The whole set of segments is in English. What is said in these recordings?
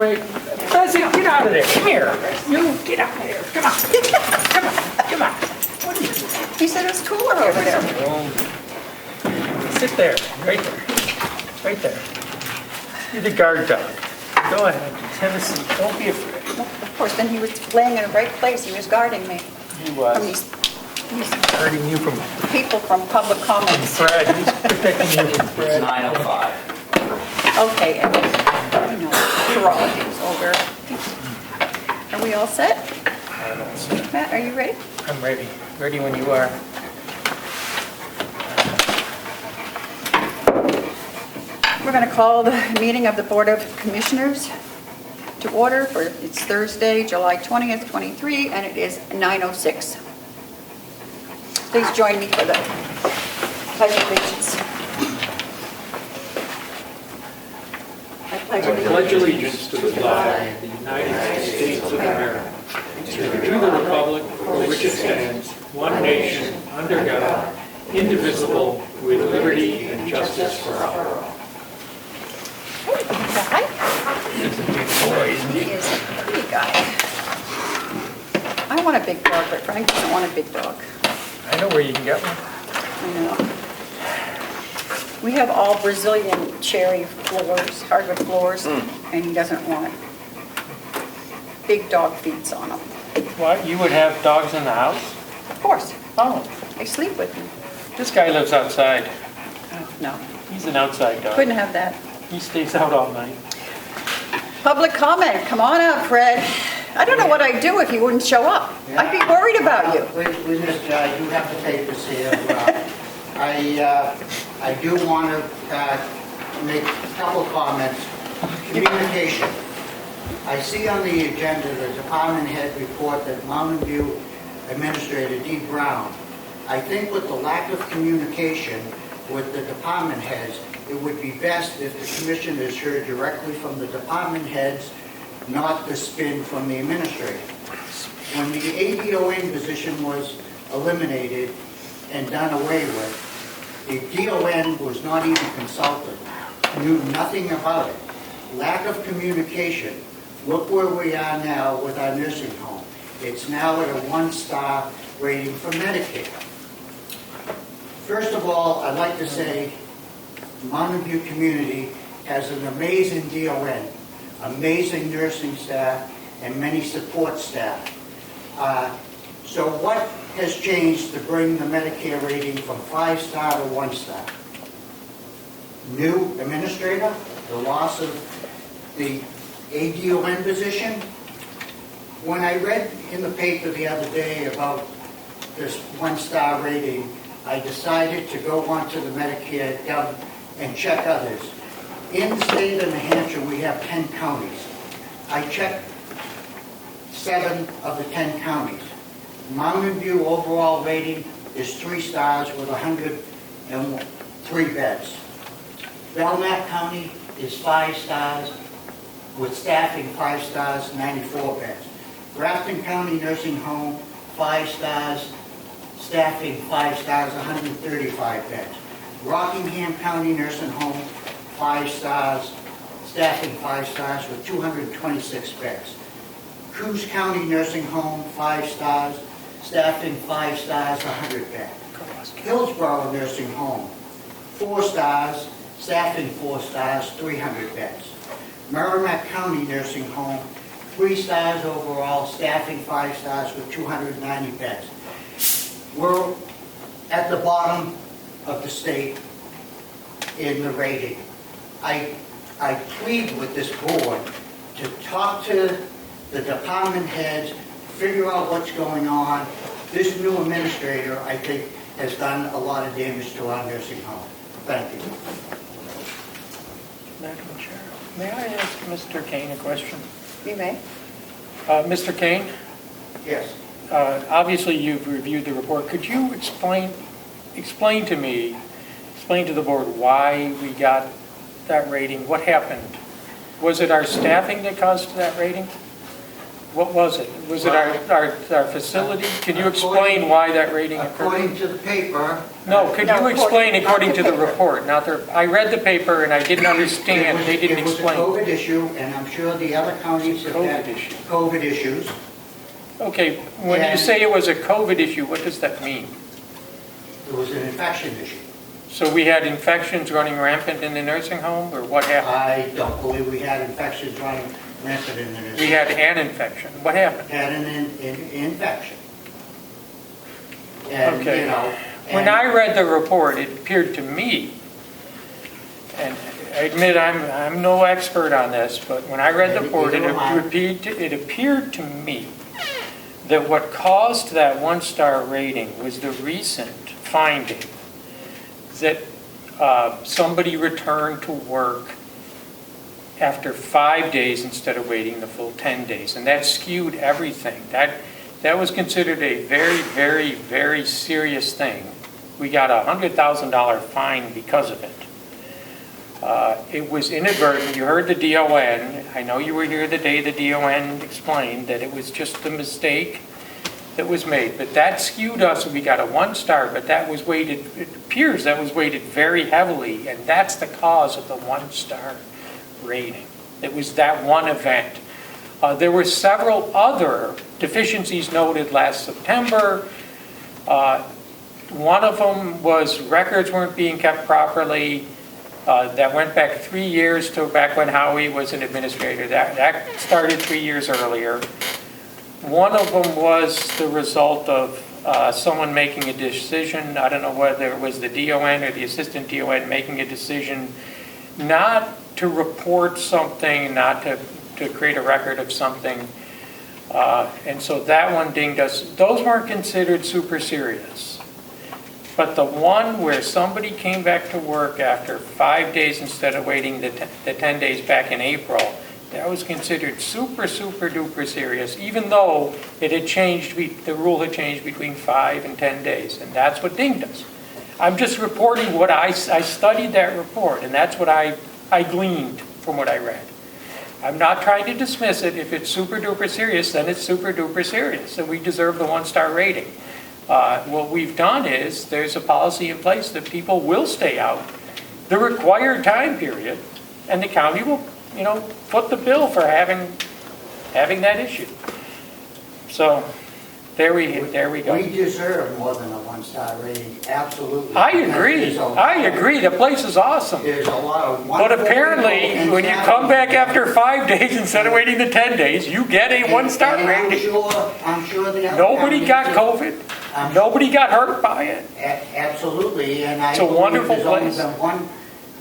Wait, President, get out of there. Come here. You get out of there. Come on. Come on. Come on. What are you doing? He said it was cooler over there. Sit there. Right there. Right there. You're the guard dog. Go ahead. Have a seat. Don't be afraid. Of course, then he was laying in the right place. He was guarding me He from was these hurting you from people from public comments. Fred. He's protecting you from Fred. 9:05. Okay, and neurology is over. Are we all set? Matt, are you ready? I'm ready. Ready when you are. We're going to call the meeting of the Board of Commissioners to order for, it's Thursday, July 20th, 23, and it is 9:06. Please join me for the pledge of allegiance. I pledge I pledge allegiance to the flag of the United States of America, and to the republic for which it stands, one nation, under God, indivisible, with liberty and justice for all. Guy? He is a pretty guy. I want a big dog, but Frank doesn't want a big dog. I know where you can get one. I know. We have all Brazilian cherry floors, hardwood floors, and he doesn't want big dog feeds on them. What? You would have dogs in the house? Of course, Oh, they sleep with me. this guy lives outside. No, He's an outside dog. couldn't have that. He stays out all night. Public comment, come on up, Fred. I don't know what I'd do if he wouldn't show up. I'd be worried about you. We missed, I do have the papers here. I do want to make a couple of comments. Communication. I see on the agenda the department head report that Mountain View Administrator D. Brown. I think with the lack of communication with the department heads, it would be best if the commissioners heard directly from the department heads, not the spin from the administrator. When the ADON position was eliminated and done away with, the DON was not even consulted, knew nothing about it. Lack of communication. Look where we are now with our nursing home. It's now at a 1-star rating for Medicare. First of all, I'd like to say Mountain View community has an amazing DON, amazing nursing staff, and many support staff. So what has changed to bring the Medicare rating from 5-star to 1-star? New administrator, the loss of the ADON position. When I read in the paper the other day about this 1-star rating, I decided to go onto the Medicare Gov and check others. In the state of New Hampshire, we have 10 counties. I checked 7 of the 10 counties. Mountain View overall rating is 3 stars with 103 beds. Belknap County is 5 stars with staffing 5 stars, 94 beds. Grafton County Nursing Home, 5 stars, staffing 5 stars, 135 beds. Rockingham County Nursing Home, 5 stars, staffing 5 stars with 226 beds. Coos County Nursing Home, 5 stars, staffing 5 stars, 100 beds. Hillsborough Nursing Home, 4 stars, staffing 4 stars, 300 beds. Merrimack County Nursing Home, 3 stars overall, staffing 5 stars with 290 beds. We're at the bottom of the state in the rating. I plead with this board to talk to the department heads, figure out what's going on. This new administrator, I think, has done a lot of damage to our nursing home. Thank you. Madam Chair, may I ask Mr. Kane a question? You may. Mr. Kane, Yes. obviously you've reviewed the report. Could you explain to me, explain to the board why we got that rating? What happened? Was it our staffing that caused that rating? What was it? Was it our facility? Can you explain why that rating occurred? According to the paper. No, could No, you explain according not to the the paper. report? Not the, I read the paper and I didn't understand, they didn't It was a explain. COVID issue, and I'm sure the other counties have had COVID issue. COVID issues. Okay, when you And- say it was a COVID issue, what does that mean? It was an infection issue. So we had infections running rampant in the nursing home, or what happened? I don't believe we had infections running rampant in the nursing. We had an infection. What happened? Had an infection. And, Okay. you know. When and- I read the report, it appeared to me, and I admit I'm no expert on this, but when I read the report, Neither am I. it appeared to me that what caused that one-star rating was the recent finding that somebody returned to work after 5 days instead of waiting the full 10 days, and that skewed everything. That was considered a very, very, very serious thing. We got a $100,000 fine because of it. It was inadvertent. You heard the DON. I know you were here the day the DON explained that it was just a mistake that was made. But that skewed us, and we got a 1-star, but that was weighted, it appears that was weighted very heavily, and that's the cause of the 1-star rating. It was that one event. There were several other deficiencies noted last September. One of them was records weren't being kept properly. That went back 3 years to back when Howie was an administrator. That started 3 years earlier. One of them was the result of someone making a decision. I don't know whether it was the DON or the assistant DON making a decision not to report something, not to create a record of something. And so that one dinged us. Those weren't considered super serious. But the one where somebody came back to work after 5 days instead of waiting the 10 days back in April, that was considered super, super duper serious, even though it had changed, the rule had changed between 5 and 10 days, and that's what dinged us. I'm just reporting what I studied that report, and that's what I gleaned from what I read. I'm not trying to dismiss it. If it's super duper serious, then it's super duper serious, and we deserve the 1-star rating. What we've done is there's a policy in place that people will stay out the required time period, and the county will, foot the bill for having that issue. So there we go. We deserve more than a 1-star rating, absolutely. I agree. The place is awesome. There's a lot of But wonderful apparently, people and when you come back talented after 5 days instead of waiting the 10 days, you get a 1-star and rating. I'm sure the other Nobody got counties- COVID. I'm- Nobody got hurt by it. Absolutely, and I It's a believe wonderful there's only place. been one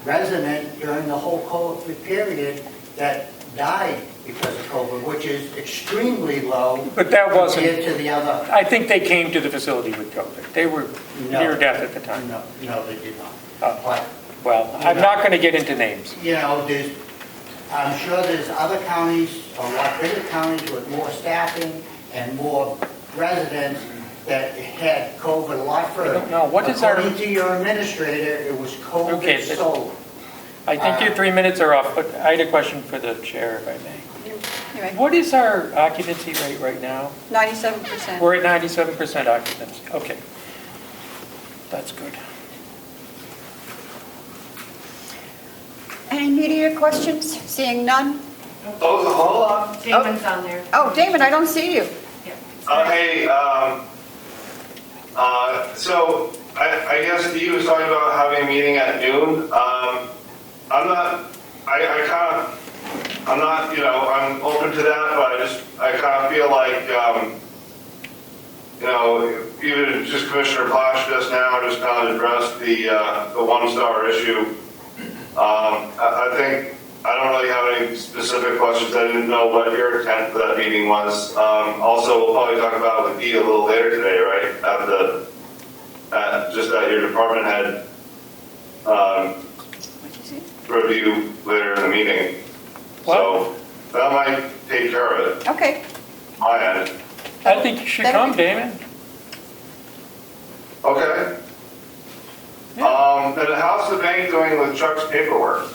resident during the whole COVID period that died because of COVID, which is extremely low But that wasn't, compared to the other. I think they came to the facility with COVID. They were No. near death at the time. No, they did not. Oh. But, Well, I'm not going to get into names. I'm sure there's other counties, a lot bigger counties with more staffing and more residents that had COVID a lot further. don't know. What is our- According to your administrator, it was Okay, COVID but- solely. I think your 3 minutes are off, but I had a question for the chair, if I may. Anyway, What is our occupancy rate right now? 97%. We're at 97% occupancy. Okay. That's good. Any media questions? Seeing none? Oh, hold on. Damon's on there. Oh, Damon, I don't see you. Hey, so I guess Steve was talking about having a meeting at noon. I'm I'm open to that, but I kind of feel like, even just Commissioner Posh just now just kind of addressed the 1-star issue. I don't really have any specific questions. I didn't know what your intent for that meeting was. Also, we'll probably talk about it with Dee a little later today, right? Just at your department head review later in the meeting. So that might take care of it, Okay. my end. I think you should come, Damon. Okay. Then how's the bank doing with Chuck's paperwork?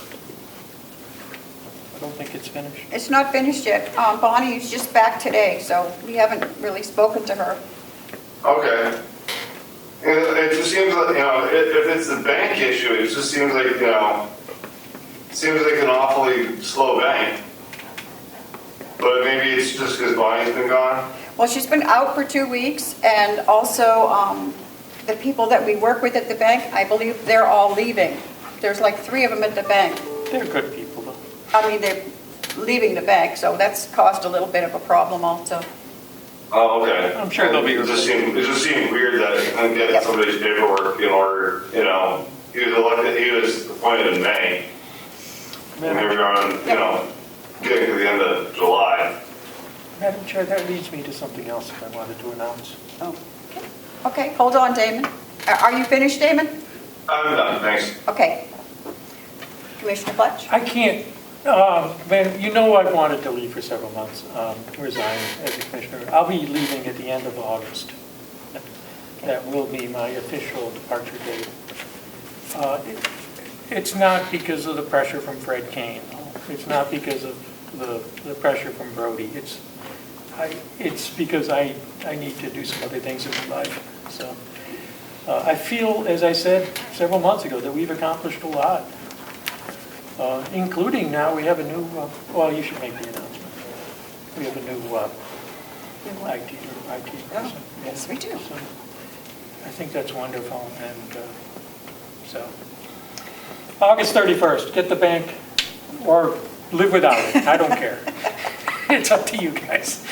I don't think it's finished. It's not finished yet. Bonnie's just back today, so we haven't really spoken to her. Okay. And it just seems like, if it's the bank issue, it just seems like, seems like an awfully slow bank. But maybe it's just because Bonnie's been gone? Well, she's been out for 2 weeks, and also the people that we work with at the bank, I believe they're all leaving. There's like 3 of them at the bank. They're good people, though. I mean, they're leaving the bank, so that's caused a little bit of a problem also. Oh, okay. I'm sure they'll be It just seemed weird that he couldn't get somebody's paperwork in order, he was appointed in May. And here we are on, getting to the end of July. Madam Chair, that leads me to something else that I wanted to announce. Oh, okay, hold on, Damon. Are you finished, Damon? I'm done, thanks. Okay. Commissioner Fletch? I can't, man, I've wanted to leave for several months, resign as a commissioner. I'll be leaving at the end of August. That will be my official departure date. It's not because of the pressure from Fred Kane. It's not because of the pressure from Brody. It's because I need to do some other things in my life. So I feel, as I said several months ago, that we've accomplished a lot. Including now we have a new, you should make the announcement. We have a new IT person. Yes, we do. So I think that's wonderful. And so August 31st, get the bank or live without it. I don't care. It's up to you guys.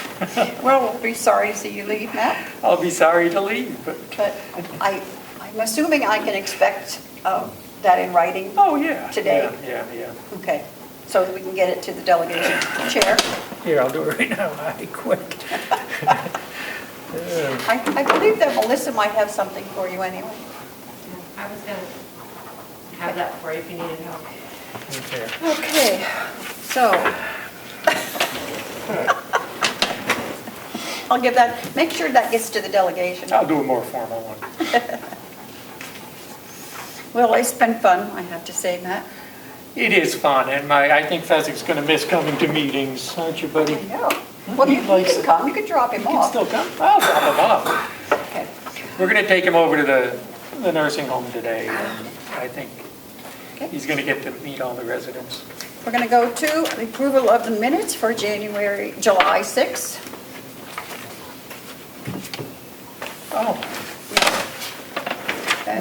Well, we'll be sorry to see you leave, Matt. I'll be sorry to leave, but. But I'm assuming I can expect that in writing. Oh, yeah. Today? Yeah. Okay, so that we can get it to the delegation chair. Here, I'll do it right now. I quit. I believe that Melissa might have something for you anyway. I was going to have that for you if you needed help. Okay. Okay, so. I'll give that, make sure that gets to the delegation. I'll do a more formal one. Well, it's been fun, I have to say, Matt. It is fun, and I think Fezzik's going to miss coming to meetings, aren't you, buddy? Yeah. Well, you can come, you can drop him He can off. still come? I'll drop him off. Okay. We're going to take him over to the nursing home today, and I think Okay. he's going to get to meet all the residents. We're going to go to the approval of the minutes for July 6th. Oh,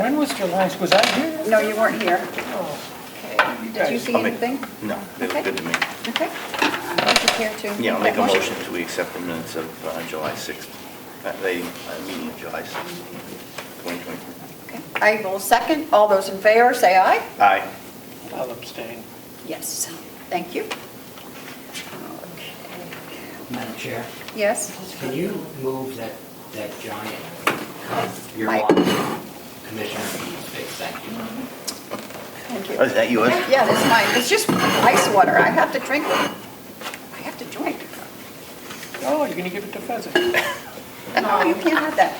when was July? Was I here? No, you weren't here. Oh, Okay. Did you see anything? No, they look Okay. good to me. Okay. Would you care to? Yeah, I'll make a motion to accept the minutes of July 6th, meeting of July 6th, 2023. Okay. I will second. All those in favor, say aye. Aye. I'll abstain. Yes. Thank you. Madam Chair, Yes? can you move that giant, your Mike. water commissioner space? Thank you. Thank you. Oh, is that yours? Yeah, that's mine. It's just ice water. I have to drink it. I have to drink. Oh, you're going to give it to Fezzik? No, you can't have that.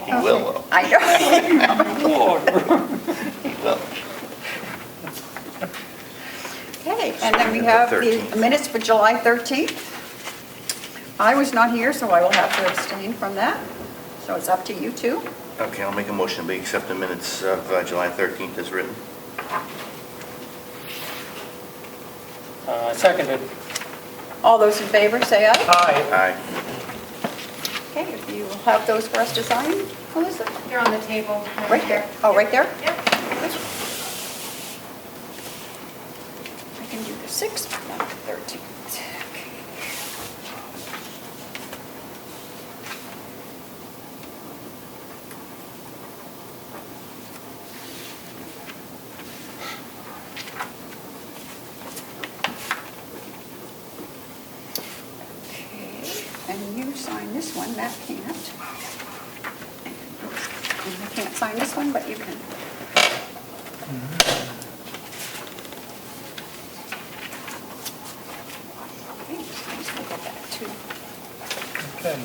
He will, though. I know. Lord. He will. Okay, and then we have the minutes for July 13th. I was not here, so I will have to abstain from that. So it's up to you two. Okay, I'll make a motion to accept the minutes of July 13th as written. Seconded. All those in favor, say aye. Aye. Aye. Okay, if you will have those for us to sign, Melissa? They're on the table. Right there. Oh, right there? Yep. I can do the 6th, but not the 13th. And you sign this one, Matt can't. And I can't sign this one, but you can. Okay, these will go back to, Okay.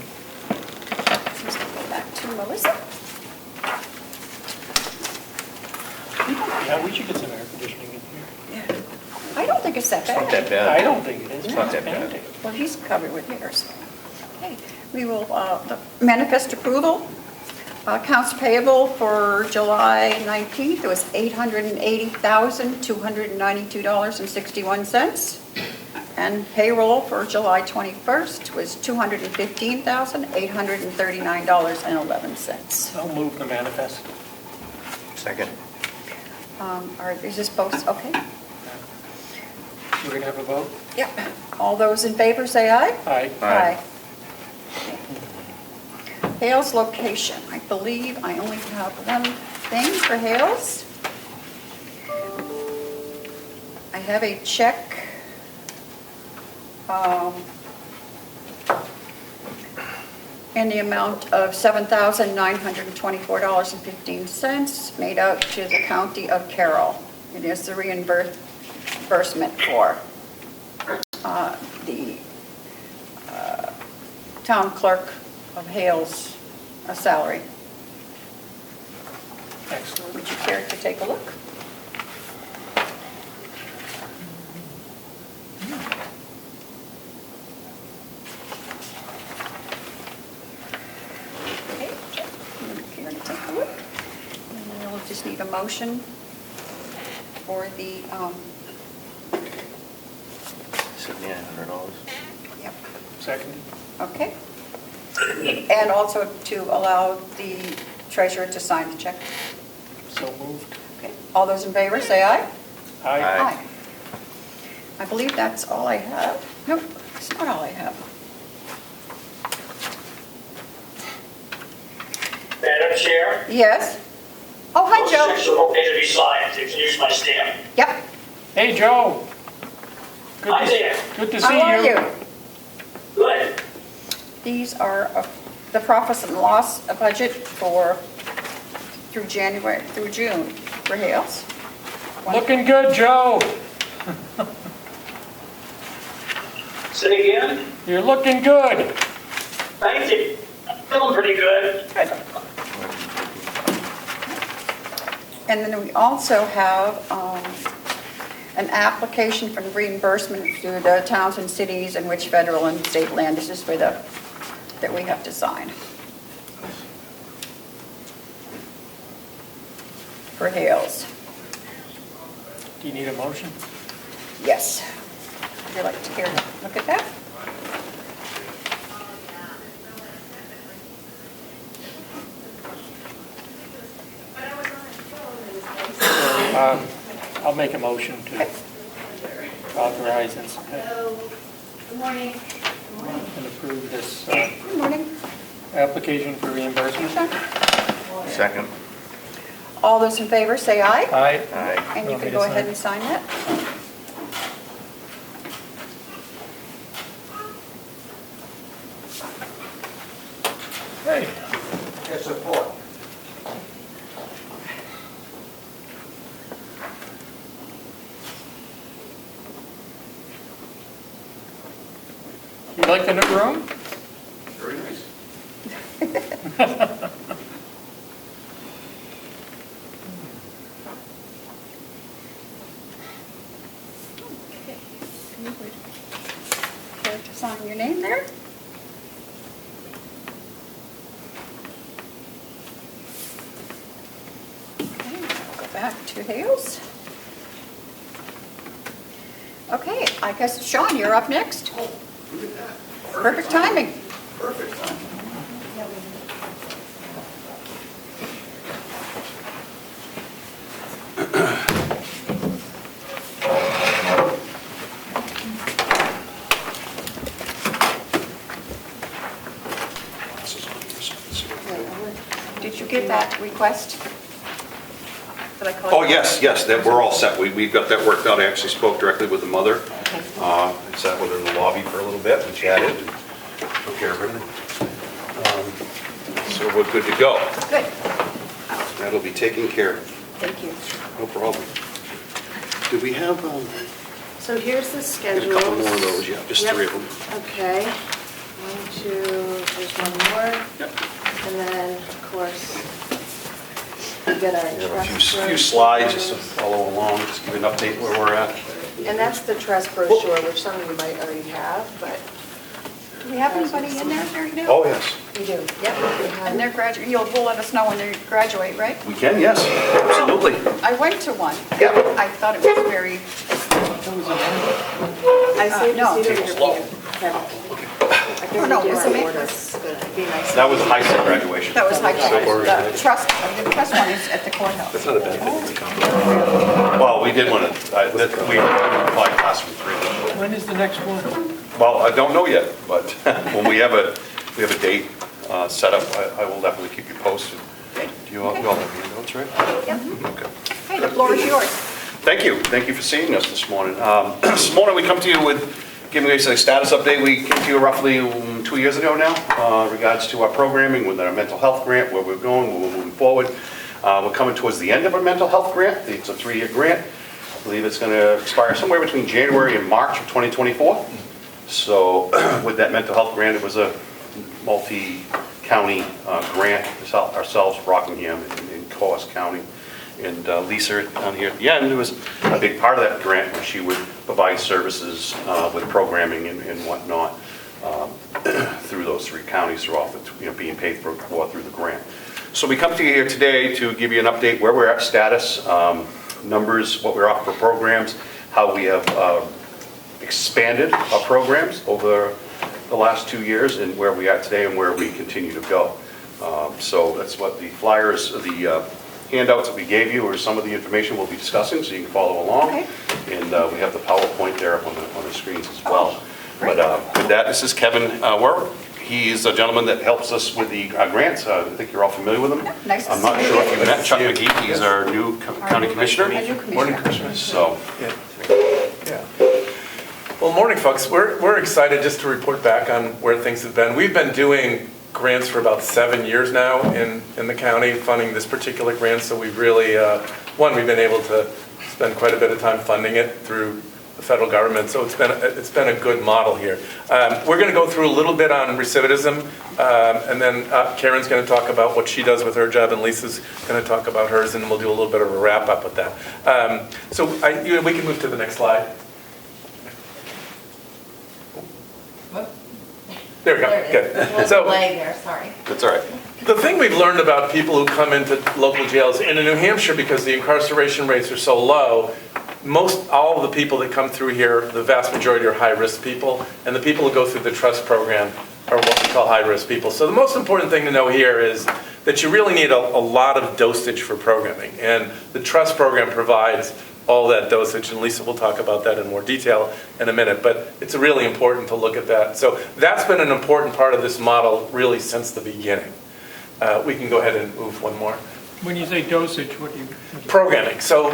these will go back to Melissa. Yeah, we should get some air conditioning in here. Yeah. I don't think it's that It's not bad. that bad. I don't think it is. It's not that bad. Well, he's covered with hairs. Okay, we will, the manifest approval. Accounts payable for July 19th was $880,292.61. And payroll for July 21st was $215,839.11. I'll move the manifest. Second. Is this both, okay? We're going to have a vote? Yep. All those in favor say aye. Aye. Aye. Hales location, I believe I only have one thing for Hales. I have a check in the amount of $7,924.15 made out to the county of Carroll. It is the reimbursement for the town clerk of Hales' salary. Excellent. Would you care to take a look? Okay, would you care to take a look? And then we'll just need a motion for the, $7,900. yep, Second. okay. And also to allow the treasurer to sign the check. So moved. Okay, all those in favor, say aye. Aye. Aye. I believe that's all I have. Nope, it's not all I have. Madam Chair, Yes? Oh, hi, those Joe. checks are okay to be signed, you can use my stamp. Yep. Hey, Joe. Good Hi to- there. Good to see How are you? Good. These are the profits and loss budget for through January, through June for Hales. Looking good, Joe. Say again? You're looking good. Thank you. Feeling pretty good. And then we also have an application for reimbursement to the towns and cities in which federal and state land. This is for that we have to sign. For Hales. Do you need a motion? Yes. Would you like to hear, look at that? I'll make a motion to authorize and Good morning. and approve this Good morning. application for reimbursement. Second. All those in favor, say aye. Aye. Aye. And you Want me can to go sign? ahead and sign that. Hey, Their support. you like the new room? Very nice. Okay. You would care to sign your name there? Okay, I'll go back to Hales. Okay, I guess, Sean, you're up next. Look at that. Perfect timing. Perfect time. Did you get that request? That I called Oh, you? yes, that, we're all set. We've got that worked out. I actually spoke directly with the mother. I sat with her in the lobby for a little bit, we chatted, and took care of everything. So we're good to go. Good, That'll be taken care of, thank you. no problem. Do we have, So here's the there's schedule. a couple more of those, yeah, just 3 of them. Okay. 1, 2, there's one more. And then, of course, we get our We have a trust. few slides just to follow along, just give you an update where we're at. And that's the trust brochure, which some of you might already have, but Do we have anybody in there right now? Oh, yes. we do. Yep, and they're graduating, will let us know when they graduate, right? We can, yes, absolutely. I went to one. Yeah. I thought it was very, I saved no. a seat over here for you. Kevin. I can no, redo was our it- orders, but it'd be nice. That was high school graduation. that was high So we're- the trust one is at the courthouse. That's not a bad thing. Well, we did want to, we applied classroom 3. When is the next one? Well, I don't know yet, but when we have a date set up, I will definitely keep you posted. Do you all have your notes, right? Yep. Okay. Okay, the floor is yours. Thank you for seeing us this morning. This morning we come to you with giving you a status update. We came to you roughly 2 years ago now, regards to our programming with our mental health grant, where we're going, where we're moving forward. We're coming towards the end of our mental health grant. It's a 3-year grant. I believe it's going to expire somewhere between January and March of 2024. So with that mental health grant, it was a multi-county grant, ourselves, Rockingham, and Coas County. And Lisa down here at the end was a big part of that grant, where she would provide services with programming and whatnot through those 3 counties throughout the, being paid for through the grant. So we come to you here today to give you an update where we're at, status, numbers, what we're offering for programs, how we have expanded our programs over the last 2 years, and where we are today and where we continue to go. So that's what the flyers, the handouts that we gave you, or some of the information we'll be discussing, so you can follow along. Okay. And we have the PowerPoint there up on the screens as well. But with that, this is Kevin Werr. He's a gentleman that helps us with the grants. I think you're all familiar with him. Nice to I'm not see sure you. if you met Chuck McGee. He's our new county commissioner. Our new commissioner. Morning, Commissioner. So, Yeah. Well, morning, folks. We're excited just to report back on where things have been. We've been doing grants for about 7 years now in the county, funding this particular grant. So we've really, we've been able to spend quite a bit of time funding it through the federal government. So it's been a good model here. We're going to go through a little bit on recidivism, and then Karen's going to talk about what she does with her job, and Lisa's going to talk about hers, and we'll do a little bit of a wrap up with that. So we can move to the next slide. There we go, There it good. is. A little So delay there, sorry. that's all right. the thing we've learned about people who come into local jails, and in New Hampshire, because the incarceration rates are so low, all of the people that come through here, the vast majority are high-risk people, and the people who go through the trust program are what we call high-risk people. So the most important thing to know here is that you really need a lot of dosage for programming, and the trust program provides all that dosage, and Lisa will talk about that in more detail in a minute, but it's really important to look at that. So that's been an important part of this model really since the beginning. We can go ahead and move one more. When you say dosage, what do you? Programming. So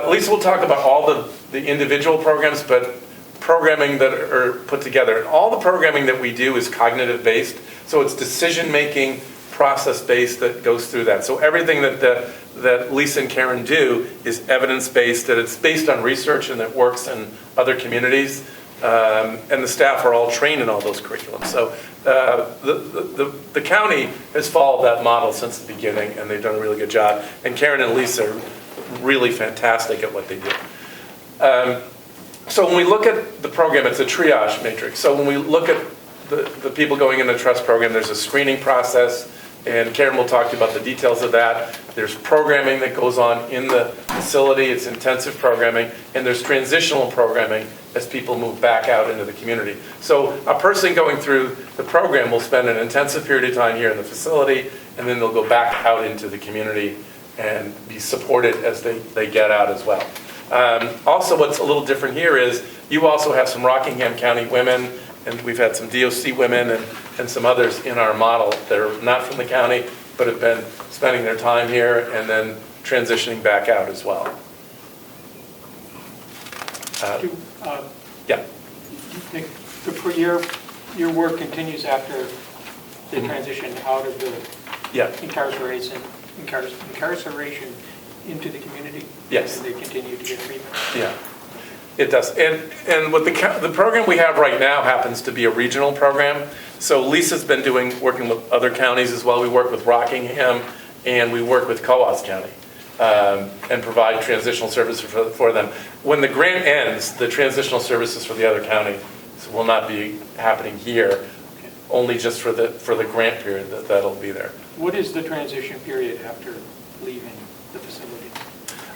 Lisa will talk about all the individual programs, but programming that are put together. And all the programming that we do is cognitive based, so it's decision-making, process-based that goes through that. So everything that Lisa and Karen do is evidence-based, that it's based on research and that works in other communities. And the staff are all trained in all those curriculums. So the county has followed that model since the beginning, and they've done a really good job. And Karen and Lisa are really fantastic at what they do. So when we look at the program, it's a triage matrix. So when we look at the people going in the trust program, there's a screening process, and Karen will talk to you about the details of that. There's programming that goes on in the facility, it's intensive programming, and there's transitional programming as people move back out into the community. So a person going through the program will spend an intensive period of time here in the facility, and then they'll go back out into the community and be supported as they get out as well. Also, what's a little different here is you also have some Rockingham County women, and we've had some DOC women and some others in our model that are not from the county, but have been spending their time here and then transitioning back out as well. Yeah. Nick, your work continues after the transition out of the incarceration into the community? Yes. And they continue to get treatment? Yeah, it does. And what the program we have right now happens to be a regional program. So Lisa's been working with other counties as well. We work with Rockingham and we work with Coas County. and provide transitional services for them. When the grant ends, the transitional services for the other counties will not be happening here, only just for the grant period that'll be there. What is the transition period after leaving the facility?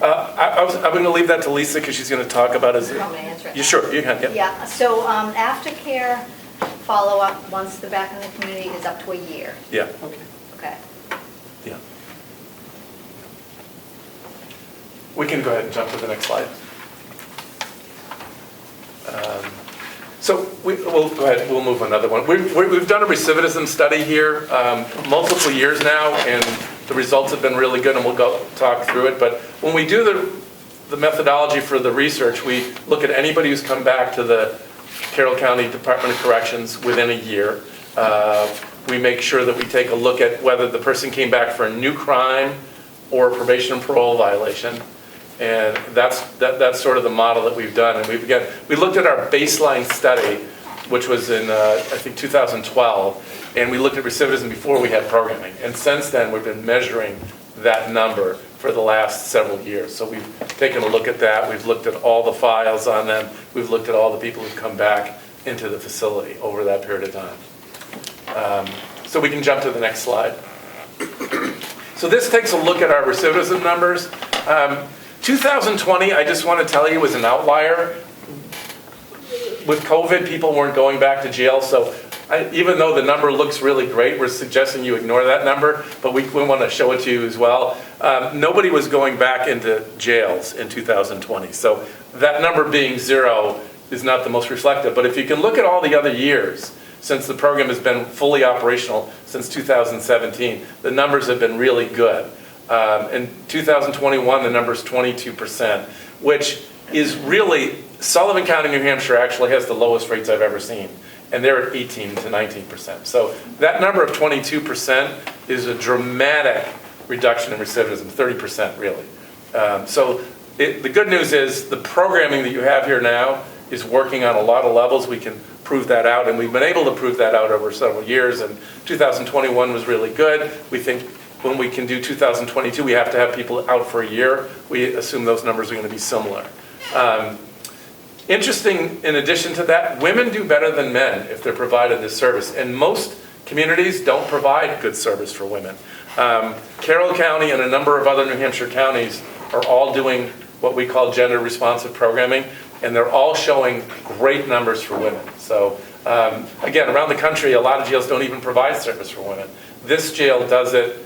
I'm going to leave that to Lisa because she's going to talk about it. You want me to answer it You now? sure, you can, yeah. Yeah, so aftercare follow-up, once they're back in the community, is up to a year. Yeah, Okay. Okay. yeah. We can go ahead and jump to the next slide. So we'll go ahead, we'll move another one. We've done a recidivism study here multiple years now, and the results have been really good, and we'll go talk through it. But when we do the methodology for the research, we look at anybody who's come back to the Carroll County Department of Corrections within a year. We make sure that we take a look at whether the person came back for a new crime or a probation and parole violation. And that's sort of the model that we've done. And we looked at our baseline study, which was in, I think, 2012, and we looked at recidivism before we had programming. And since then, we've been measuring that number for the last several years. So we've taken a look at that. We've looked at all the files on them. We've looked at all the people who've come back into the facility over that period of time. So we can jump to the next slide. So this takes a look at our recidivism numbers. 2020, I just want to tell you, was an outlier. With COVID, people weren't going back to jail, so even though the number looks really great, we're suggesting you ignore that number, but we want to show it to you as well. Nobody was going back into jails in 2020, so that number being 0 is not the most reflective. But if you can look at all the other years, since the program has been fully operational since 2017, the numbers have been really good. In 2021, the number is 22%, which is really, Sullivan County, New Hampshire actually has the lowest rates I've ever seen, and they're at 18 to 19%. So that number of 22% is a dramatic reduction in recidivism, 30% really. The good news is the programming that you have here now is working on a lot of levels. We can prove that out, and we've been able to prove that out over several years, and 2021 was really good. We think when we can do 2022, we have to have people out for a year. We assume those numbers are going to be similar. Interesting, in addition to that, women do better than men if they're provided this service, and most communities don't provide good service for women. Carroll County and a number of other New Hampshire counties are all doing what we call gender responsive programming, and they're all showing great numbers for women. So again, around the country, a lot of jails don't even provide service for women. This jail does it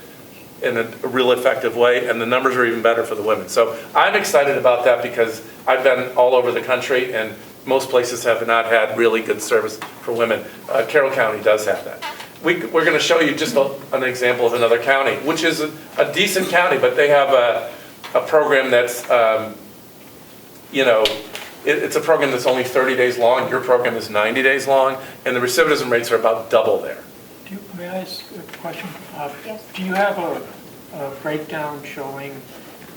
in a real effective way, and the numbers are even better for the women. So I'm excited about that because I've been all over the country, and most places have not had really good service for women. Carroll County does have that. We're going to show you just an example of another county, which is a decent county, but they have a program that's, it's a program that's only 30 days long. Your program is 90 days long, and the recidivism rates are about double there. May I ask a question? Yes. Do you have a breakdown showing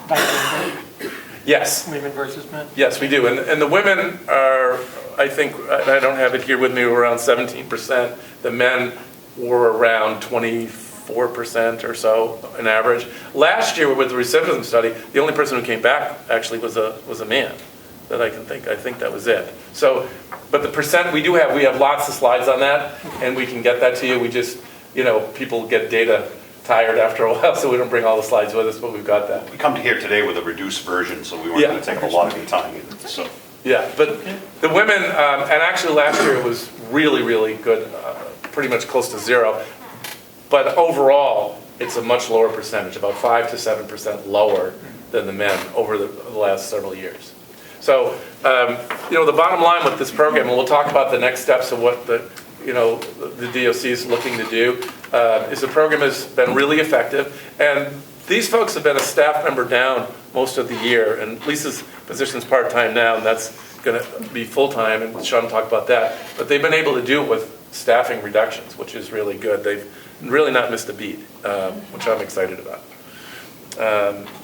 by gender? Yes. Women versus men? Yes, we do. And the women are, I think, I don't have it here with me, around 17%. The men were around 24% or so on average. Last year with the recidivism study, the only person who came back actually was a man that I can think. I think that was it. So, but the percent we have lots of slides on that, and we can get that to you. We just, people get data tired after a while, so we don't bring all the slides with us, but we've got that. We come here today with a reduced version, so we weren't going to take a lot of your time either. So. Yeah, but the women, and actually last year it was really, really good, pretty much close to 0. But overall, it's a much lower percentage, about 5 to 7% lower than the men over the last several years. So, the bottom line with this program, and we'll talk about the next steps of what the DOC is looking to do, is the program has been really effective. And these folks have been a staff member down most of the year, and Lisa's position is part-time now, and that's going to be full-time, and Sean talked about that. But they've been able to do it with staffing reductions, which is really good. They've really not missed a beat, which I'm excited about.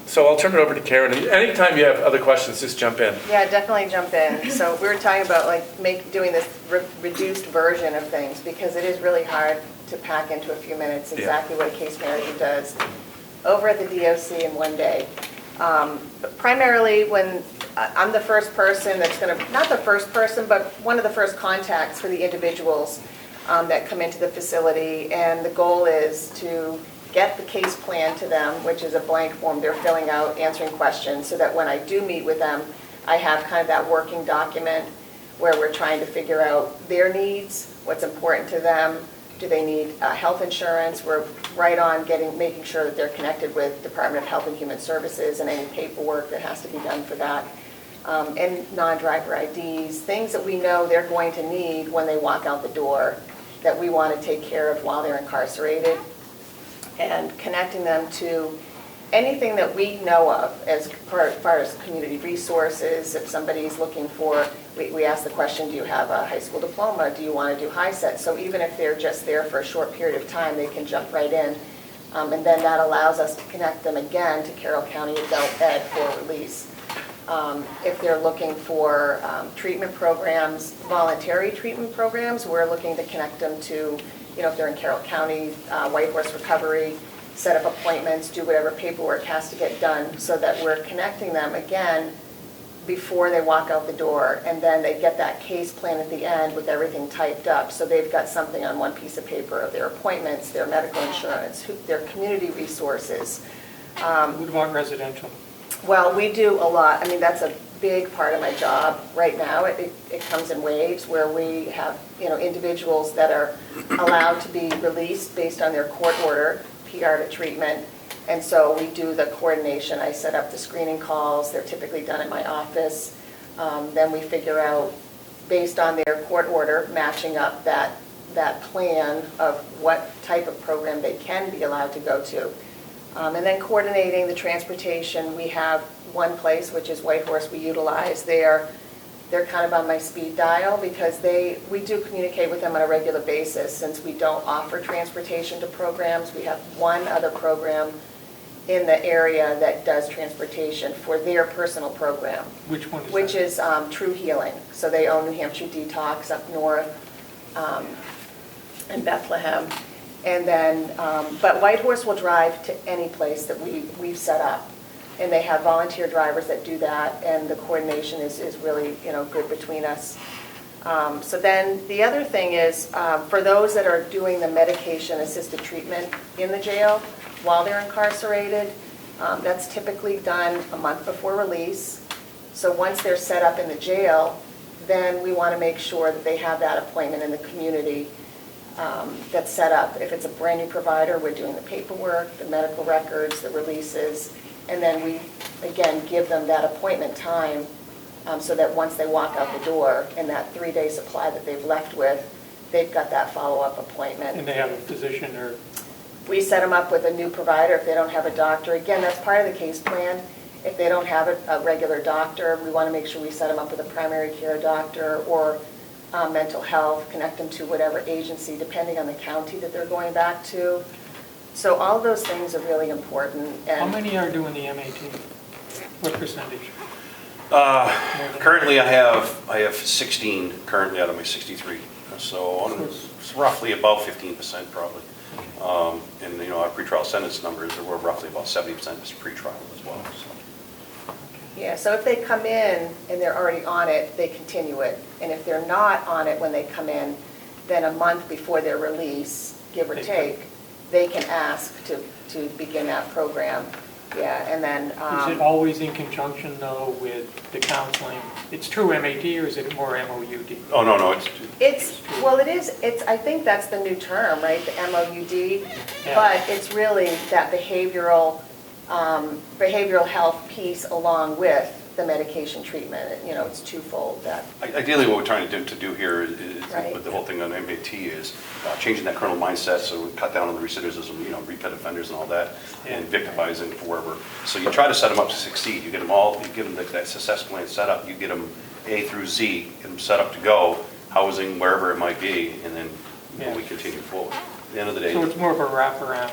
So I'll turn it over to Karen. Anytime you have other questions, just jump in. Yeah, definitely jump in. So we were talking about doing this reduced version of things, because it is really hard to pack into a few minutes exactly what a case manager does. Over at the DOC in one day, But primarily when, I'm the first person that's going to, not the first person, but one of the first contacts for the individuals that come into the facility. And the goal is to get the case plan to them, which is a blank form they're filling out, answering questions, so that when I do meet with them, I have kind of that working document where we're trying to figure out their needs, what's important to them. Do they need health insurance? We're right on making sure that they're connected with Department of Health and Human Services and any paperwork that has to be done for that. And non-driver IDs, things that we know they're going to need when they walk out the door that we want to take care of while they're incarcerated, and connecting them to anything that we know of as far as community resources. If somebody's looking for, we ask the question, do you have a high school diploma? Do you want to do high set? So even if they're just there for a short period of time, they can jump right in. And then that allows us to connect them again to Carroll County Adult Ed for release. If they're looking for treatment programs, voluntary treatment programs, we're looking to connect them to, if they're in Carroll County, White Horse Recovery, set up appointments, do whatever paperwork has to get done, so that we're connecting them again before they walk out the door, and then they get that case plan at the end with everything typed up, so they've got something on one piece of paper of their appointments, their medical insurance, their community resources. What about residential? Well, we do a lot. I mean, that's a big part of my job right now. It comes in waves where we have, individuals that are allowed to be released based on their court order, PR to treatment. And so we do the coordination. I set up the screening calls. They're typically done in my office. Then we figure out, based on their court order, matching up that plan of what type of program they can be allowed to go to. And then coordinating the transportation. We have one place, which is White Horse, we utilize. They're kind of on my speed dial, because we do communicate with them on a regular basis. Since we don't offer transportation to programs, we have one other program in the area that does transportation for their personal program. Which one is Which that? is True Healing. So they own New Hampshire Detox up north in Bethlehem. And then, but White Horse will drive to any place that we've set up. And they have volunteer drivers that do that, and the coordination is really, good between us. So then the other thing is, for those that are doing the medication-assisted treatment in the jail while they're incarcerated, that's typically done a month before release. So once they're set up in the jail, then we want to make sure that they have that appointment in the community that's set up. If it's a brand new provider, we're doing the paperwork, the medical records, the releases, and then we, again, give them that appointment time so that once they walk out the door, in that 3-day supply that they've left with, they've got that follow-up appointment. And they have a physician or? We set them up with a new provider if they don't have a doctor. Again, that's part of the case plan. If they don't have a regular doctor, we want to make sure we set them up with a primary care doctor or mental health, connect them to whatever agency, depending on the county that they're going back to. So all those things are really important. And how many are doing the MAT? What percentage? Currently, I have 16 currently out of my 63. So it's roughly about 15% probably. And our pretrial sentence numbers are roughly about 70% is pretrial as well. So. Yeah, so if they come in and they're already on it, they continue it. And if they're not on it when they come in, then a month before their release, give or take, they can ask to begin that program. Yeah, and then... is it always in conjunction, though, with the counseling? It's true MAT, or is it more MOUD? Oh, no, Well, it is, I think that's the new term, right, the MOUD, Yeah. but it's really that behavioral health piece along with the medication treatment. It's twofold. That ideally, what we're trying to do here is Right. with the whole thing on MAT is changing that criminal mindset, so we cut down on the recidivism, repeat offenders and all that, and victimizing wherever. So you try to set them up to succeed. You get them all, you give them that success plan set up. You get them A through Z, get them set up to go, housing wherever it might be, and then we continue forward. At the end of the day. So it's more of a wraparound.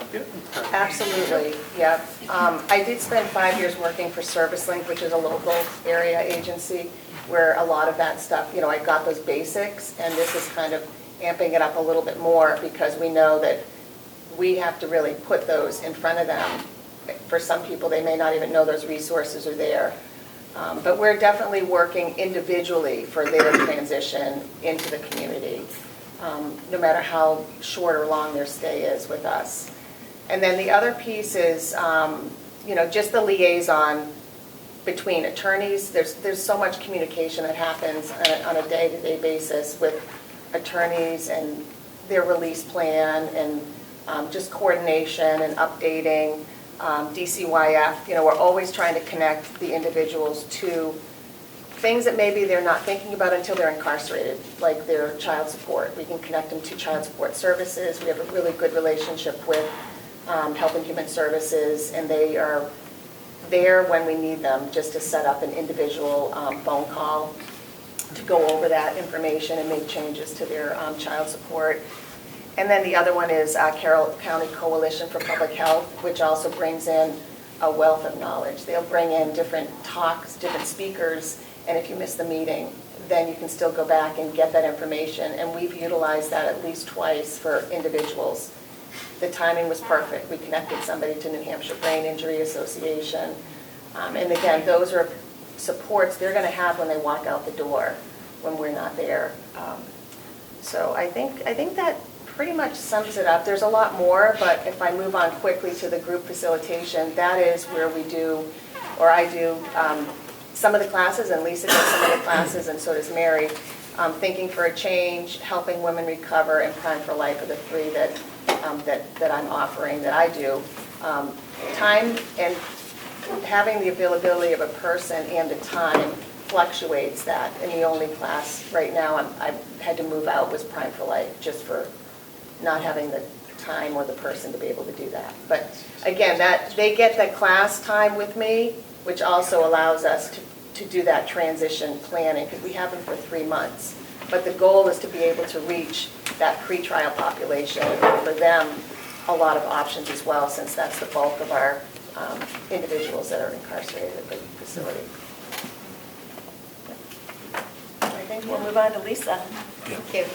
Absolutely, yeah. I did spend 5 years working for ServiceLink, which is a local area agency, where a lot of that stuff, I got those basics, and this is kind of amping it up a little bit more, because we know that we have to really put those in front of them For some people, they may not even know those resources are there. But we're definitely working individually for their transition into the community, no matter how short or long their stay is with us. And then the other piece is, just the liaison between attorneys. There's so much communication that happens on a day-to-day basis with attorneys and their release plan and just coordination and updating. DCYF, we're always trying to connect the individuals to things that maybe they're not thinking about until they're incarcerated, like their child support. We can connect them to child support services. We have a really good relationship with Health and Human Services, and they are there when we need them, just to set up an individual phone call to go over that information and make changes to their child support. And then the other one is Carroll County Coalition for Public Health, which also brings in a wealth of knowledge. They'll bring in different talks, different speakers, and if you miss the meeting, then you can still go back and get that information. And we've utilized that at least twice for individuals. The timing was perfect. We connected somebody to New Hampshire Brain Injury Association. And again, those are supports they're going to have when they walk out the door when we're not there. So I think that pretty much sums it up. There's a lot more, but if I move on quickly to the group facilitation, that is where we do, or I do, some of the classes, and Lisa does some of the classes, and so does Mary. Thinking for a Change, Helping Women Recover, and Prime for Life are the three that I'm offering, that I do. Time and having the availability of a person and the time fluctuates that. And the only class right now I had to move out was Prime for Life, just for not having the time or the person to be able to do that. But again, that they get the class time with me, which also allows us to do that transition planning, because we have them for 3 months. But the goal is to be able to reach that pretrial population, and for them, a lot of options as well, since that's the bulk of our individuals that are incarcerated at the facility. I think we'll move on to Lisa. Thank you.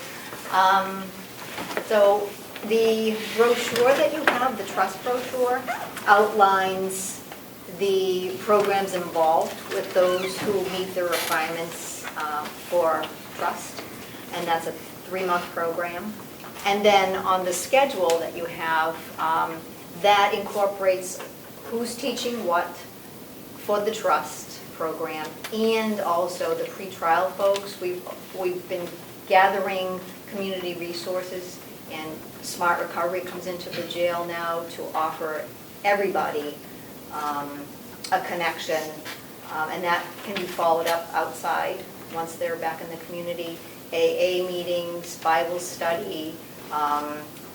So the brochure that you have, the trust brochure, outlines the programs involved with those who meet the requirements for trust, and that's a 3-month program. And then on the schedule that you have, that incorporates who's teaching what for the trust program, and also the pretrial folks. We've been gathering community resources, and Smart Recovery comes into the jail now to offer everybody a connection, and that can be followed up outside once they're back in the community. AA meetings, Bible study.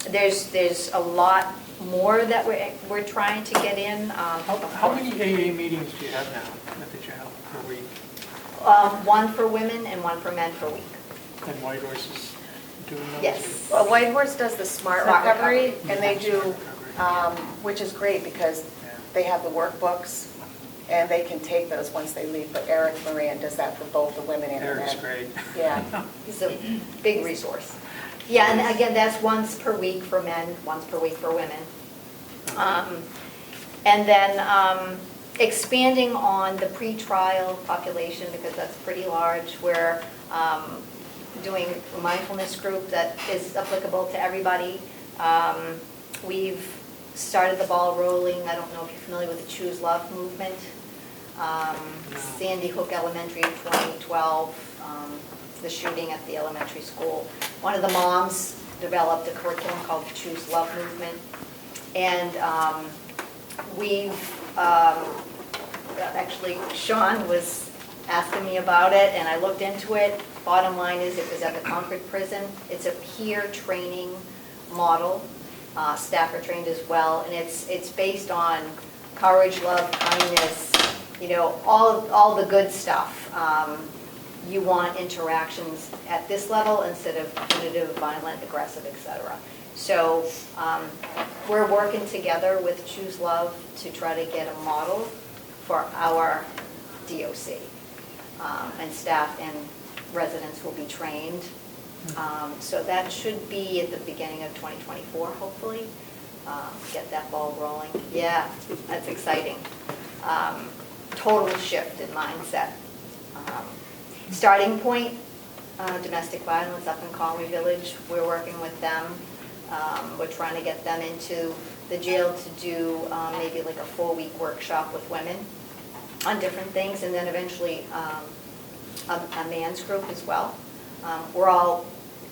There's a lot more that we're trying to get in. How many AA meetings do you have now at the jail per week? One for women and one for men per week. And White Horse is doing those? Yes. Well, White Horse does the Smart Smart Recovery, Recovery. and they do, which is great because they have the workbooks, and they can take those once they leave. But Eric Moran does that for both the women and the men. Eric's great. Yeah. It's a big resource. Yeah, and again, that's once per week for men, once per week for women. And then expanding on the pretrial population, because that's pretty large. We're doing a mindfulness group that is applicable to everybody. We've started the ball rolling. I don't know if you're familiar with the Choose Love movement. Sandy Hook Elementary in 2012, the shooting at the elementary school. One of the moms developed a curriculum called the Choose Love movement. And we've, actually, Sean was asking me about it, and I looked into it. Bottom line is it was at the Concord prison. It's a peer training model. Staff are trained as well, and it's based on courage, love, kindness, all the good stuff. You want interactions at this level instead of punitive, violent, aggressive, etc. So we're working together with Choose Love to try to get a model for our DOC. And staff and residents will be trained. So that should be at the beginning of 2024, hopefully. get that ball rolling. Yeah, that's exciting. Total shift in mindset. Starting point, domestic violence up in Comeau Village. We're working with them. We're trying to get them into the jail to do maybe like a 4-week workshop with women on different things, and then eventually a man's group as well. We're all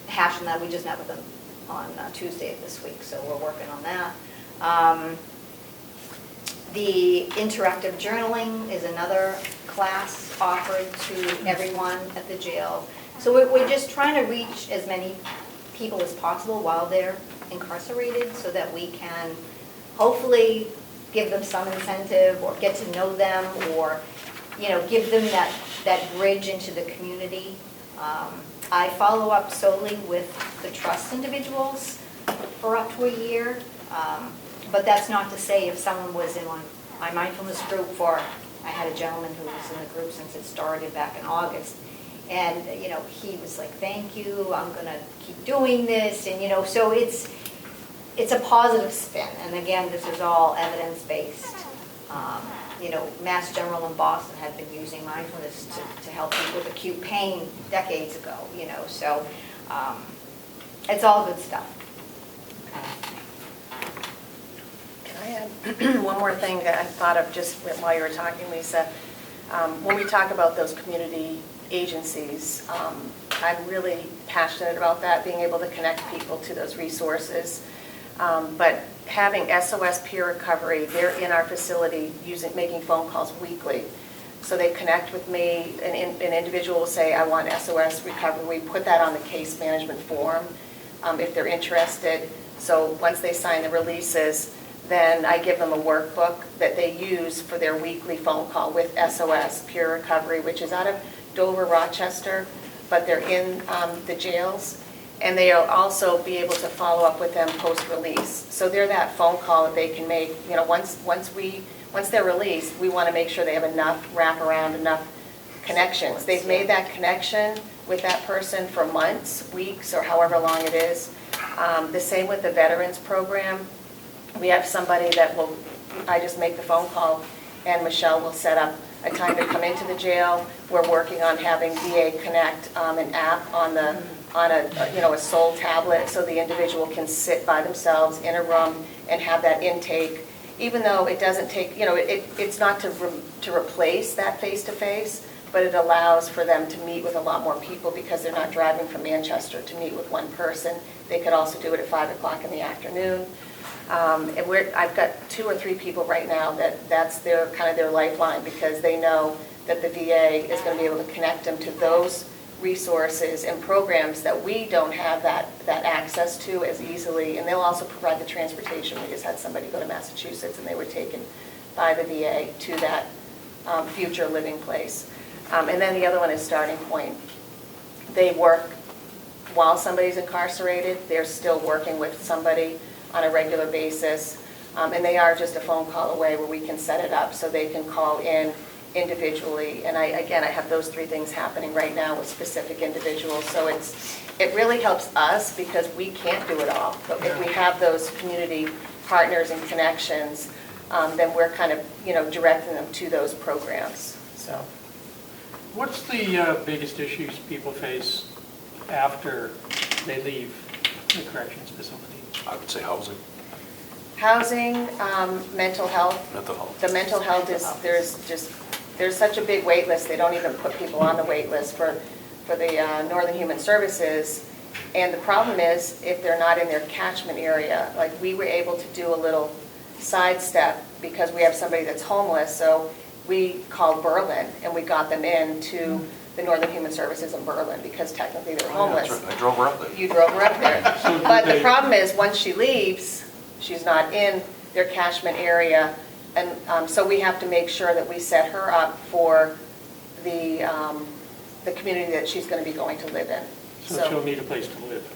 hashing that. We just met with them on Tuesday of this week, so we're working on that. The interactive journaling is another class offered to everyone at the jail. So we're just trying to reach as many people as possible while they're incarcerated so that we can hopefully give them some incentive or get to know them, or give them that bridge into the community. I follow up solely with the trust individuals for up to a year, but that's not to say if someone was in my mindfulness group I had a gentleman who was in the group since it started back in August, and he was like, thank you, I'm gonna keep doing this, and so it's a positive spin, and again, this is all evidence-based. Mass General in Boston had been using mindfulness to help people with acute pain decades ago, so it's all good stuff. Can I add one more thing that I thought of just while you were talking, Lisa? When we talk about those community agencies, I'm really passionate about that, being able to connect people to those resources. But having SOS Peer Recovery, they're in our facility making phone calls weekly. So they connect with me, an individual will say, I want SOS Recovery. We put that on the case management form if they're interested. So once they sign the releases, then I give them a workbook that they use for their weekly phone call with SOS Peer Recovery, which is out of Dover, Rochester, but they're in the jails. And they'll also be able to follow up with them post-release. So they're that phone call that they can make. Once they're released, we want to make sure they have enough wraparound, enough connections. They've made that connection with that person for months, weeks, or however long it is. The same with the Veterans Program. We have somebody I just make the phone call, and Michelle will set up a time to come into the jail. We're working on having VA Connect, an app on a Soul tablet, so the individual can sit by themselves in a room and have that intake, even though it doesn't take, it's not to replace that face-to-face, but it allows for them to meet with a lot more people because they're not driving from Manchester to meet with one person. They could also do it at 5 o'clock in the afternoon. And I've got 2 or 3 people right now that's their lifeline, because they know that the VA is going to be able to connect them to those resources and programs that we don't have that access to as easily. And they'll also provide the transportation. We just had somebody go to Massachusetts and they were taken by the VA to that future living place. And then the other one is Starting Point. They work while somebody's incarcerated. They're still working with somebody on a regular basis. And they are just a phone call away where we can set it up so they can call in individually. And I have those 3 things happening right now with specific individuals. So it really helps us because we can't do it all. But if we have those community partners and connections, then we're kind of, directing them to those programs. So, what's the biggest issues people face after they leave the corrections facility? I would say housing. Housing, mental health. Mental health. The mental health is, there's such a big wait list. They don't even put people on the wait list for the Northern Human Services. And the problem is, if they're not in their catchment area, like we were able to do a little sidestep because we have somebody that's homeless. So we called Berlin and we got them into the Northern Human Services in Berlin because technically they're homeless. Yeah, that's right. I drove her up there. You drove her up there. But the problem is, once she leaves, she's not in their catchment area. And so we have to make sure that we set her up for the community that she's going to be going to live in. So she'll need a place to live.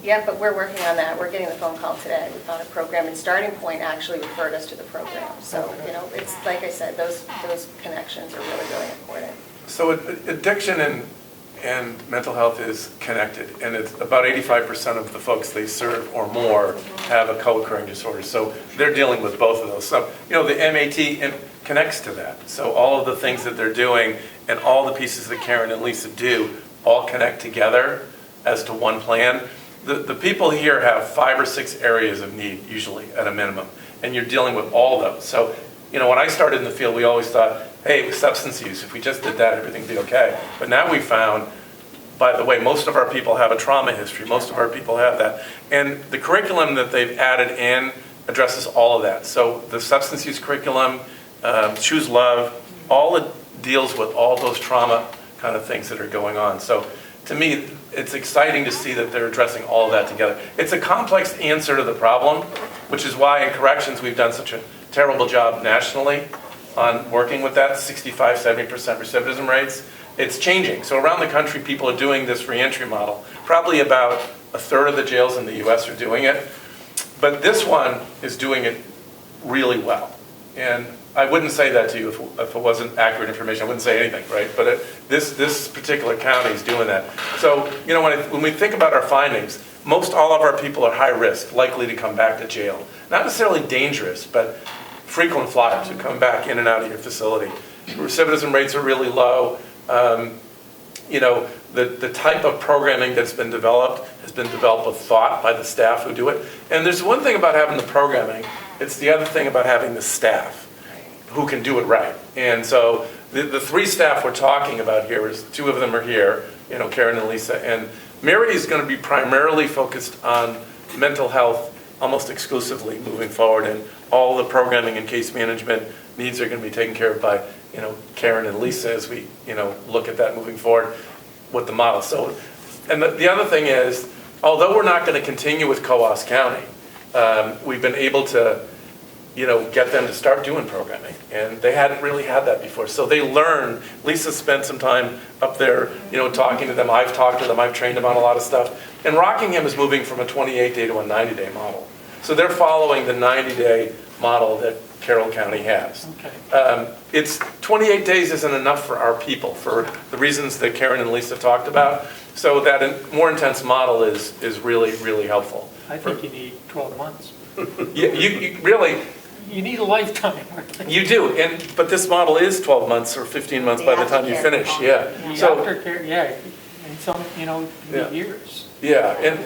Yep, but we're working on that. We're getting the phone call today. We found a program, and Starting Point actually referred us to the program. So, it's like I said, those connections are really, really important. So addiction and mental health is connected. And it's about 85% of the folks they serve or more have a co-occurring disorder. So they're dealing with both of those. So, the MAT connects to that. So all of the things that they're doing and all the pieces that Karen and Lisa do all connect together as to one plan. The people here have 5 or 6 areas of need, usually, at a minimum. And you're dealing with all those. So, when I started in the field, we always thought, hey, with substance use, if we just did that, everything would be okay. But now we found, by the way, most of our people have a trauma history. Most of our people have that. And the curriculum that they've added in addresses all of that. So the substance use curriculum, Choose Love, all it deals with all those trauma kind of things that are going on. So to me, it's exciting to see that they're addressing all of that together. It's a complex answer to the problem, which is why in corrections we've done such a terrible job nationally on working with that, 65, 70% recidivism rates. It's changing. So around the country, people are doing this reentry model. Probably about a third of the jails in the US are doing it. But this one is doing it really well. And I wouldn't say that to you if it wasn't accurate information. I wouldn't say anything, right? But this particular county is doing that. So, when we think about our findings, most all of our people are high risk, likely to come back to jail. Not necessarily dangerous, but frequent flyers who come back in and out of your facility. Recidivism rates are really low. The type of programming that's been developed has been developed with thought by the staff who do it. And there's one thing about having the programming, it's the other thing about having the staff who can do it right. And so the 3 staff we're talking about here is 2 of them are here, Karen and Lisa. And Mary is going to be primarily focused on mental health almost exclusively moving forward, and all the programming and case management needs are going to be taken care of by, Karen and Lisa as we, look at that moving forward with the model. So, and the other thing is, although we're not going to continue with Coos County, we've been able to, get them to start doing programming, and they hadn't really had that before. So they learn. Lisa spent some time up there, talking to them. I've talked to them. I've trained them on a lot of stuff. And Rockingham is moving from a 28-day to a 90-day model. So they're following the 90-day model that Carroll County has. Okay. It's 28 days isn't enough for our people for the reasons that Karen and Lisa talked about. So that more intense model is really, really helpful. I think you need 12 months. You really... You need a lifetime. You do, but this model is 12 months or 15 months by the time you finish. Yeah. The So aftercare, in some, years. yeah, and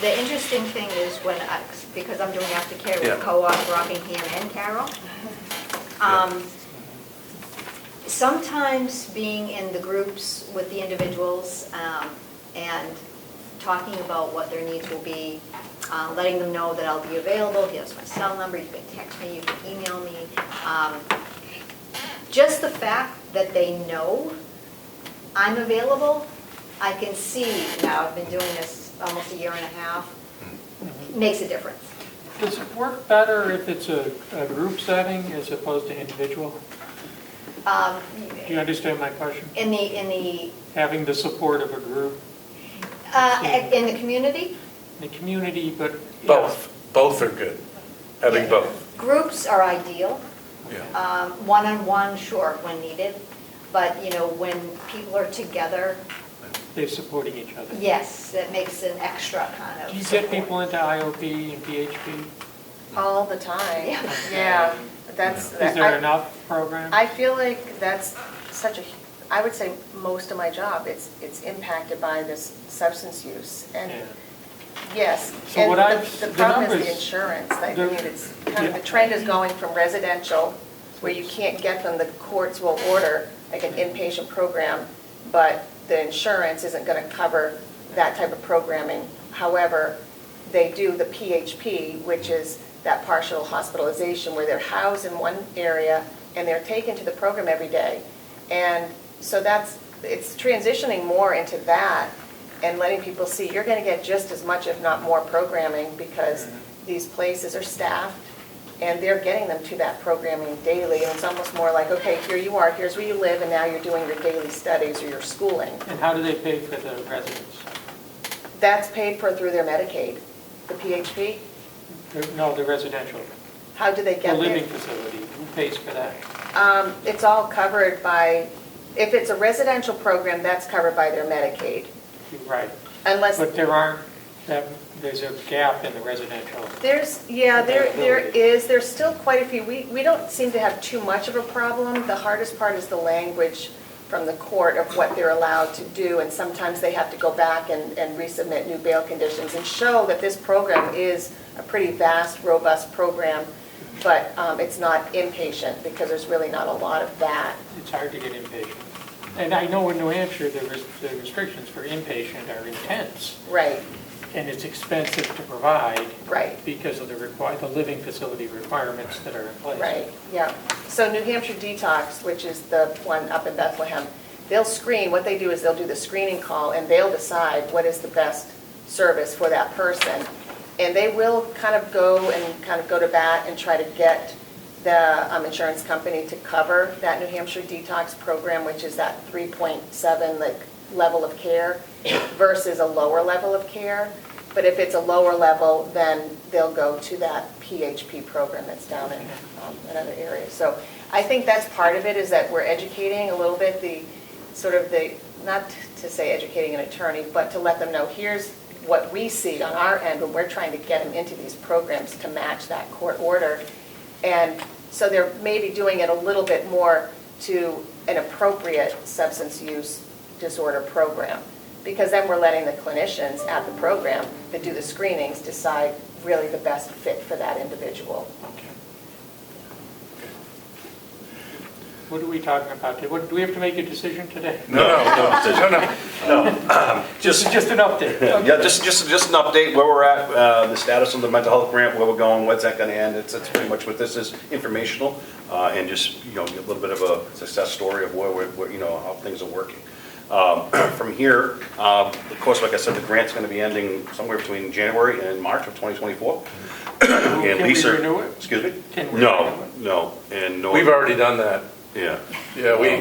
The interesting thing is because I'm doing aftercare with Co-op, Rockingham, and Carroll, sometimes being in the groups with the individuals and talking about what their needs will be, letting them know that I'll be available. Here's my cell number. You can text me. You can email me. Just the fact that they know I'm available, I can see now. I've been doing this almost a year and a half. Makes a difference. Does it work better if it's a group setting as opposed to individual? Do you understand my question? In the Having the support of a group? in the community? The community, but... both are good, having both. Groups are ideal. Yeah. One-on-one, sure, when needed. But, when people are together... They're supporting each other. Yes, that makes an extra kind of Do you support. get people into IOP and PHP? All the time. Yeah. Is there enough programs? I feel like that's I would say most of my job, it's impacted by this substance use. And yes, So and what the problem is the insurance. I mean, it's kind of, the trend is going from residential, where you can't get them, the courts will order like an inpatient program, but the insurance isn't going to cover that type of programming. However, they do the PHP, which is that partial hospitalization, where they're housed in one area and they're taken to the program every day. And so it's transitioning more into that and letting people see you're going to get just as much, if not more, programming, because these places are staffed and they're getting them to that programming daily. And it's almost more like, okay, here you are, here's where you live, and now you're doing your daily studies or your schooling. And how do they pay for the residents? That's paid for through their Medicaid, the PHP. No, the residential. How do they get The there? living facility, who pays for that? It's all covered by If it's a residential program, that's covered by their Medicaid. Right. Unless, But there's a gap in the residential. there is, there's still quite a few. We don't seem to have too much of a problem. The hardest part is the language from the court of what they're allowed to do, and sometimes they have to go back and resubmit new bail conditions and show that this program is a pretty vast, robust program, but it's not inpatient, because there's really not a lot of that. It's hard to get inpatient. And I know in New Hampshire, the restrictions for inpatient are intense. Right. And it's expensive to provide. Right. Because of the living facility requirements that are in place. Right, yeah. So New Hampshire Detox, which is the one up in Bethlehem, they'll screen. What they do is they'll do the screening call, and they'll decide what is the best service for that person. And they will kind of go to bat and try to get the insurance company to cover that New Hampshire Detox program, which is that 3.7 level of care versus a lower level of care. But if it's a lower level, then they'll go to that PHP program that's down in another area. So I think that's part of it, is that we're educating a little bit not to say educating an attorney, but to let them know, here's what we see on our end when we're trying to get them into these programs to match that court order. And so they're maybe doing it a little bit more to an appropriate substance use disorder program, because then we're letting the clinicians at the program that do the screenings decide really the best fit for that individual. Okay. What are we talking about today? Do we have to make a decision today? No. This is just an update. Okay. Yeah, just an update where we're at, the status of the mental health grant, where we're going, when's that going to end. It's pretty much what this is, informational, and just a little bit of a success story of where how things are working. From here, of course, like I said, the grant's going to be ending somewhere between January and March of 2024. Can we renew it? Excuse me? Can we No. And no. We've already done that. Yeah.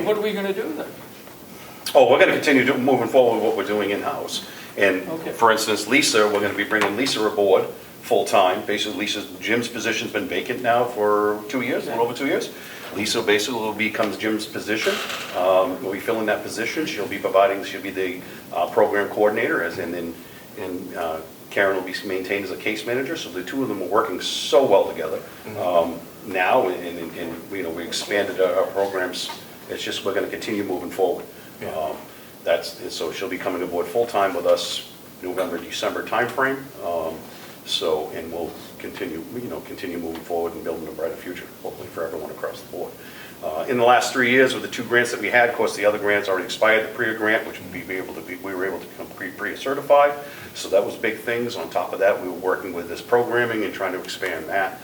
What are we going to do then? Oh, we're going to continue moving forward with what we're doing in-house. And for instance, Lisa, we're going to be bringing Lisa aboard full-time. Basically, Jim's position's been vacant now for 2 years, a little over 2 years. Lisa basically will become Jim's position. We'll be filling that position. She'll be the program coordinator, and Karen will be maintained as a case manager. So the two of them are working so well together now, and we expanded our programs. It's just we're going to continue moving forward. So she'll be coming aboard full-time with us November, December timeframe. And we'll continue moving forward and building a brighter future, hopefully for everyone across the board. In the last 3 years, with the 2 grants that we had, of course, the other grants already expired. The PREA grant, which we were able to become PREA certified. So that was big things. On top of that, we were working with this programming and trying to expand that.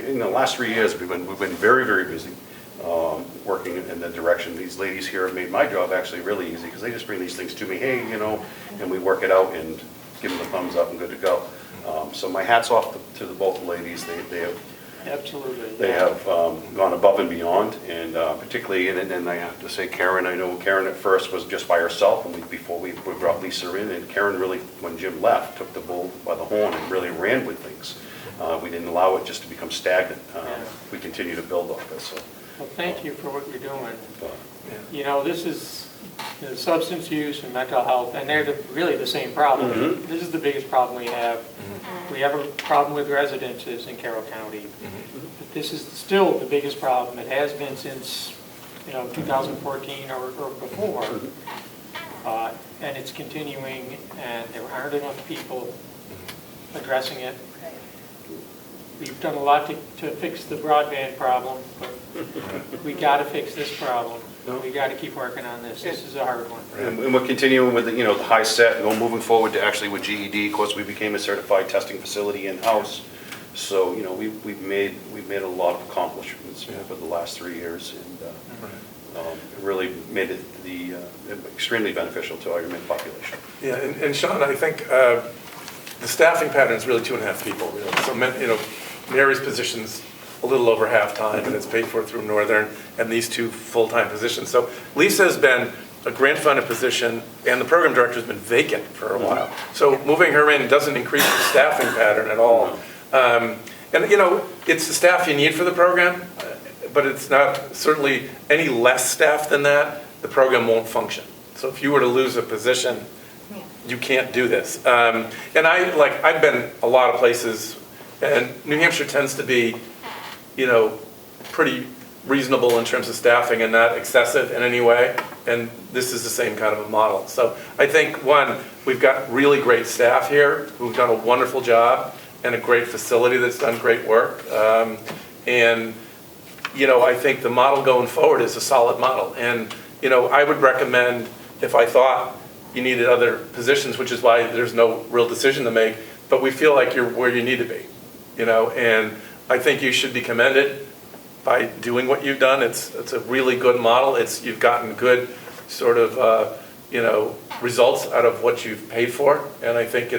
In the last 3 years, we've been very, very busy. Working in that direction. These ladies here have made my job actually really easy, because they just bring these things to me, hey, and we work it out and give them the thumbs up and good to go. So my hat's off to both ladies. They have absolutely. They have gone above and beyond, and particularly, and I have to say, Karen. I know Karen at first was just by herself, and before we brought Lisa in, and Karen really, when Jim left, took the bull by the horn and really ran with things. We didn't allow it just to become stagnant. We continue to build off this. So. Well, thank you for what you're doing. This is substance use and mental health, and they're really the same problem. Mm-hmm. This is the biggest problem we have. Mm-hmm. We have a problem with residences in Carroll County. Mm-hmm. But this is still the biggest problem. It has been since 2014 or before. Mm-hmm. And it's continuing, and there aren't enough people addressing it. We've done a lot to fix the broadband problem, but we got to fix this problem. We got to keep working on this. This is a hard one. And we're continuing with the high set, and we're moving forward to actually with GED. Of course, we became a certified testing facility in-house. So we've made a lot of accomplishments over the last 3 years, and it really made it extremely beneficial to our human population. Yeah, and Sean, I think the staffing pattern is really 2.5 people. So Mary's position's a little over half-time, and it's paid for through Northern, and these 2 full-time positions. So Lisa has been a grant-funded position, and the program director's been vacant for a while. So moving her in doesn't increase the staffing pattern at all. And it's the staff you need for the program, but it's not certainly any less staff than that, the program won't function. So if you were to lose a position, you can't do this. And I've been a lot of places, and New Hampshire tends to be, pretty reasonable in terms of staffing and not excessive in any way. And this is the same kind of a model. So I think, one, we've got really great staff here who've done a wonderful job and a great facility that's done great work. I think the model going forward is a solid model. And, I would recommend, if I thought you needed other positions, which is why there's no real decision to make, but we feel like you're where you need to be, and I think you should be commended by doing what you've done. It's a really good model. You've gotten good sort of, results out of what you've paid for, and I think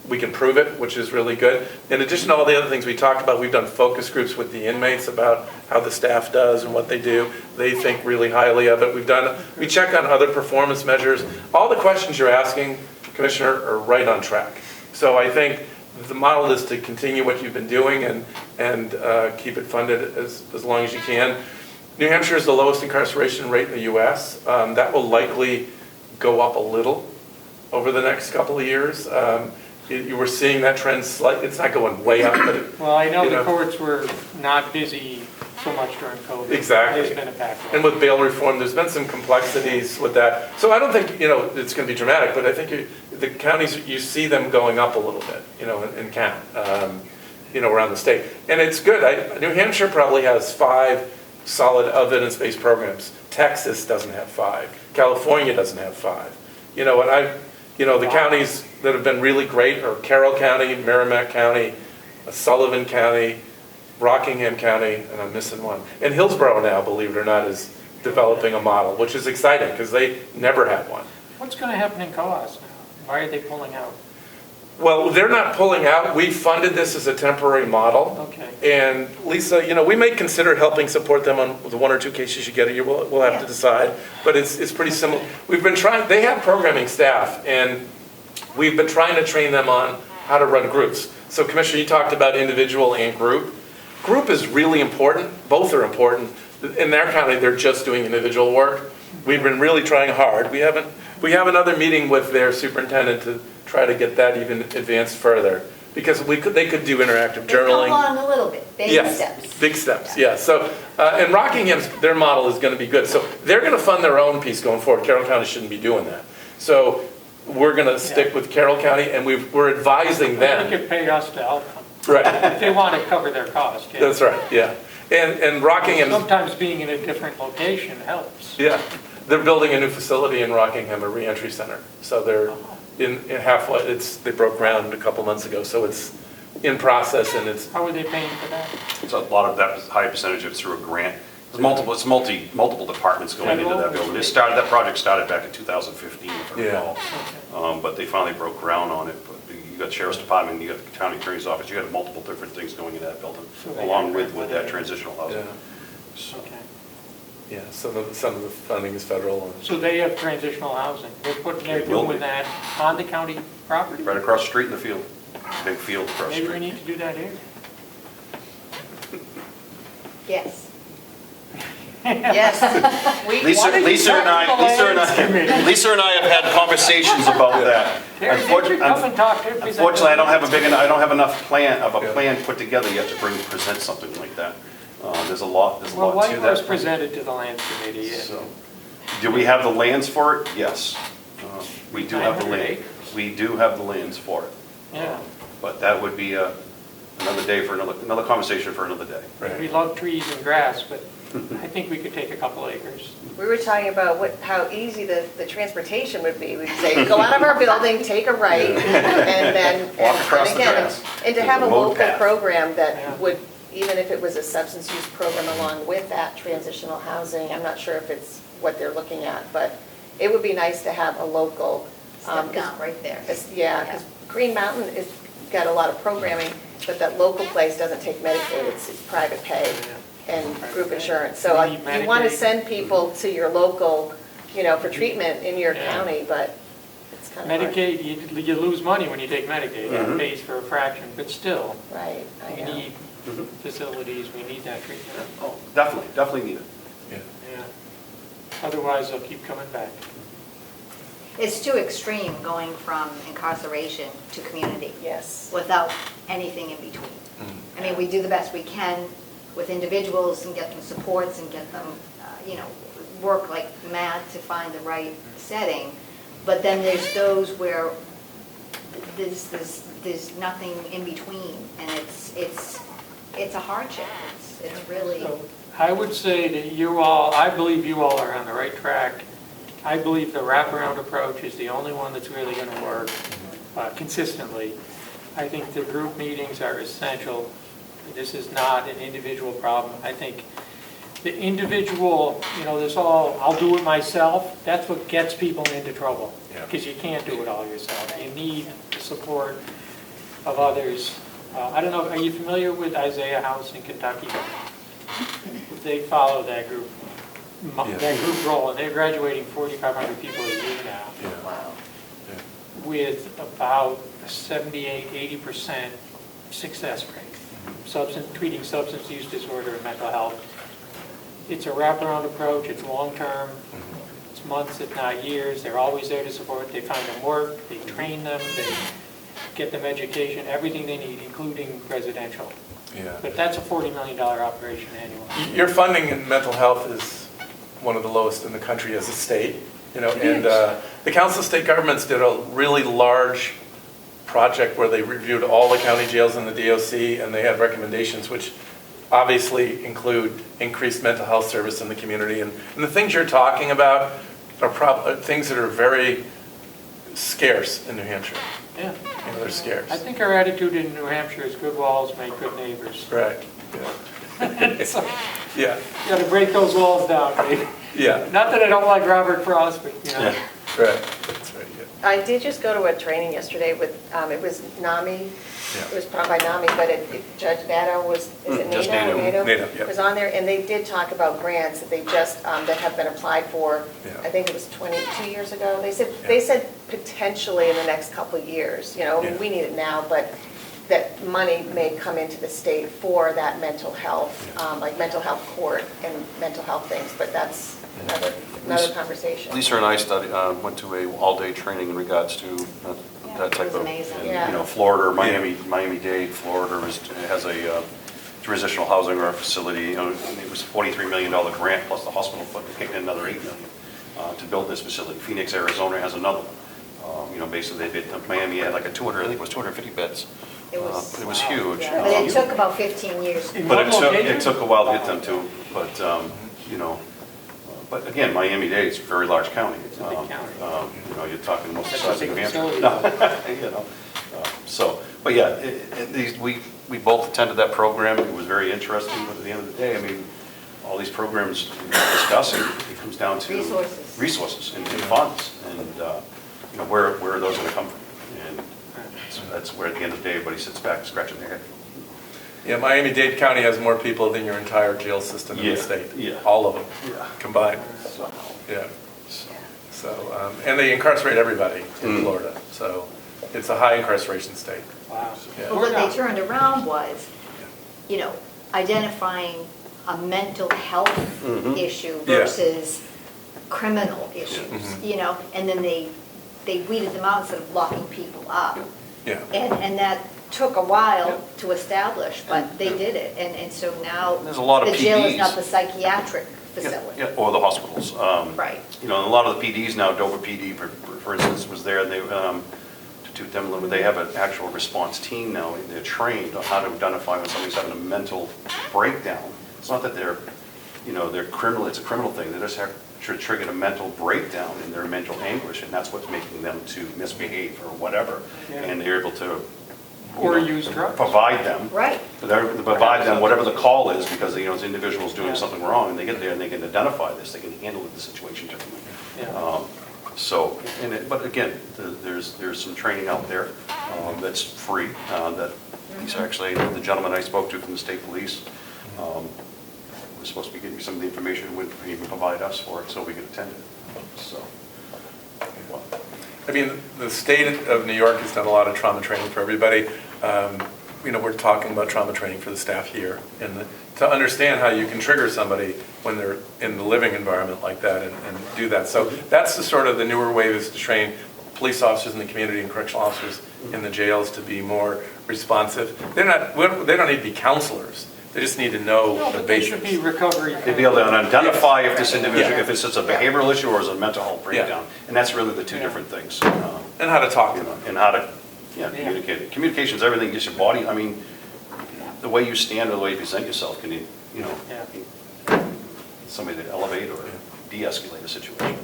we can prove it, which is really good. In addition to all the other things we talked about, we've done focus groups with the inmates about how the staff does and what they do. They think really highly of it. We check on other performance measures. All the questions you're asking, Commissioner, are right on track. So I think the model is to continue what you've been doing and keep it funded as long as you can. New Hampshire is the lowest incarceration rate in the U.S. That will likely go up a little over the next couple of years. You were seeing that trend slightly. It's not going way up, but Well, I know the courts were not busy so much during COVID. Exactly. There's been a backlog. And with bail reform, there's been some complexities with that. So I don't think, it's going to be dramatic, but I think the counties, you see them going up a little bit, in count, around the state. And it's good. New Hampshire probably has 5 solid evidence-based programs. Texas doesn't have 5. California doesn't have 5. The counties that have been really great are Carroll County, Merrimack County, Sullivan County, Rockingham County, and I'm missing one. And Hillsborough now, believe it or not, is developing a model, which is exciting because they never had one. What's going to happen in co-ops now? Why are they pulling out? Well, they're not pulling out. We funded this as a temporary model. Okay. And Lisa, we may consider helping support them on the 1 or 2 cases you get a year. We'll have to decide. But it's pretty similar. We've been trying, they have programming staff, and we've been trying to train them on how to run groups. So Commissioner, you talked about individual and group. Group is really important. Both are important. In their county, they're just doing individual work. We've been really trying hard. We have another meeting with their superintendent to try to get that even advanced further, because they could do interactive journaling. Come along a little bit, baby steps. Big steps, yeah. So, and Rockingham's, their model is going to be good. So they're going to fund their own piece going forward. Carroll County shouldn't be doing that. So we're going to stick with Carroll County, and we're advising them. They could pay us to help them. Right. If they want to cover their cost. Yeah. That's right, yeah. And Rockingham. Sometimes being in a different location helps. Yeah. They're building a new facility in Rockingham, a reentry center. So they're in halfway, they broke ground a couple months ago, so it's in process, and it's. How are they paying for that? It's a lot of that, high percentage of it's through a grant. There's multiple departments going into that building. That project started back in 2015, if I recall. But they finally broke ground on it. But you got Sheriff's Department, you got the County Attorney's Office, you got multiple different things going in that building, along with that transitional housing. Yeah. So, Okay. Yeah, some of the funding is federal. So they have transitional housing. They're doing that on the county property. right across the street in the field, big field across the Maybe we street. need to do that here. Yes. Yes. Lisa and I have had conversations about that. Come and talk to. Unfortunately, I don't have enough plan put together yet to present something like that. There's a lot to Well, that. White was presented to the Lands Committee. So, do we have the lands for it? Yes. We do have the land. We do have the lands for it. Yeah. But that would be another day for another conversation for another day. Right. We love trees and grass, but I think we could take a couple acres. We were talking about how easy the transportation would be. We'd say, go out of our building, take a right, and then, Walk across the again, grass. and to have a There's a mode local path. program that Yeah. would, even if it was a substance use program along with that transitional housing, I'm not sure if it's what they're looking at, but it would be nice to have a local. Step down right there. Yeah, because Green Mountain has got a lot of programming, but that local place doesn't take Medicaid, it's private pay and group insurance. So We need you want to Medicaid. send people to your local, for treatment in your county, but it's kind of hard. Medicaid, you lose money when you take Medicaid. It pays for a fraction, but still, Right, I we know. need facilities, we need that treatment. Oh, definitely need it. Yeah. Otherwise, they'll keep coming back. It's too extreme going from incarceration to community. Yes. Without anything in between. I mean, we do the best we can with individuals and get them supports and get them, work like mad to find the right setting. But then there's those where there's nothing in between, and it's a hardship. It's really. So I would say that I believe you all are on the right track. I believe the wraparound approach is the only one that's really going to work consistently. I think the group meetings are essential. This is not an individual problem. I think the individual, I'll do it myself, that's what gets people into trouble. Because you can't do it all yourself. You need the support of others. I don't know, are you familiar with Isaiah House in Kentucky? They follow that group role, and they're graduating 4,500 people a year now. Wow. With about 78-80% success rate. Treating substance use disorder and mental health. It's a wraparound approach, it's long-term, it's months if not years, they're always there to support, they find them work, they train them, they get them education, everything they need, including residential. Yeah. But that's a $40 million operation annually. Your funding in mental health is one of the lowest in the country as a state, and the Council of State Governments did a really large project where they reviewed all the county jails in the DOC, and they had recommendations which obviously include increased mental health service in the community. And the things you're talking about are things that are very scarce in New Hampshire. Yeah. They're scarce. I think our attitude in New Hampshire is good walls make good neighbors. Right. Yeah. So, Yeah. you got to break those walls down, right? Yeah. Not that I don't like Robert Frost, but, Yeah. Right. That's right. Yeah. I did just go to a training yesterday with, it was NAMI, it was put on by NAMI, but Judge Nato was, is it Just Nato? Nato, yeah. Was on there, and they did talk about grants that they just, that have been applied for, Yeah. I think it was 22 years ago. They said potentially in the next couple of years, I mean, Yeah. we need it now, but that money may come into the state for that mental health, like mental health court and mental health things, but that's another conversation. Lisa and I went to a all-day training in regards to that type it was of, amazing. and, Yeah. Florida, Miami-Dade, Florida has a transitional housing or a facility. It was a $43 million grant plus the hospital fund kicked in another $8 million to build this facility. Phoenix, Arizona has another one. Basically Miami had like I think it was 250 beds. It was huge. Yeah. But it took about 15 years. But it took a while to get them to, but, but again, Miami-Dade is a very large county. It's a big county. You're talking most of the That's size a of New big Hampshire. facility. But yeah, we both attended that program. It was very interesting, but at the end of the day, I mean, all these programs we're discussing, it comes down to resources and funds, and where are those going to come from? And so that's where at the end of the day, everybody sits back scratching their head. Yeah, Miami-Dade County has more people than your entire jail system in the state. Yeah. All of them combined. Yeah. So, and they incarcerate everybody in Florida. So it's a high incarceration state. Wow. Yeah. Well, what they turned around was, identifying a mental health issue versus criminal issues, and then they weeded them out instead of locking people up. Yeah. And that took a while to establish, but they did it. And so now There's a lot of the jail is PDs. not the psychiatric facility. Yeah, or the hospitals. Right. A lot of the PDs now, Dover PD, for instance, was there, and they, they have an actual response team now, and they're trained on how to identify when somebody's having a mental breakdown. It's not that they're criminal, it's a criminal thing, they just have triggered a mental breakdown in their mental anguish, and that's what's making them to misbehave or whatever, and they're able to Or use drugs. provide them. Right. Provide them whatever the call is, because this individual's doing something wrong, and they get there and they can identify this, they can handle the situation differently. Yeah. But again, there's some training out there that's free, that these actually, the gentleman I spoke to from the state police was supposed to be getting me some of the information, would even provide us for it so we could attend it. So. I mean, the state of New York has done a lot of trauma training for everybody. we're talking about trauma training for the staff here, and to understand how you can trigger somebody when they're in the living environment like that and do that. So that's the sort of the newer way is to train police officers in the community and correctional officers in the jails to be more responsive. They don't need to be counselors. They just need to know No, the but they basics. should be recovery. They'd be able to identify if this individual, Yeah. if it's a behavioral issue or is a mental health breakdown. And that's really the two different things. And how to talk to them. And how to, communicate. Communication's everything, just your body, I mean, the way you stand or the way you present yourself can, somebody to elevate or de-escalate a situation.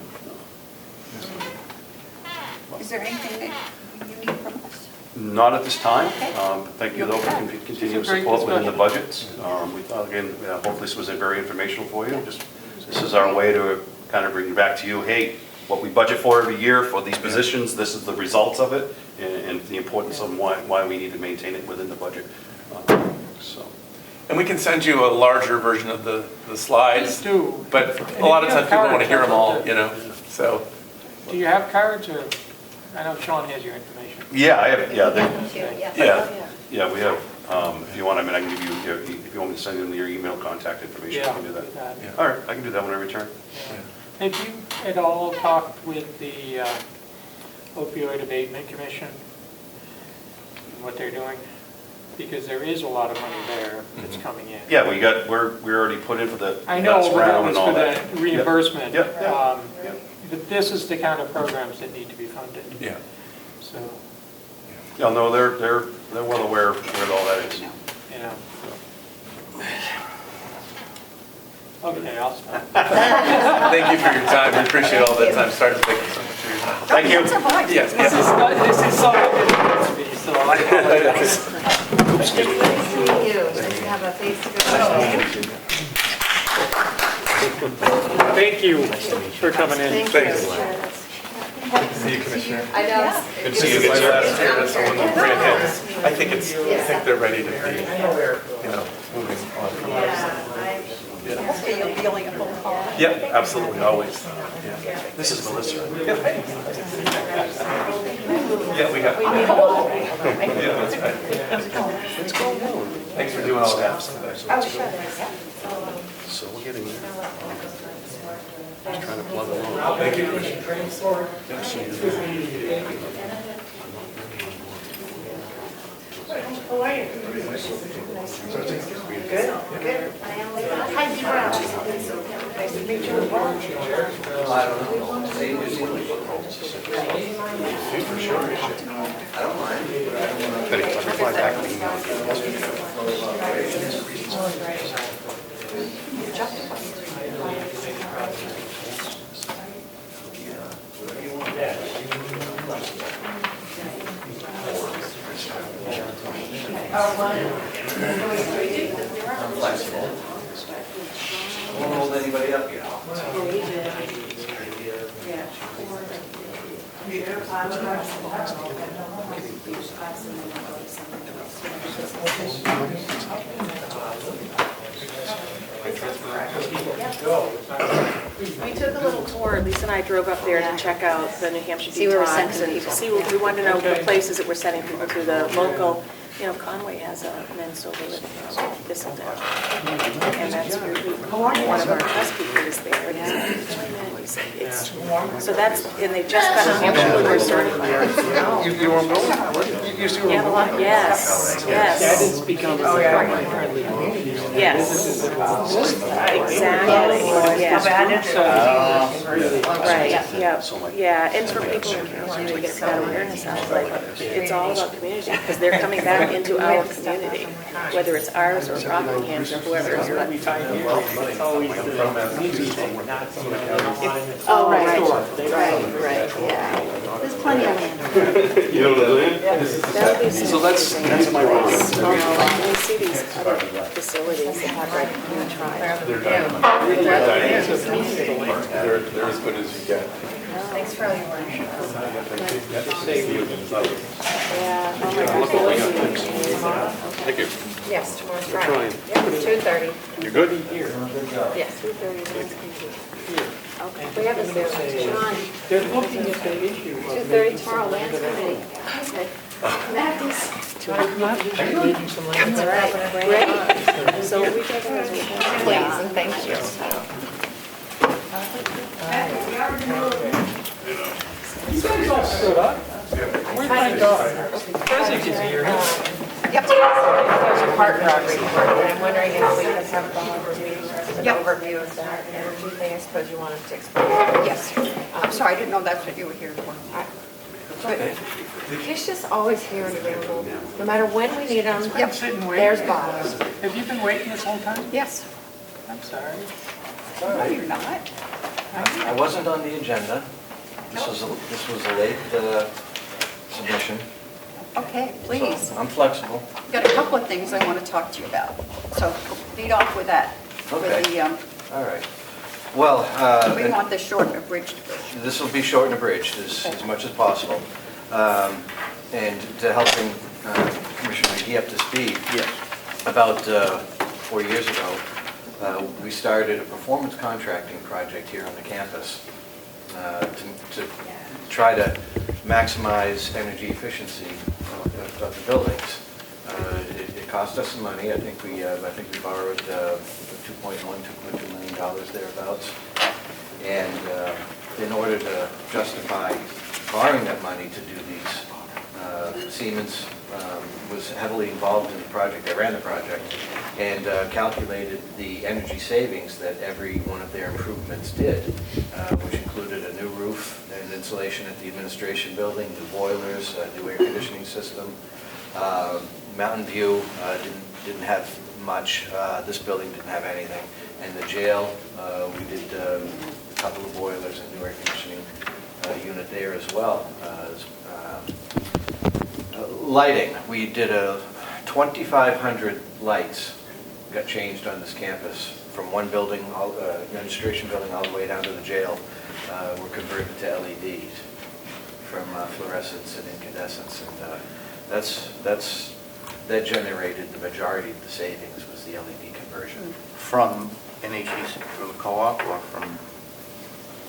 Is there anything that you need from us? Not at this time. Okay. Thank you, though, for continuing Great support within the discussion. budgets. We thought, again, hopefully this was very informational for you. This is our way to kind of bring back to you, hey, what we budget for every year for these positions, this is the results of it, and the importance of why we need to maintain it within the budget. So. And we can send you a larger version of the slides. Please do. But a lot of times people want to hear them all, so. Do you have cards, or, I know Sean has your information. Yeah, I have, Yeah. we have, if you want, I can give you, if you want me to send in your email contact information, I can do that. All right, I can do that when I return. Have you at all talked with the opioid abatement commission and what they're doing? Because there is a lot of money there that's coming in. Yeah, we already put in for the I know, last but that round was and all for that. the reimbursement. Yep. But this is the kind of programs that need to be funded. Yeah. So, Yeah, no, they're well aware of where all that is. Okay, I'll stop. Thank you for your time. We appreciate all that time. Sorry to take so much of your time. Thank you. Yes, This is something that needs to be, so I apologize. Nice to meet you. Nice to have a face-to-face. Thank you for coming in. Thanks. Thanks. See you, Commissioner. I know. Good to see you This is again, my sir. last year as someone with grandkids. I think they're ready to be, moving on from ours. Hopefully you'll be only a phone call. Yep, absolutely, always. Yeah. This is Melissa. Yeah, we got. Yeah, that's right. Let's go. Thanks for doing all that. So we're getting there. Just trying to plug along. Thank you, Commissioner. Yep, see you. Betty, let me fly back the email Won't hold anybody up, you know. We took a little tour, Lisa and I drove up there to check out the New Hampshire See where we're detox sending and people. see, we wanted to know the places that we're sending people to, the local, Conway has a men's sober living Thistledown. And that's where one of our housekeepers there. And so that's, and they just got New Hampshire Liquor certified. You want to go? You used to go? Yes, That yes, has become a very friendly community. yes. Exactly, yeah. Right, yeah, and for people who want to get that awareness out, like, it's all about community, because they're coming back into our community, whether it's ours or Rockingham's or whoever's. But- It's always the community thing, not somebody online. Oh, right, yeah. There's plenty of land. You know what I'm That would be So that's my role. When you see these other facilities that have like new tribes. They're done. They're as good as you get. Thanks for all your work. Yeah, oh my gosh. Thank you. Yes, tomorrow's trying. Friday. Yep, 2:30. You good? Yes. 2:30. Okay. We have a Zoom. Sean, They're looking at the issue of 2:30 tomorrow, Lance Committee. Okay. Leaving some land. That's right. Great. So we take it as we can. Please, and thank you. You guys all stood up. Where's my dog? Fezzik is here. Yep. There's a partner report, and I'm wondering if we could have Bob do an overview of that energy thing. I suppose you wanted to explain. Yes. I'm sorry, I didn't know that's what you were here for. He's just always here and available, no matter when we need him. Yep. Sitting waiting. There's Bob. Have you been waiting this whole time? Yes. I'm sorry. No, you're not. I wasn't on the agenda. This was a late submission. Okay, please. I'm flexible. I've got a couple of things I want to talk to you about. So lead off with that. Okay. With the, All right. Well, we want this short and abridged version. this will be short and abridged as much as possible. And to help bring Commissioner McGee up to speed, about 4 years ago, we started a performance contracting project here on the campus to try to maximize energy efficiency of the buildings. It cost us some money. I think we borrowed $2.2 million thereabouts. And in order to justify borrowing that money to do these, Siemens was heavily involved in the project. They ran the project and calculated the energy savings that every one of their improvements did, which included a new roof and insulation at the administration building, new boilers, new air conditioning system. Mountain View didn't have much. This building didn't have anything. And the jail, we did a couple of boilers and new air conditioning unit there as well. Lighting, we did 2,500 lights got changed on this campus from one building, administration building, all the way down to the jail. Were converted to LEDs from fluorescence and incandescence, and that generated the majority of the savings was the LED conversion. From NHEC, from the co-op, or from,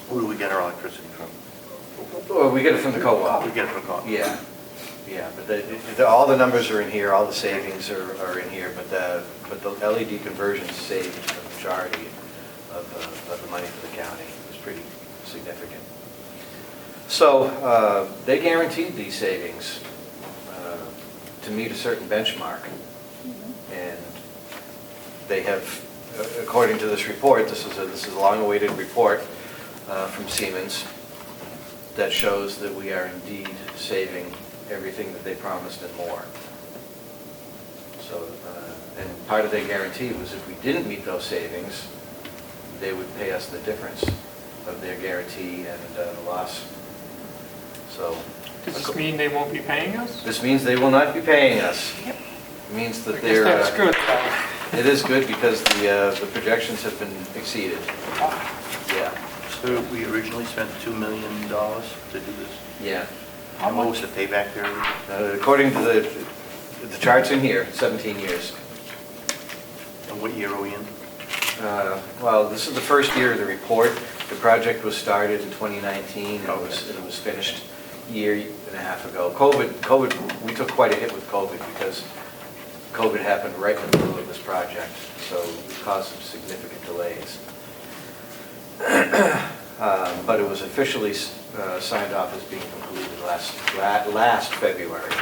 who do we get our electricity from? Well, we get it from the co-op. We get it from co-op. Yeah, but all the numbers are in here, all the savings are in here, but the LED conversion saved the majority of the money for the county. It was pretty significant. So they guaranteed these savings to meet a certain benchmark, and they have, according to this report, this is a long-awaited report from Siemens that shows that we are indeed saving everything that they promised and more. So, and part of their guarantee was if we didn't meet those savings, they would pay us the difference of their guarantee and the loss. So, Does this mean they won't be paying us? this means they will not be paying us. It means that I they're. guess that's good. It is good because the projections have been exceeded. Yeah. So we originally spent $2 million to do this. Yeah. And what was the payback period? According to the charts in here, 17 years. And what year are we in? Well, this is the first year of the report. The project was started in 2019, and it was finished a year and a half ago. COVID, we took quite a hit with COVID because COVID happened right in the middle of this project, so it caused some significant delays. But it was officially signed off as being completed last February.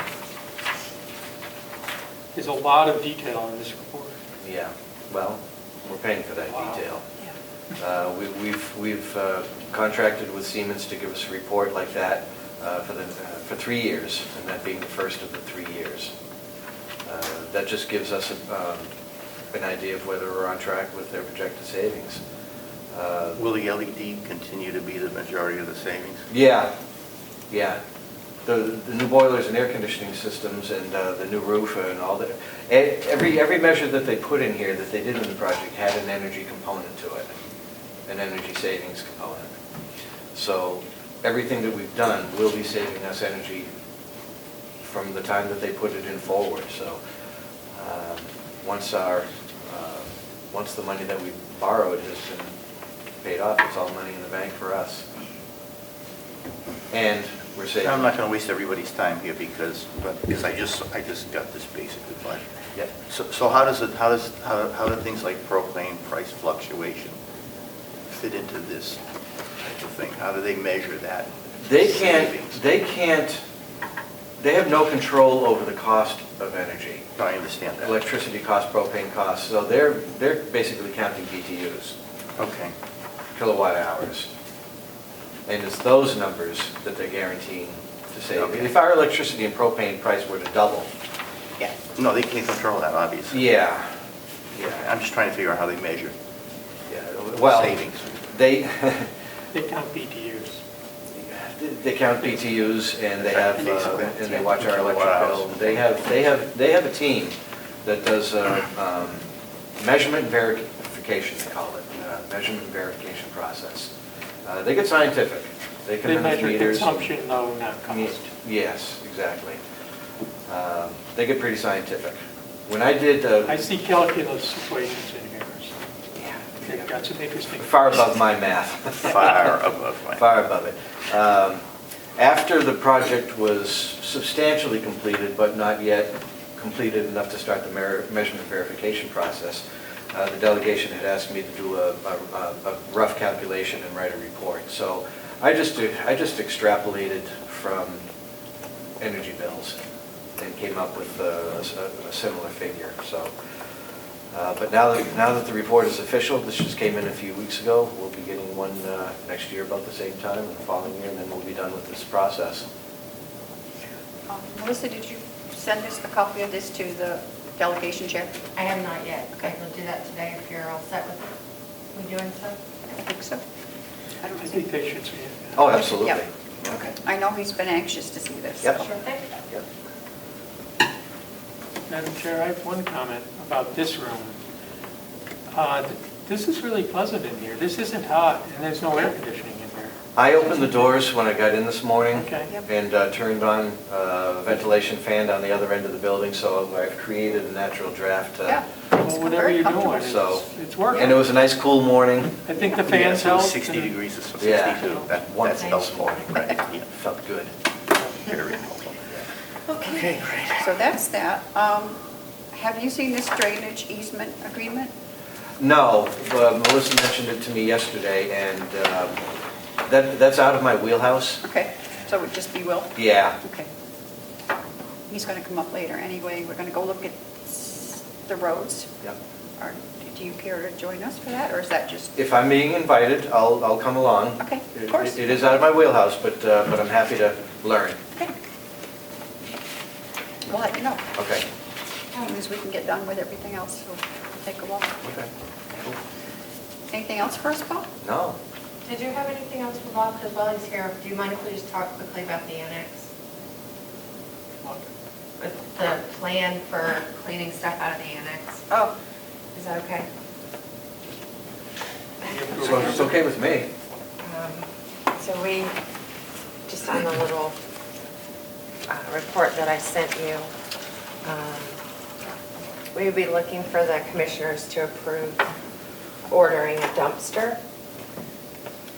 There's a lot of detail in this report. Yeah, well, we're paying for that detail. We've contracted with Siemens to give us a report like that for 3 years, and that being the first of the 3 years. That just gives us an idea of whether we're on track with their projected savings. Will the LED continue to be the majority of the savings? Yeah. The new boilers and air conditioning systems and the new roof and all that. Every measure that they put in here that they did in the project had an energy component to it, an energy savings component. So everything that we've done will be saving us energy from the time that they put it in forward. So once the money that we borrowed has been paid off, it's all money in the bank for us. And we're saving. I'm not going to waste everybody's time here because I just got this basically, but. Yep. So how do things like propane price fluctuation fit into this type of thing? How do they measure that? They savings? they have no control over the cost of energy. I understand that. Electricity costs, propane costs, so they're basically counting BTUs, Okay. kilowatt hours. And it's those numbers that they're guaranteeing to save. Okay. If our electricity and propane price were to double, Yeah. No, they can't control that, obviously. yeah, I'm just trying to figure out how they measure yeah, well, savings. they, They count BTUs. they count BTUs and they have, and they watch our electric bill. Kilowatt They have a team that does measurement and verification, they call it, measurement and verification process. They get scientific. They can They measure measure meters. consumption though, not cost. Yes, exactly. They get pretty scientific. When I did, I see calculus equations in here, so yeah, they've got some interesting. far above my math. Far above my. Far above it. After the project was substantially completed, but not yet completed enough to start the measurement verification process, the delegation had asked me to do a rough calculation and write a report. So I just extrapolated from energy bills and came up with a similar figure. So, but now that the report is official, this just came in a few weeks ago. We'll be getting one next year about the same time, and the following year, and then we'll be done with this process. Melissa, did you send us a copy of this to the delegation chair? I have not yet. Okay. I will do that today if you're all set with it. We doing so? I think so. I don't I think think. they should see it. Oh, absolutely. Yep. Okay. I know he's been anxious to see this. Yep. Sure thing. Yep. Madam Chair, I have one comment about this room. This is really pleasant in here. This isn't hot, and there's no air conditioning in here. I opened the doors when I got in this morning. Okay. Yep. And turned on a ventilation fan down the other end of the building, so I've created a natural draft. Yeah. Well, whatever very you're comfortable. doing, So- it's working. And it was a nice cool morning. I think the Yeah, fans so it was help. 60 degrees, so 62. Yeah. That's Wonderful helpful. morning. Yeah. Felt good. Very helpful. Okay, so that's that. Have you seen this drainage easement agreement? No, Melissa mentioned it to me yesterday, and that's out of my wheelhouse. Okay, so it would just be Will? Yeah. Okay. He's going to come up later anyway. We're going to go look at the roads. Yep. Or do you care to join us for that, or is that just? If I'm being invited, I'll come along. Okay, of course. It is out of my wheelhouse, but I'm happy to learn. Okay. We'll let you know. Okay. As soon as we can get done with everything else, we'll take a walk. Okay. Anything else for us, Paul? No. Did you have anything else for Bob? Because while he's here, do you mind if we just talk quickly about the annex? The plan for cleaning stuff out of the annex? Oh, Is that okay? So it's okay with me. So we, just on the little report that I sent you, we would be looking for the commissioners to approve ordering a dumpster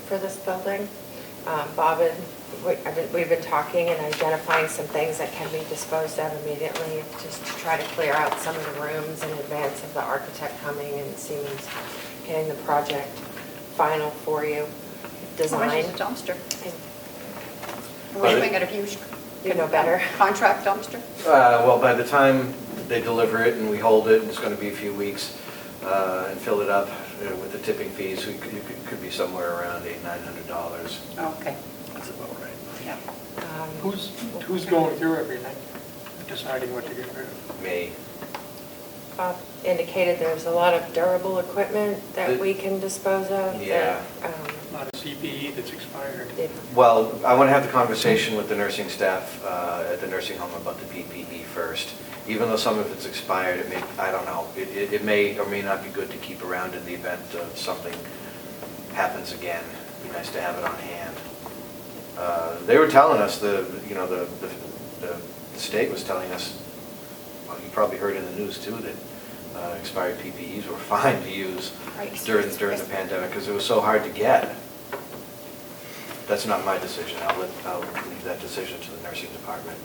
for this building. Bob and we've been talking and identifying some things that can be disposed of immediately, just to try to clear out some of the rooms in advance of the architect coming and seeing, getting the project final for you, how much design. is a dumpster? But We're it- looking at a huge. You know better. Contract dumpster? Well, by the time they deliver it and we hold it, and it's going to be a few weeks, and fill it up with the tipping fees, it could be somewhere around $800-900. Okay, That's about right. yeah. Who's going through everything, deciding what to get rid of? Me. Bob indicated there's a lot of durable equipment that we can dispose of. Yeah. that, A lot of CPE that's expired. Well, I want to have the conversation with the nursing staff at the nursing home about the PPE first. Even though some of it's expired, it may, I don't know, it may or may not be good to keep around in the event of something happens again. It'd be nice to have it on hand. They were telling us, the state was telling us, well, you probably heard in the news too, that expired PPEs were fine to use Right. during the pandemic because it was so hard to get. that's not my decision. I'll leave that decision to the nursing department.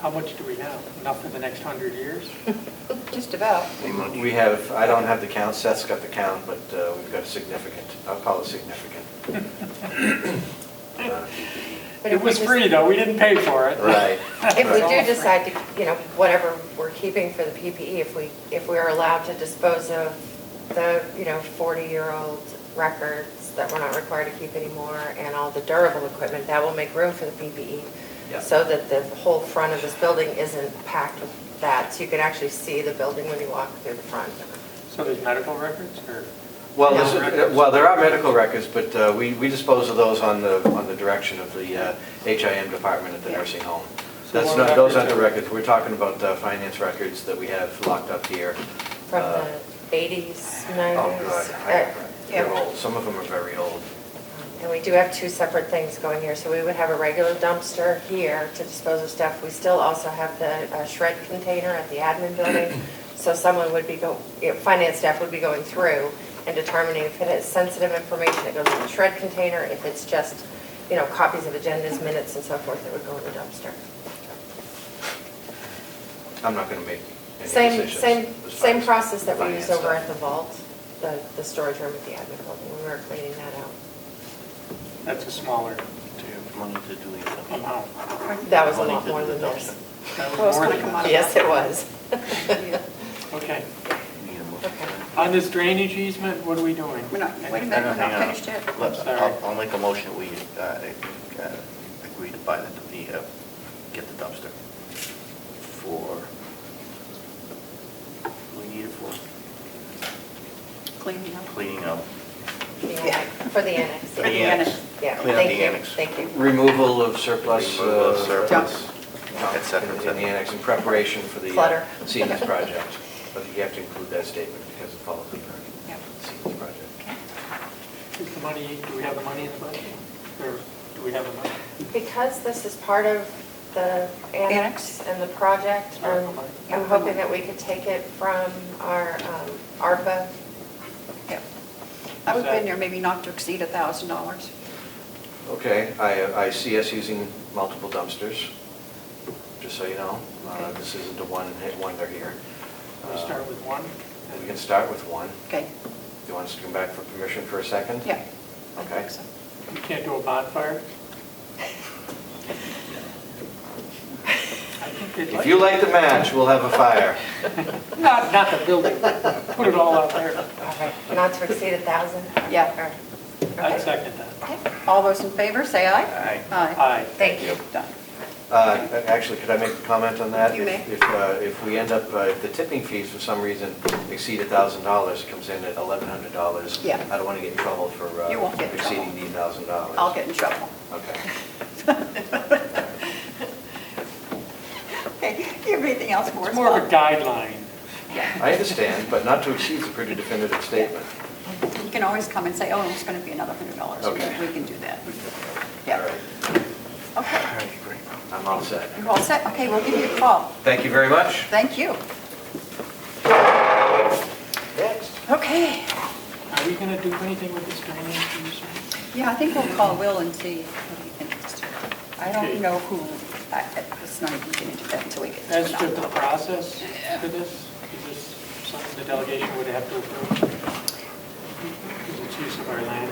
How much do we have? Enough for the next 100 years? Just about. We have, I don't have the count, Seth's got the count, but we've got a significant, I'll call it significant. But It if we was just- free, though, we didn't pay for it. Right. If we do decide to, whatever we're keeping for the PPE, if we are allowed to dispose of the, 40-year-old records that we're not required to keep anymore and all the durable equipment, that will make room for the PPE. Yeah. So that the whole front of this building isn't packed with that, so you can actually see the building when you walk through the front. So there's medical records, or? Well, No. well, there are medical records, but we dispose of those on the direction of the HIM department at the nursing home. So That's what not, those aren't records the are- records. We're talking about finance records that we have locked up here. From the 80s, 90s. Oh, God. They're old. Some of them are very old. And we do have two separate things going here. So we would have a regular dumpster here to dispose of stuff. We still also have the shred container at the admin building. So someone would be finance staff would be going through and determining if it is sensitive information, it goes in the shred container. If it's just, copies of agendas, minutes, and so forth, it would go in the dumpster. I'm not going to make any decisions. Same process that we finance use over stuff. at the vault, the storage room at the admin building when we were cleaning that out. That's a smaller Money to do it. amount. That was a Money lot to more do than the this. dumpster. That was Well, it's more gonna than come out that. of Yes, it was. Okay. Need a motion. Okay. On this drainage easement, what are we doing? Wait a minute, we're Hang on, not hang on. finished yet. Sorry. I'll make a motion, we agree to buy get the dumpster for, we need it for Cleaning up. cleaning up. For the annex. For the annex. Yeah, Clean up thank the you, annex. thank you. Removal of surplus. Removal of surplus, junk et cetera, et in the cetera. annex in preparation for the Clutter. Siemens project. But you have to include that statement because it follows the Yep. Siemens project. Is the money, do we have the money in the budget? Or do we have the money? Because this is part of the annex and the project, I'm hoping that we could take it from our ARPA. Yep. I would put in there maybe not to exceed $1,000. Okay, I see us using multiple dumpsters, just so you know. This isn't a one-wonder here. We start with one? We can start with one. Okay. Do you want us to come back for permission for a second? Yeah. Okay. You can't do a bonfire? If you light the match, we'll have a fire. Not the building, but put it all out there. Not to exceed 1,000? Yeah. I'd second that. All those in favor, say aye. Aye. Aye. Thank you. Done. Actually, could I make a comment on that? You may. If we end up, if the tipping fees for some reason exceed $1,000, it comes in at $1,100. Yeah. I don't want to get in trouble for You won't get in trouble. exceeding the $1,000. I'll get in trouble. Okay. Okay, you have anything else for us? It's more of a Bob? guideline. I understand, but not to exceed is a pretty definitive statement. You can always come and say, oh, it's going to be another $100. Okay. We can do that. All Yeah. right. Okay. I'm all set. You all set? Okay, we'll give you a call. Thank you very much. Thank you. Next. Okay. Are we going to do anything with this drainage easement? Yeah, I think we'll call Will and see what he thinks. I don't know who, let's not even get into that until we get to As it. to the process for this, is this something the delegation would have to approve? Because it's use of our land.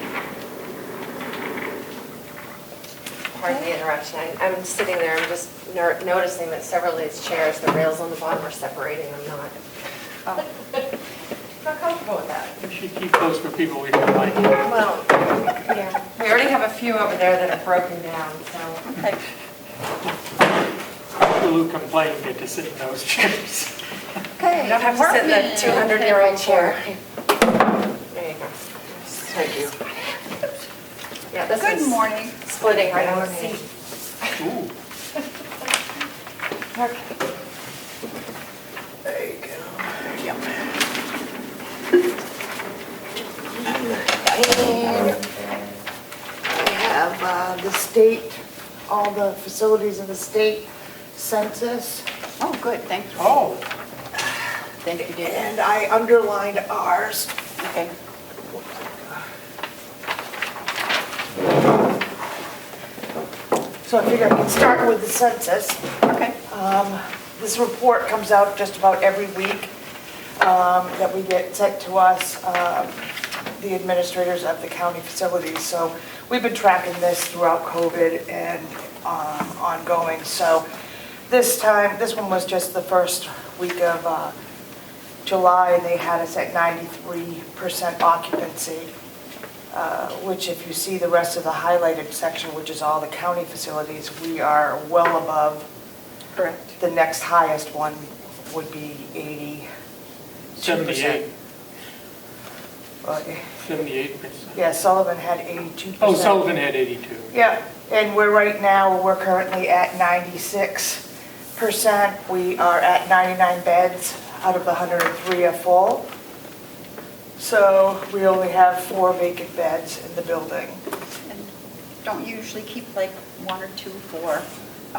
Pardon the interruption. I'm sitting there, I'm just noticing that several of these chairs, the rails on the bottom are separating. I'm not comfortable with that. We should keep those for people we don't like. Well, yeah, we already have a few over there that are broken down, so. Okay. People who complain get to sit in those chairs. Okay. You don't have to sit in the 200-year-old chair. There you go. Thank you. Yeah, this Good is morning. splitting right on the seat. Ooh. Okay. There you go. And I have the state, all the facilities in the state census. Oh, good, thank you. Oh, Thank you, dear. And I underlined ours. Okay. So I figured I could start with the census. Okay. This report comes out just about every week that we get sent to us, the administrators of the county facilities. So we've been tracking this throughout COVID and ongoing. So this one was just the first week of July, and they had us at 93% occupancy, which if you see the rest of the highlighted section, which is all the county facilities, we are well above. Correct. The next highest one would be 82%. 78%. Yeah, Sullivan had 82%. Oh, Sullivan had 82. Yeah, and we're currently at 96%. We are at 99 beds out of the 103 are full. So we only have 4 vacant beds in the building. And don't you usually keep like 1 or 2 for,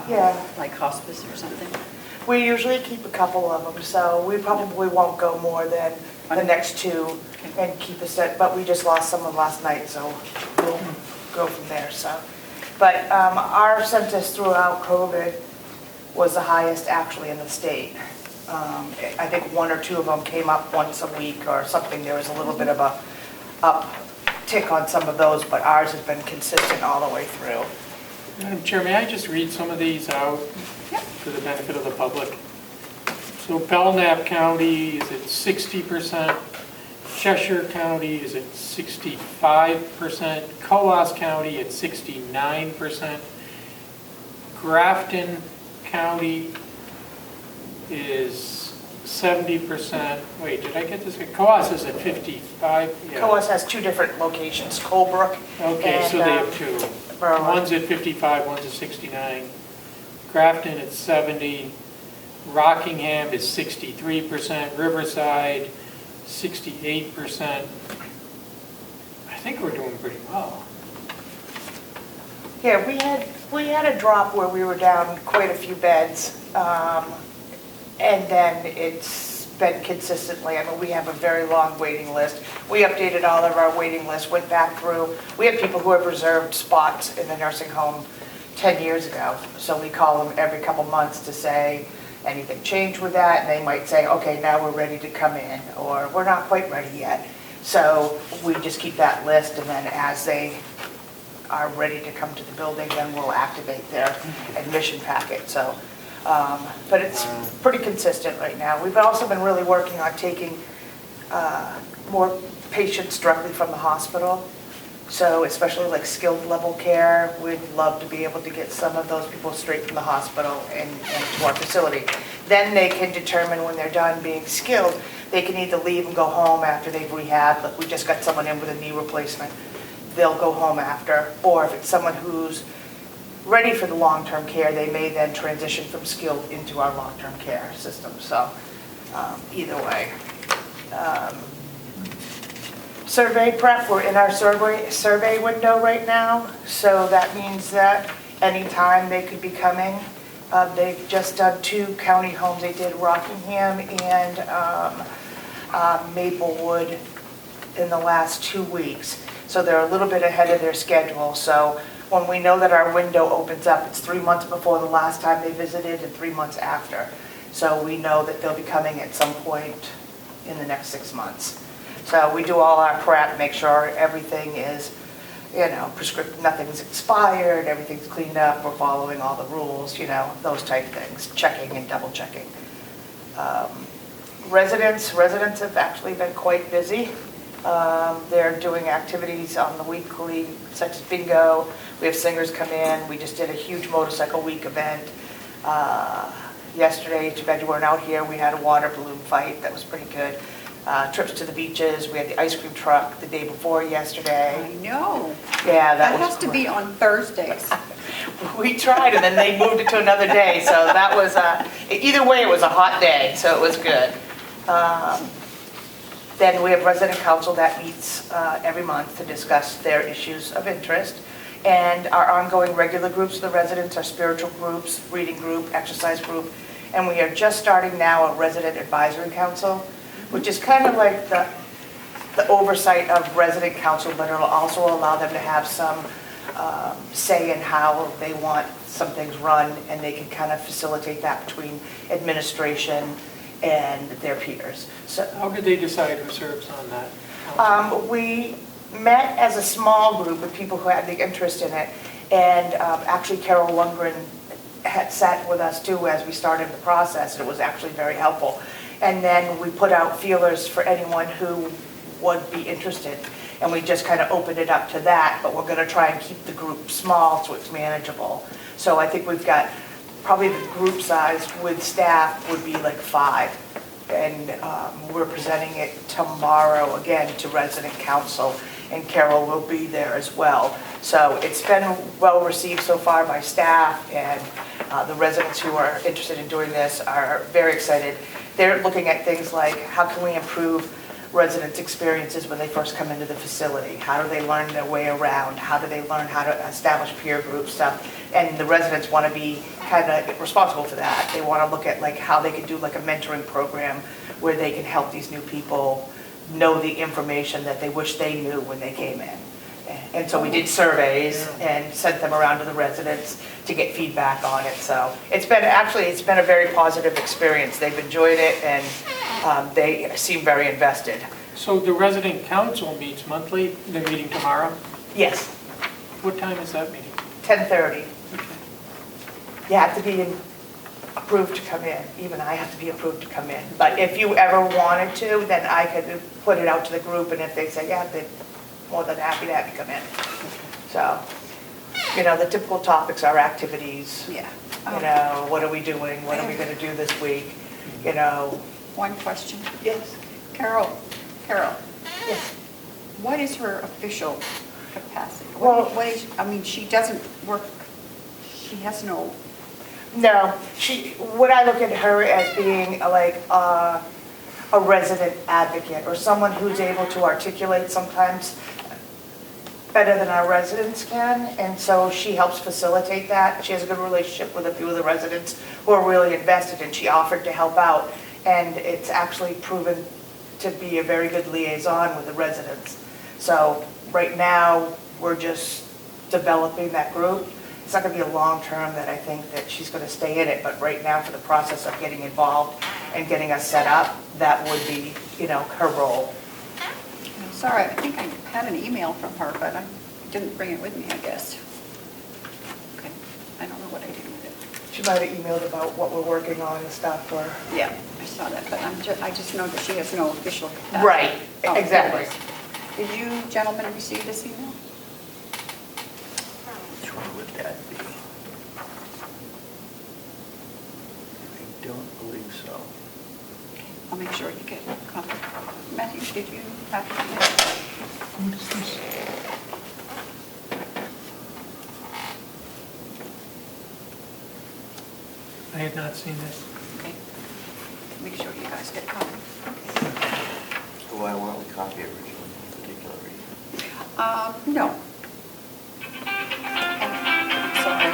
Yeah. like hospice or something? We usually keep a couple of them, so we probably won't go more than the next 2 and keep a set, but we just lost someone last night, so we'll go from there, so. But our census throughout COVID was the highest actually in the state. I think 1 or 2 of them came up once a week or something. There was a little bit of a uptick on some of those, but ours has been consistent all the way through. Madam Chair, may I just read some of these out for the benefit of the public? So Belknap County is at 60%, Cheshire County is at 65%, Coas County at 69%, Grafton County is 70%. Wait, did I get this? Coas is at 55. Yeah. Coas has 2 different locations, Colebrook. Okay, and, so they have 2. Berlin. One's at 55, one's at 69. Grafton at 70. Rockingham is 63%. Riverside, 68%. I think we're doing pretty well. Yeah, we had a drop where we were down quite a few beds, and then it's been consistently. I mean, we have a very long waiting list. We updated all of our waiting lists, went back through. We have people who have reserved spots in the nursing home 10 years ago, so we call them every couple months to say anything changed with that, and they might say, okay, now we're ready to come in, or we're not quite ready yet. So we just keep that list, and then as they are ready to come to the building, then we'll activate their admission packet. So, but it's pretty consistent right now. We've also been really working on taking more patients directly from the hospital. So especially like skilled level care, we'd love to be able to get some of those people straight from the hospital and to our facility. Then they can determine when they're done being skilled, they can either leave and go home after they've rehabbed, like we just got someone in with a knee replacement, they'll go home after, or if it's someone who's ready for the long-term care, they may then transition from skilled into our long-term care system. So either way. Survey prep, we're in our survey window right now, so that means that anytime they could be coming. They've just done 2 county homes. They did Rockingham and Maplewood in the last 2 weeks. So they're a little bit ahead of their schedule. So when we know that our window opens up, it's 3 months before the last time they visited and 3 months after. So we know that they'll be coming at some point in the next 6 months. So we do all our prep, make sure everything is, prescriptive, nothing's expired, everything's cleaned up, we're following all the rules, those type things, checking and double checking. Residents have actually been quite busy. They're doing activities on the weekly, such as bingo. We have singers come in. We just did a huge motorcycle week event. Yesterday, too bad you weren't out here, we had a water balloon fight that was pretty good. Trips to the beaches, we had the ice cream truck the day before yesterday. I know. Yeah, that has to be on Thursdays. We tried, and then they moved it to another day, so that was, either way, it was a hot day, so it was good. Then we have resident council that meets every month to discuss their issues of interest. And our ongoing regular groups of the residents are spiritual groups, reading group, exercise group. And we are just starting now a resident advisory council, which is kind of like the oversight of resident council, but it'll also allow them to have some say in how they want some things run, and they can kind of facilitate that between administration and their peers. So How did they decide who serves on that council? we met as a small group of people who had the interest in it, and actually Carroll Lundgren had sat with us too as we started the process, and it was actually very helpful. And then we put out feelers for anyone who would be interested, and we just kind of opened it up to that, but we're going to try and keep the group small so it's manageable. So I think we've got, probably the group size with staff would be like 5. And we're presenting it tomorrow again to resident council, and Carroll will be there as well. So it's been well received so far by staff, and the residents who are interested in doing this are very excited. They're looking at things like, how can we improve residents' experiences when they first come into the facility? How do they learn their way around? How do they learn how to establish peer group stuff? And the residents want to be kind of responsible for that. They want to look at like how they can do like a mentoring program where they can help these new people know the information that they wish they knew when they came in. And so we did surveys and sent them around to the residents to get feedback on it. So it's been a very positive experience. They've enjoyed it, and they seem very invested. So the resident council meets monthly, they're meeting tomorrow? Yes. What time is that meeting? 10:30. You have to be approved to come in. Even I have to be approved to come in. But if you ever wanted to, then I could put it out to the group, and if they say, yeah, they're more than happy to have you come in. So, you know, the typical topics are activities. Yeah. You know, what are we doing? What are we going to do this week? You know. One question. Yes. Carol. Yes. What is her official capacity? Well, I mean, she doesn't work, she has no... No, what I look at her as being like a resident advocate, or someone who's able to articulate sometimes better than our residents can, and so she helps facilitate that. She has a good relationship with a few of the residents who are really invested, and she offered to help out, and it's actually proven to be a very good liaison with the residents. So right now, we're just developing that group. It's not going to be a long term that I think that she's going to stay in it, but right now for the process of getting involved and getting us set up, that would be, you know, her role. I'm sorry, I think I had an email from her, but I didn't bring it with me, I guess. Okay, I don't know what I did with it. She might have emailed about what we're working on and stuff, or... Yeah, I saw that, but I just know that she has no official capacity. Right, Oh, exactly. Did you gentlemen receive this email? Which one would that be? I don't believe so. I'll make sure you get a copy. Matthew, did you have it? What is this? I had not seen this. Okay. Make sure you guys get a copy. Why weren't we copy originally, in particular reason? No. Sorry.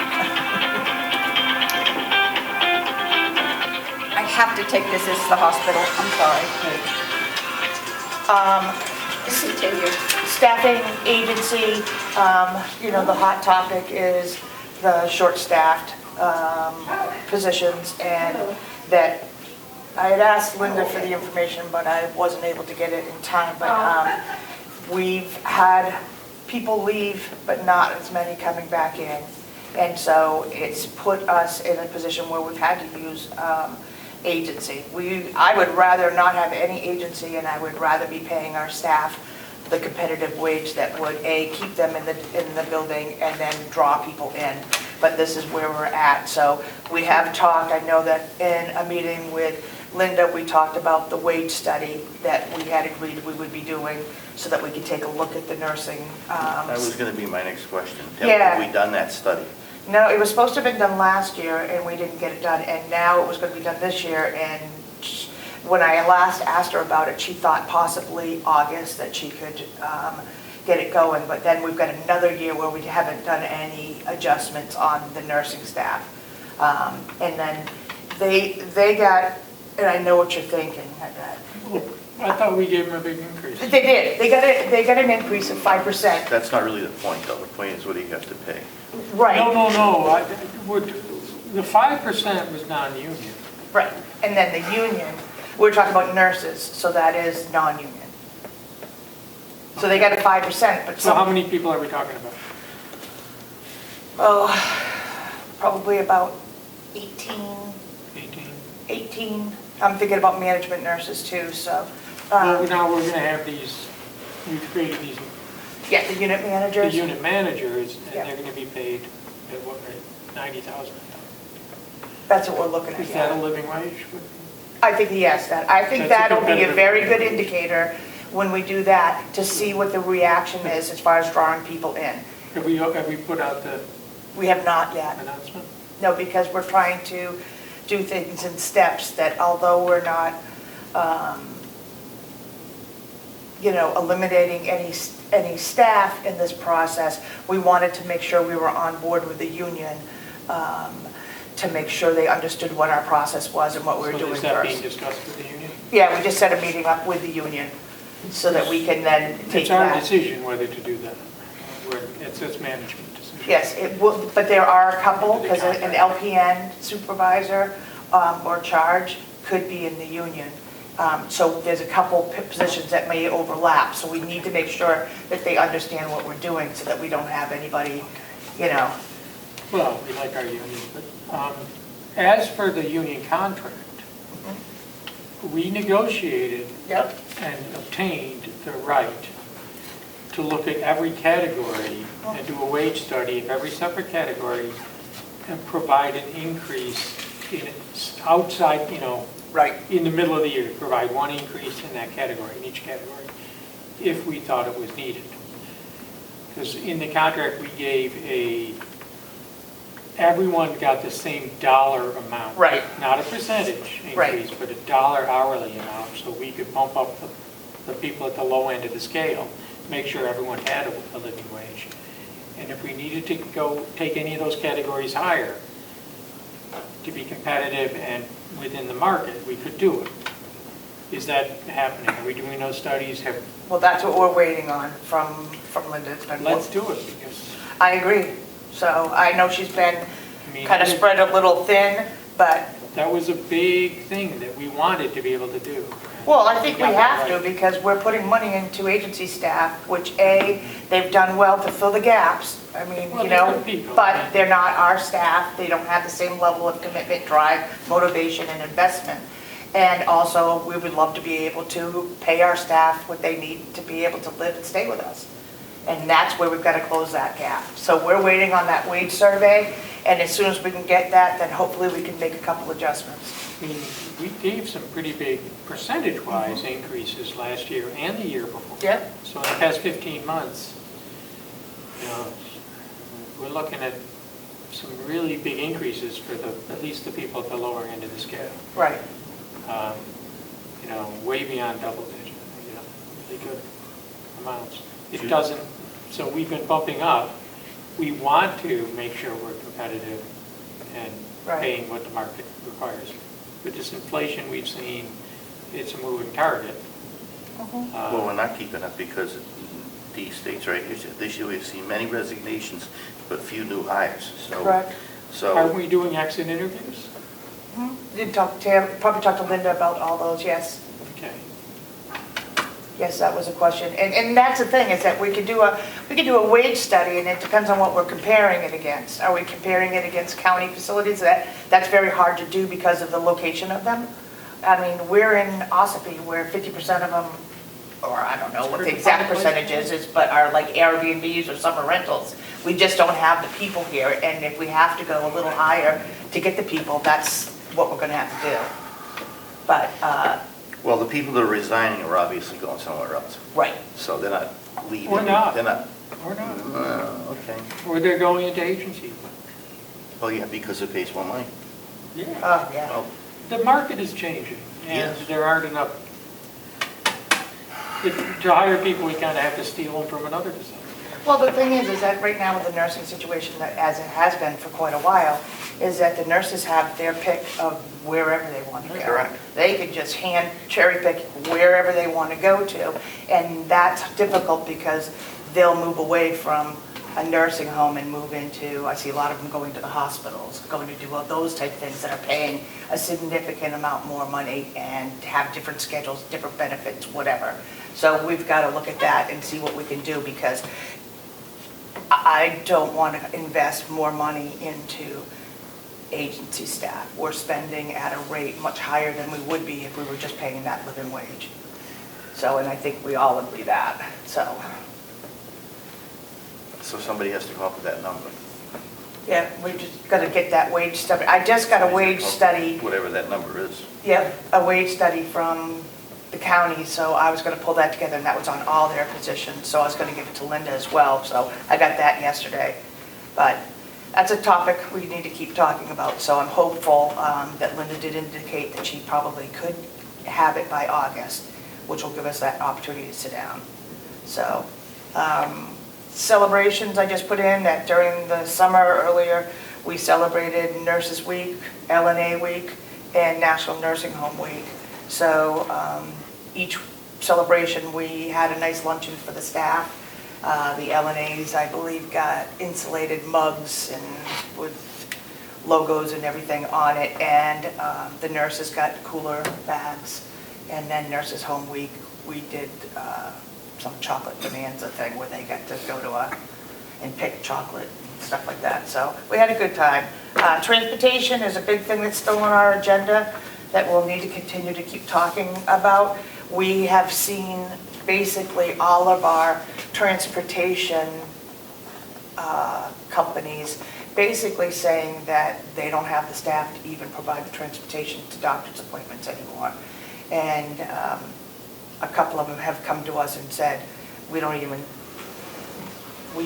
I have to take this as the hospital, I'm sorry. Continue. Staffing agency, you know, the hot topic is the short-staffed positions, and that I had asked Linda for the information, but I wasn't able to get it in time. But we've had people leave, but not as many coming back in. And so it's put us in a position where we've had to use agency. I would rather not have any agency, and I would rather be paying our staff the competitive wage that would, A, keep them in the building and then draw people in. But this is where we're at. So we have talked, I know that in a meeting with Linda, we talked about the wage study that we had agreed we would be doing so that we could take a look at the nursing. That was going to be my next question. Yeah. Have we done that study? No, it was supposed to have been done last year, and we didn't get it done, and now it was going to be done this year, and when I last asked her about it, she thought possibly August that she could get it going, but then we've got another year where we haven't done any adjustments on the nursing staff. And then they got, and I know what you're thinking, I thought we gave them a big increase. They did. They got an increase of 5%. That's not really the point, though. The point is what do you have to pay? Right. No. The 5% was non-union. Right. And then the union, we're talking about nurses, so that is non-union. So they got a 5%, but So how some, many people are we talking about? probably about 18. 18. I'm thinking about management nurses too, so. Well, now we're gonna have these, we've created these, Yeah, the unit the managers. unit managers, and Yeah. they're gonna be paid at what rate? 90,000. That's what we're looking at. Is that a Yeah. living wage? I think, yes, I think That's a that'll be a competitive very good advantage. indicator when we do that, to see what the reaction is as far as drawing people in. Have we put out the We have not yet. announcement? No, because we're trying to do things in steps that although we're not, eliminating any staff in this process, we wanted to make sure we were on board with the union, to make sure they understood what our process was and what we were doing So is that being first. discussed with the union? Yeah, we just set a meeting up with the union so that we can then take It's our that. decision whether to do that. It's management decision. Yes, it will, but there are a couple, because an LPN supervisor or charge could be in the union. So there's a couple positions that may overlap, so we need to make sure that they understand what we're doing so that we don't have anybody, Well, we like our union, but as for the union contract, we negotiated Yep. and obtained the right to look at every category and do a wage study of every separate category and provide an increase in outside, Right. in the middle of the year, provide one increase in that category, in each category, if we thought it was needed. Because in the contract, we gave everyone got the same dollar amount. Right. Not a percentage Right. increase, but a dollar hourly amount, so we could bump up the people at the low end of the scale, make sure everyone had a living wage. And if we needed to go take any of those categories higher to be competitive and within the market, we could do it. Is that happening? Are we doing those studies? Well, that's what we're waiting on from Linda. It's been- Let's do it, because I agree. So I know she's been mean, kind of spread a little thin, but, that was a big thing that we wanted to be able to do. well, I think we got that have to right. because we're putting money into agency staff, which they've done well to fill the gaps. I mean, Well, they're good people. but they're not our staff. They don't have the same level of commitment, drive, motivation, and investment. And also, we would love to be able to pay our staff what they need to be able to live and stay with us. And that's where we've got to close that gap. So we're waiting on that wage survey, and as soon as we can get that, then hopefully we can make a couple adjustments. I mean, we gave some pretty big percentage-wise increases last year and the year before. Yep. So in the past 15 months, we're looking at some really big increases for at least the people at the lower end of the scale. Right. Way beyond double digit, really good amounts. It doesn't, so we've been bumping up. We want to make sure we're competitive and Right. paying what the market requires. With this inflation we've seen, it's a moving target. Well, we're not keeping up because these states right here, this year we've seen many resignations, but few new hires. So, Correct. Are So, we doing exit interviews? Probably talk to Linda about all those, yes. Okay. Yes, that was a question. And that's the thing, is that we could do a wage study, and it depends on what we're comparing it against. Are we comparing it against county facilities? That's very hard to do because of the location of them. I mean, we're in Ossipee, where 50% of them, or I don't know what the exact percentage is, but are like Airbnbs or summer rentals. We just don't have the people here, and if we have to go a little higher to get the people, that's what we're gonna have to do. But, well, the people that are resigning are obviously going somewhere else. right. So they're not leaving. Or not. They're not. Or not. Okay. Or they're going into agency. Oh, yeah, because it pays more money. Yeah. Oh, yeah. Well, The market is changing, and Yes. there aren't enough. To hire people, we kind of have to steal them from another facility. Well, the thing is that right now with the nursing situation, that as it has been for quite a while, is that the nurses have their pick of wherever they want to go. Correct. They can just hand cherry pick wherever they want to go to, and that's difficult because they'll move away from a nursing home and move into, I see a lot of them going to the hospitals, going to do all those type of things that are paying a significant amount more money and have different schedules, different benefits, whatever. So we've got to look at that and see what we can do, because I don't want to invest more money into agency staff. We're spending at a rate much higher than we would be if we were just paying that living wage. So, and I think we all agree that, so. So somebody has to come up with that number. Yeah, we just got to get that wage study. I just got a wage study. Whatever that number is. Yeah, a wage study from the county, so I was going to pull that together, and that was on all their positions, so I was going to give it to Linda as well, so I got that yesterday. But that's a topic we need to keep talking about, so I'm hopeful that Linda did indicate that she probably could have it by August, which will give us that opportunity to sit down. So, celebrations, I just put in that during the summer earlier, we celebrated Nurses Week, LNA Week, and National Nursing Home Week. So each celebration, we had a nice luncheon for the staff. The LNAs, I believe, got insulated mugs and with logos and everything on it, and the nurses got cooler bags. And then Nurses Home Week, we did some chocolate bonanza thing where they got to go to and pick chocolate and stuff like that. So we had a good time. Transportation is a big thing that's still on our agenda that we'll need to continue to keep talking about. We have seen basically all of our transportation companies basically saying that they don't have the staff to even provide the transportation to doctor's appointments anymore. And a couple of them have come to us and said, we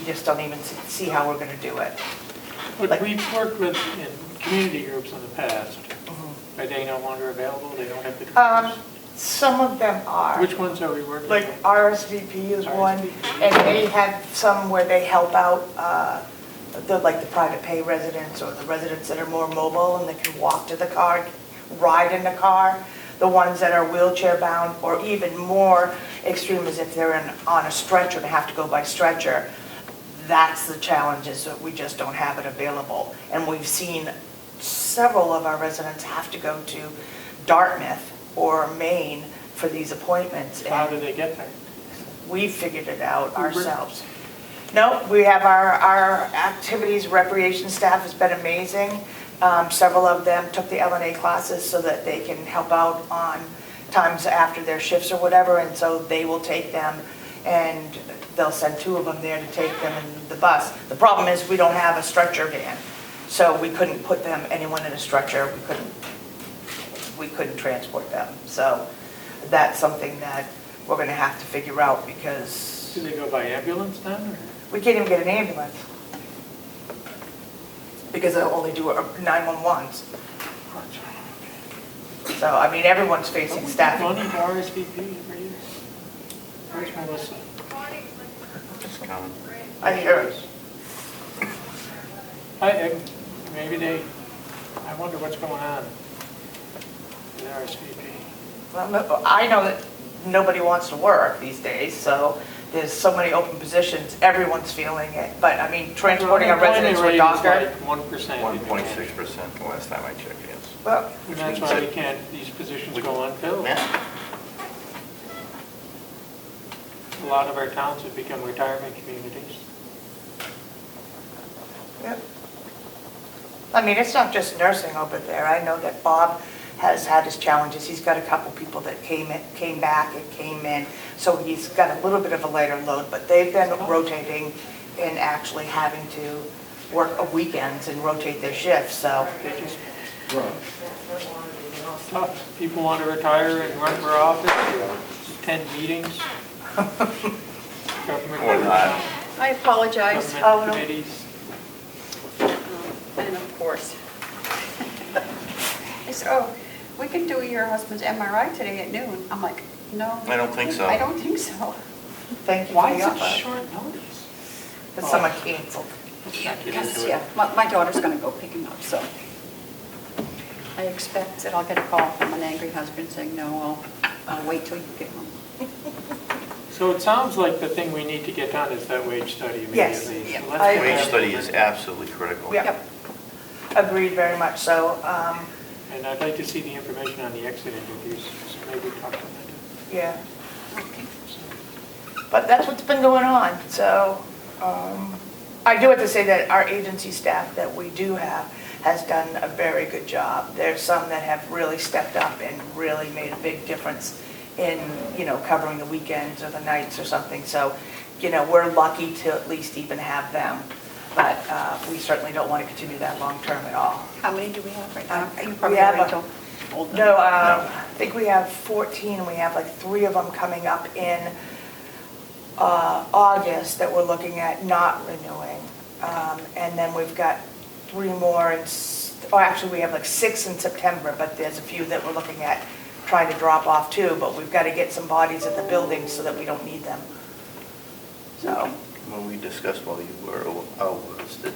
just don't even see how we're going to do it. But we've worked with in community groups in the past. Are they no longer available? They don't have the computers? Some of them are. Which ones are we working Like with? RSVP is one, and they have some where they help out like the private pay residents or the residents that are more mobile and they can walk to the car, ride in the car. The ones that are wheelchair bound, or even more extreme is if they're on a stretcher and have to go by stretcher. That's the challenge, is that we just don't have it available. And we've seen several of our residents have to go to Dartmouth or Maine for these appointments. How do they get there? We figured it out ourselves. No, we have our activities, recreation staff has been amazing. Several of them took the LNA classes so that they can help out on times after their shifts or whatever, and so they will take them and they'll send 2 of them there to take them in the bus. The problem is we don't have a stretcher van, so we couldn't put them, anyone in a stretcher, we couldn't transport them. So that's something that we're going to have to figure out, because... Do they go by ambulance then? Or? We can't even get an ambulance, because they'll only do 911s. So, I mean, everyone's facing staffing. Money to RSVP every year. Where's Melissa? I hear it. Maybe I wonder what's going on with RSVP. Well, no, I know that nobody wants to work these days, so there's so many open positions, everyone's feeling it. But, I mean, transporting our residents to a doctor... Like 1%. 1.6% the last time I checked, yes. Well, and that's why these positions go unfilled. Yeah. A lot of our towns have become retirement communities. Yep. I mean, it's not just nursing over there. I know that Bob has had his challenges. He's got a couple people that came back and came in, so he's got a little bit of a lighter load, but they've been rotating and actually having to work weekends and rotate their shifts, so. They just tough. People want to retire and run for office, attend meetings. Government workshops, I apologize. government committees. And of course. They said, oh, we can do your husband's MRI today at noon. I'm like, no. I don't think so. I don't think so. Thank you Why for the such offer. short notice? because some are canceled. Yes, yeah, my daughter's gonna go pick him up, so. I expect that I'll get a call from an angry husband saying, no, I'll wait till you get home. So it sounds like the thing we need to get done is that wage study Yes, immediately. yeah. So let's I get agree. Wage that study moving. is absolutely critical. Yep. Agreed very much so. And I'd like to see the information on the exit interviews, so maybe talk to them. Yeah. But that's what's been going on, so I do have to say that our agency staff that we do have has done a very good job. There's some that have really stepped up and really made a big difference in, covering the weekends or the nights or something. So, we're lucky to at least even have them. But we certainly don't want to continue that long-term at all. How many do we have right now? You We probably have wait till old. No, I think we have 14, and we have like 3 of them coming up in August that we're looking at not renewing. And then we've got 3 more, actually we have like 6 in September, but there's a few that we're looking at trying to drop off too, but we've got to get some bodies in the building so that we don't need them. So. When we discussed while you were out was that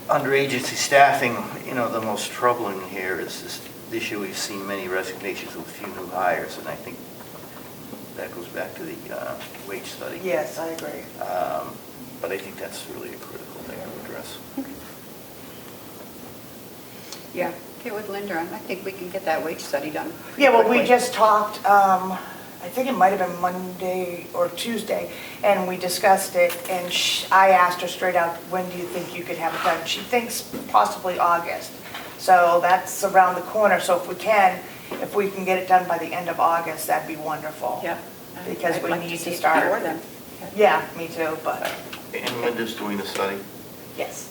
under agency staffing, the most troubling here is this issue. We've seen many resignations with few new hires, and I think that goes back to the wage study. Yes, I agree. But I think that's really a critical thing to address. Yeah, get with Linda, and I think we can get that wage study done. Yeah, well, we quickly. just talked, I think it might have been Monday or Tuesday, and we discussed it, and I asked her straight out, when do you think you could have it done? She thinks possibly August. So that's around the corner, so if we can get it done by the end of August, that'd be wonderful. Yeah. Because I'd we like need see to it start. before then. Yeah, me too, but, And Linda's doing the study. yes.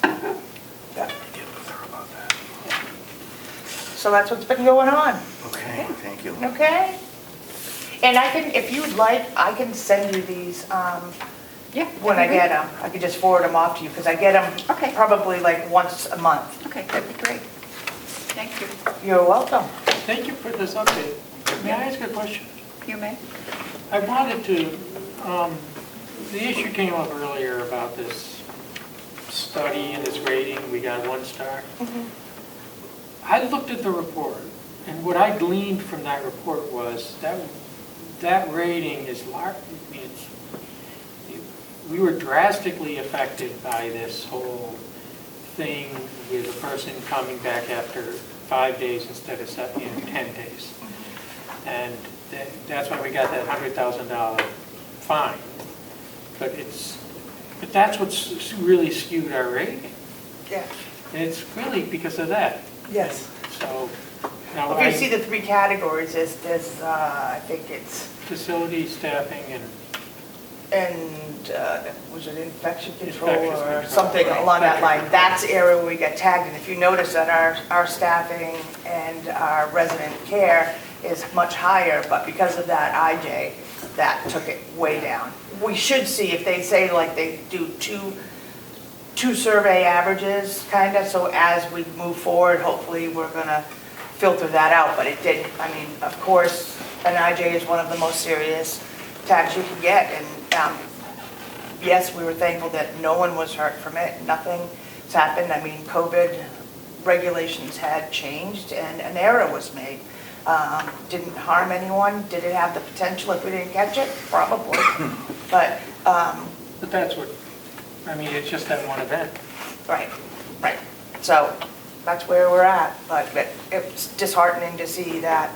Yeah. So that's what's been going on. Okay, thank you. Okay? And I can, if you'd like, I can send you these when I get them. I could just forward them off to you, because I get them probably like once a month. Okay, that'd be great. Thank you. You're welcome. Thank you for this update. May I ask a question? You may. I wanted to, the issue came up earlier about this study and this rating, we got 1 star. I looked at the report, and what I gleaned from that report was that rating is large. We were drastically affected by this whole thing with a person coming back after 5 days instead of 10 days. And that's why we got that $100,000 fine. But that's what's really skewed our rating. Yeah. And it's really because of that. Yes. So now If you see the 3 categories, there's I think it's... facility, staffing, and was it infection control Infectious or control, something right. along that line? That's the area where we get tagged. And if you notice that our staffing and our resident care is much higher, but because of that IJ, that took it way down. We should see if they say like they do two survey averages, kind of, so as we move forward, hopefully we're gonna filter that out, but it did, I mean, of course, an IJ is one of the most serious tags you can get, and yes, we were thankful that no one was hurt from it, nothing's happened. I mean, COVID regulations had changed and an error was made. Didn't harm anyone, did it have the potential if we didn't catch it? Probably, but... but that's what, I mean, it's just that one event. Right, right. So that's where we're at, but it's disheartening to see that,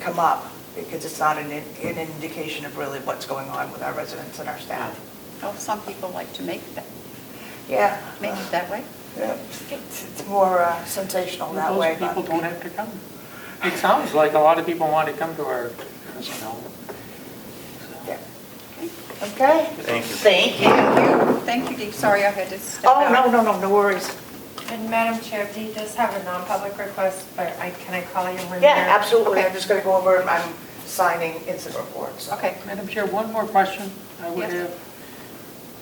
come up, because it's not an indication of really what's going on with our residents and our staff. Oh, some people like to make it that way. Yeah, it's more sensational that way. Those people don't have to come. It sounds like a lot of people want to come to our nursing home. Yeah. Okay? Thank you. Thank you. Thank you, Dee. Sorry I had to step out. Oh, no worries. And Madam Chair, Dee does have a non-public request, but can I call you when Yeah, you're- absolutely. I'm just going to go over, I'm signing incident reports. Okay. Madam Chair, one more question I would have.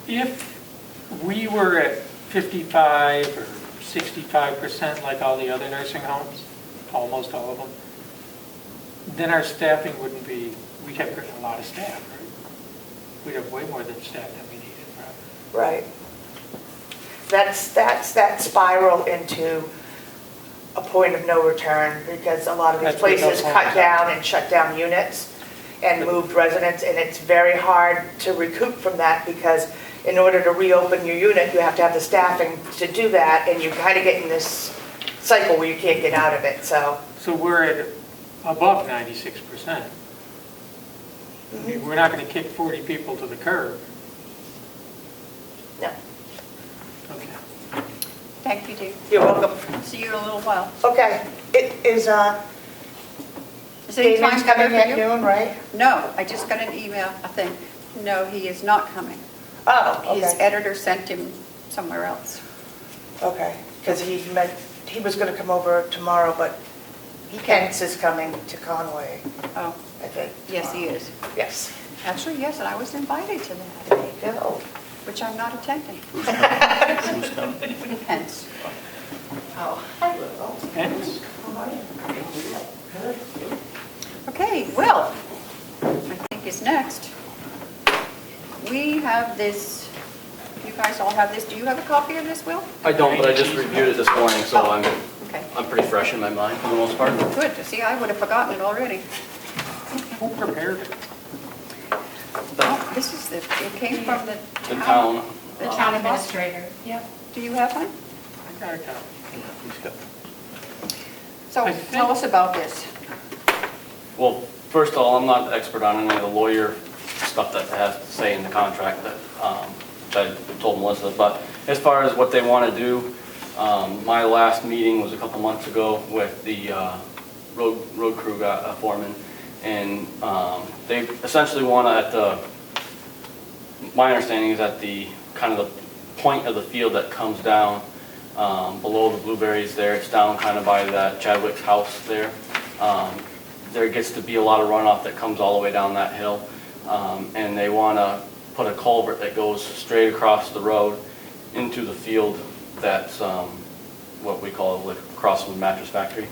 If we were at 55 or 65% like all the other nursing homes, almost all of them, then our staffing wouldn't be, we'd have a lot of staff, right? we'd have way more than staff than we needed, probably. Right. That's that spiral into a point of no return, because a lot of these That's what places those cut homes down and shut down units and moved residents, and it's very hard to recoup from that, because in order to reopen your unit, you have to have the staffing to do that, and you kind of get in this cycle where you can't get out of it, so. So we're at above 96%. I mean, we're not going to kick 40 people to the curb. No. Okay. Thank you, Dee. You're welcome. See you in a little while. Okay, it is, Is any time Damon's better coming for at you? noon, right? No, I just got an email, I think. No, he is not coming. Oh, His okay, editor sent him somewhere else. okay, because he was gonna come over tomorrow, but Kent's is coming to Conway, Oh, I think. yes, he tomorrow. is. Yes. Actually, yes, and I was invited to that, There you go. which I'm not attending. Who's coming? Hence. Oh. Thanks. Okay, Will, I think is next. We have this, you guys all have this. Do you have a copy of this, Will? I don't, but I just reviewed it this morning, so Okay, I'm pretty fresh in my mind for the most part. good. See, I would have forgotten it already. Who prepared it? Oh, this is the, it came from the The town, The town administrator, yep. Do you have one? I got a copy. He's got- So I think- tell us about this. well, first of all, I'm not the expert on any of the lawyer stuff that has to say in the contract that I told Melissa, but as far as what they want to do, my last meeting was a couple months ago with the road crew foreman, and they essentially want to, my understanding is at the kind of the point of the field that comes down below the blueberries there, it's down kind of by that Chadwick's house there. There gets to be a lot of runoff that comes all the way down that hill, and they want to put a culvert that goes straight across the road into the field that's what we call like across from the mattress factory.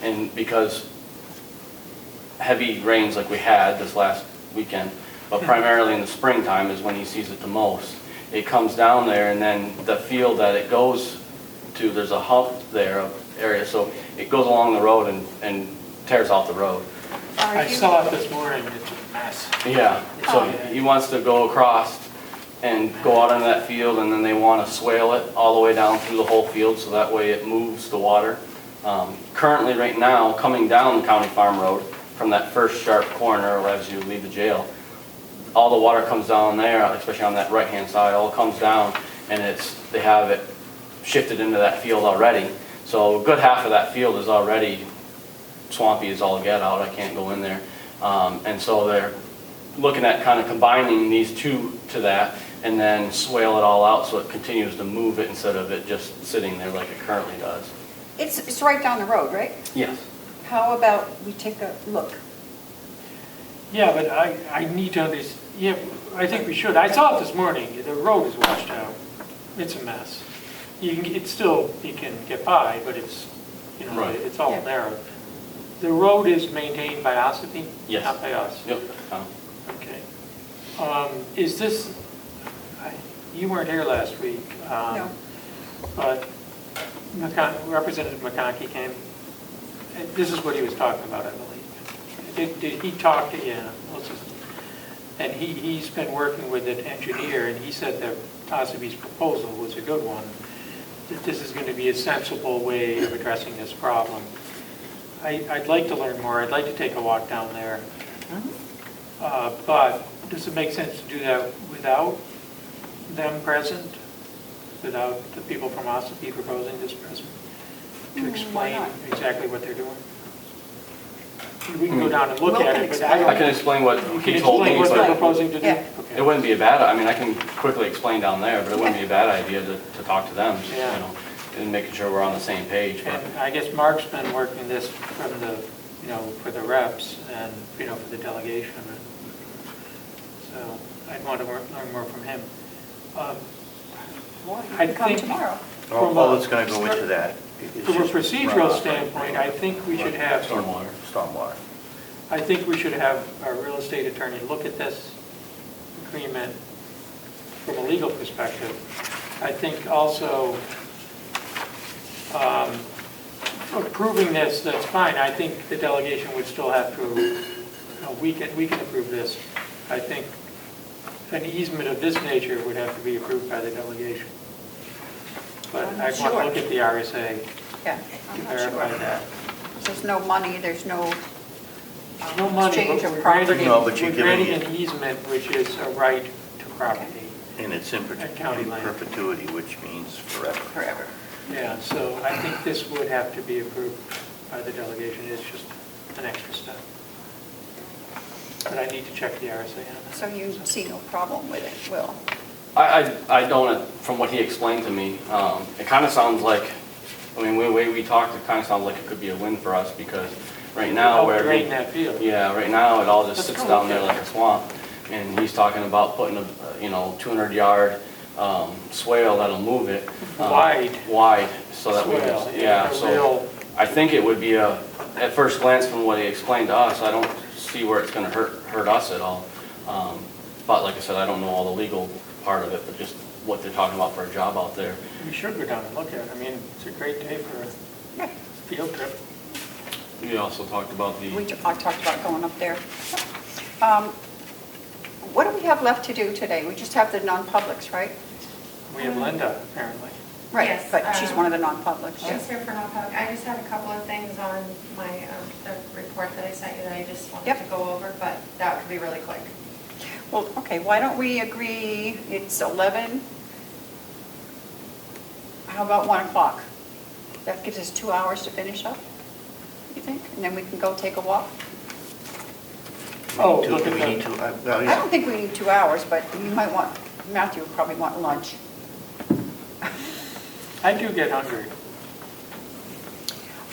And because heavy rains like we had this last weekend, but primarily in the springtime is when he sees it the most, it comes down there, and then the field that it goes to, there's a hump there area, so it goes along the road and tears off the road. I saw it this morning, it's a mess. Yeah, so Oh, yeah. he wants to go across and go out into that field, and then they want to swale it all the way down through the whole field, so that way it moves the water. Currently, right now, coming down County Farm Road from that first sharp corner as you leave the jail, all the water comes down there, especially on that right-hand side, all comes down, and they have it shifted into that field already. So a good half of that field is already swampy as all get out. I can't go in there. And so they're looking at kind of combining these two to that, and then swale it all out so it continues to move it instead of it just sitting there like it currently does. It's right down the road, right? Yes. How about we take a look? Yeah, but I need to understand, yeah, I think we should. I saw it this morning, the road is washed out. It's a mess. You can get by, but it's, Right. it's all Yeah. narrow. The road is maintained by Ossipee? Yes. Not by us? Yep. Okay. Is this, you weren't here last week. No. But Representative McConkey came, and this is what he was talking about, I believe. Did he talk to, and he's been working with an engineer, and he said that Ossopee's proposal was a good one, that this is going to be a sensible way of addressing this problem. I'd like to learn more. I'd like to take a walk down there. But does it make sense to do that without them present? Without the people from Ossipee proposing this present? To explain exactly what they're doing? We can go down and look at it, but I can explain what you he can told me. explain what they're but proposing to do? Yeah. Okay. It wouldn't be a bad, I mean, I can quickly explain down there, but it wouldn't be a bad idea to talk to them, Yeah. and making sure we're on the same page. But And I guess Mark's been working this from the, for the reps and, for the delegation. So I'd want to learn more from him. I Come think tomorrow. All that's going to go into that is From a just procedural runoff. standpoint, I think we should have, stormwater. Stormwater. I think we should have our real estate attorney look at this agreement from a legal perspective. I think also approving this, that's fine. I think the delegation would still have to, we can approve this. I think an easement of this nature would have to be approved by the delegation. But I want to look at the RSA Yeah, to I'm not verify sure. that. There's no money, there's no No money, exchange but of we're property. No, but you're we're granting giving an easement, which is a right to property. And it's in County land. perpetuity, which means forever. Forever. Yeah, so I think this would have to be approved by the delegation. It's just an extra step. But I need to check the RSA on that. So you see no problem with it, Will? I don't, from what he explained to me, it kind of sounds like, I mean, the way we talked, it kind of sounds like it could be a win for us, because right now, where Drain that field. yeah, right now, it all just Let's sits go down look there at like a swamp, and he's talking about putting a, 200-yard swale that'll move it. Wide, so that we, Swale, yeah, a so real- I think it would be at first glance from what he explained to us, I don't see where it's gonna hurt us at all. But like I said, I don't know all the legal part of it, but just what they're talking about for a job out there. We should go down and look at it. I mean, it's a great day for a field trip. We also talked about I talked about going up there. What do we have left to do today? We just have the non-publics, right? We have Linda, apparently. Right, Yes, but she's one of the non-publics. She's here for non-public. I just had a couple of things on my, the report that I sent you that I just wanted to go over, but that could be really quick. Well, okay, why don't we agree, it's 11? How about 1 o'clock? That gives us 2 hours to finish up, you think? And then we can go take a walk? Oh, Do look at we that. need to, I don't think we need 2 hours, but you might want, Matthew would probably want lunch. I do get hungry.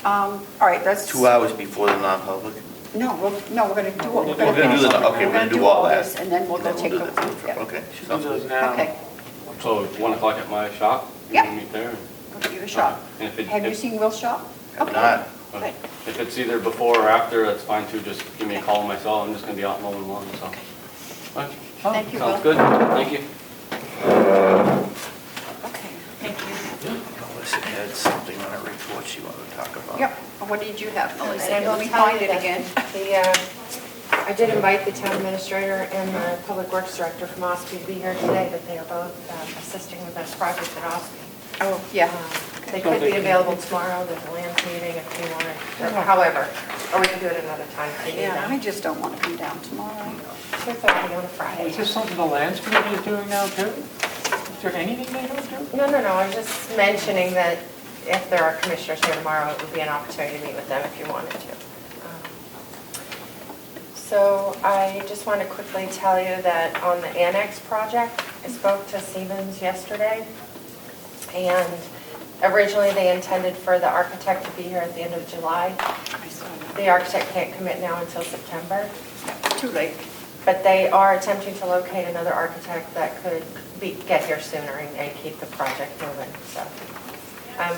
All right, that's... 2 hours before the non-public? No, we're going to do We're gonna do that, okay, we're gonna do all that. And then we'll go take a... yeah. Okay. Should do those now. Okay, So 1 o'clock at my shop? Yeah. We can meet there? go give you a shot. And if it- Have you if- seen Will's shop? Have Okay. not. Good. If it's either before or after, that's fine too, just give me a call on my cell, I'm just gonna be out mowing lawn, so. Alright. Thank you, Will. Sounds good, thank you. Okay, thank you. Melissa had something on her report she wanted to talk about. Yep, what did you have, Melissa? And I Let will me tell find you it that again. I did invite the town administrator and the public works director from OSPI to be here today, but they are both assisting with this project at OSPI. Oh, yeah. They could be available tomorrow, there's a land meeting if you want it, however, or we can do it another time if you need Yeah, I them. just don't want to come down tomorrow. 2:30 on a Friday. Is this something the Lands Committee is doing now too? Is there anything they don't do? No, I'm just mentioning that if there are commissioners here tomorrow, it would be an opportunity to meet with them if you wanted to. So I just want to quickly tell you that on the annex project, I spoke to Siemens yesterday, and originally they intended for the architect to be here at the end of July. The architect can't commit now until September. Too late. But they are attempting to locate another architect that could get here sooner and keep the project moving, so.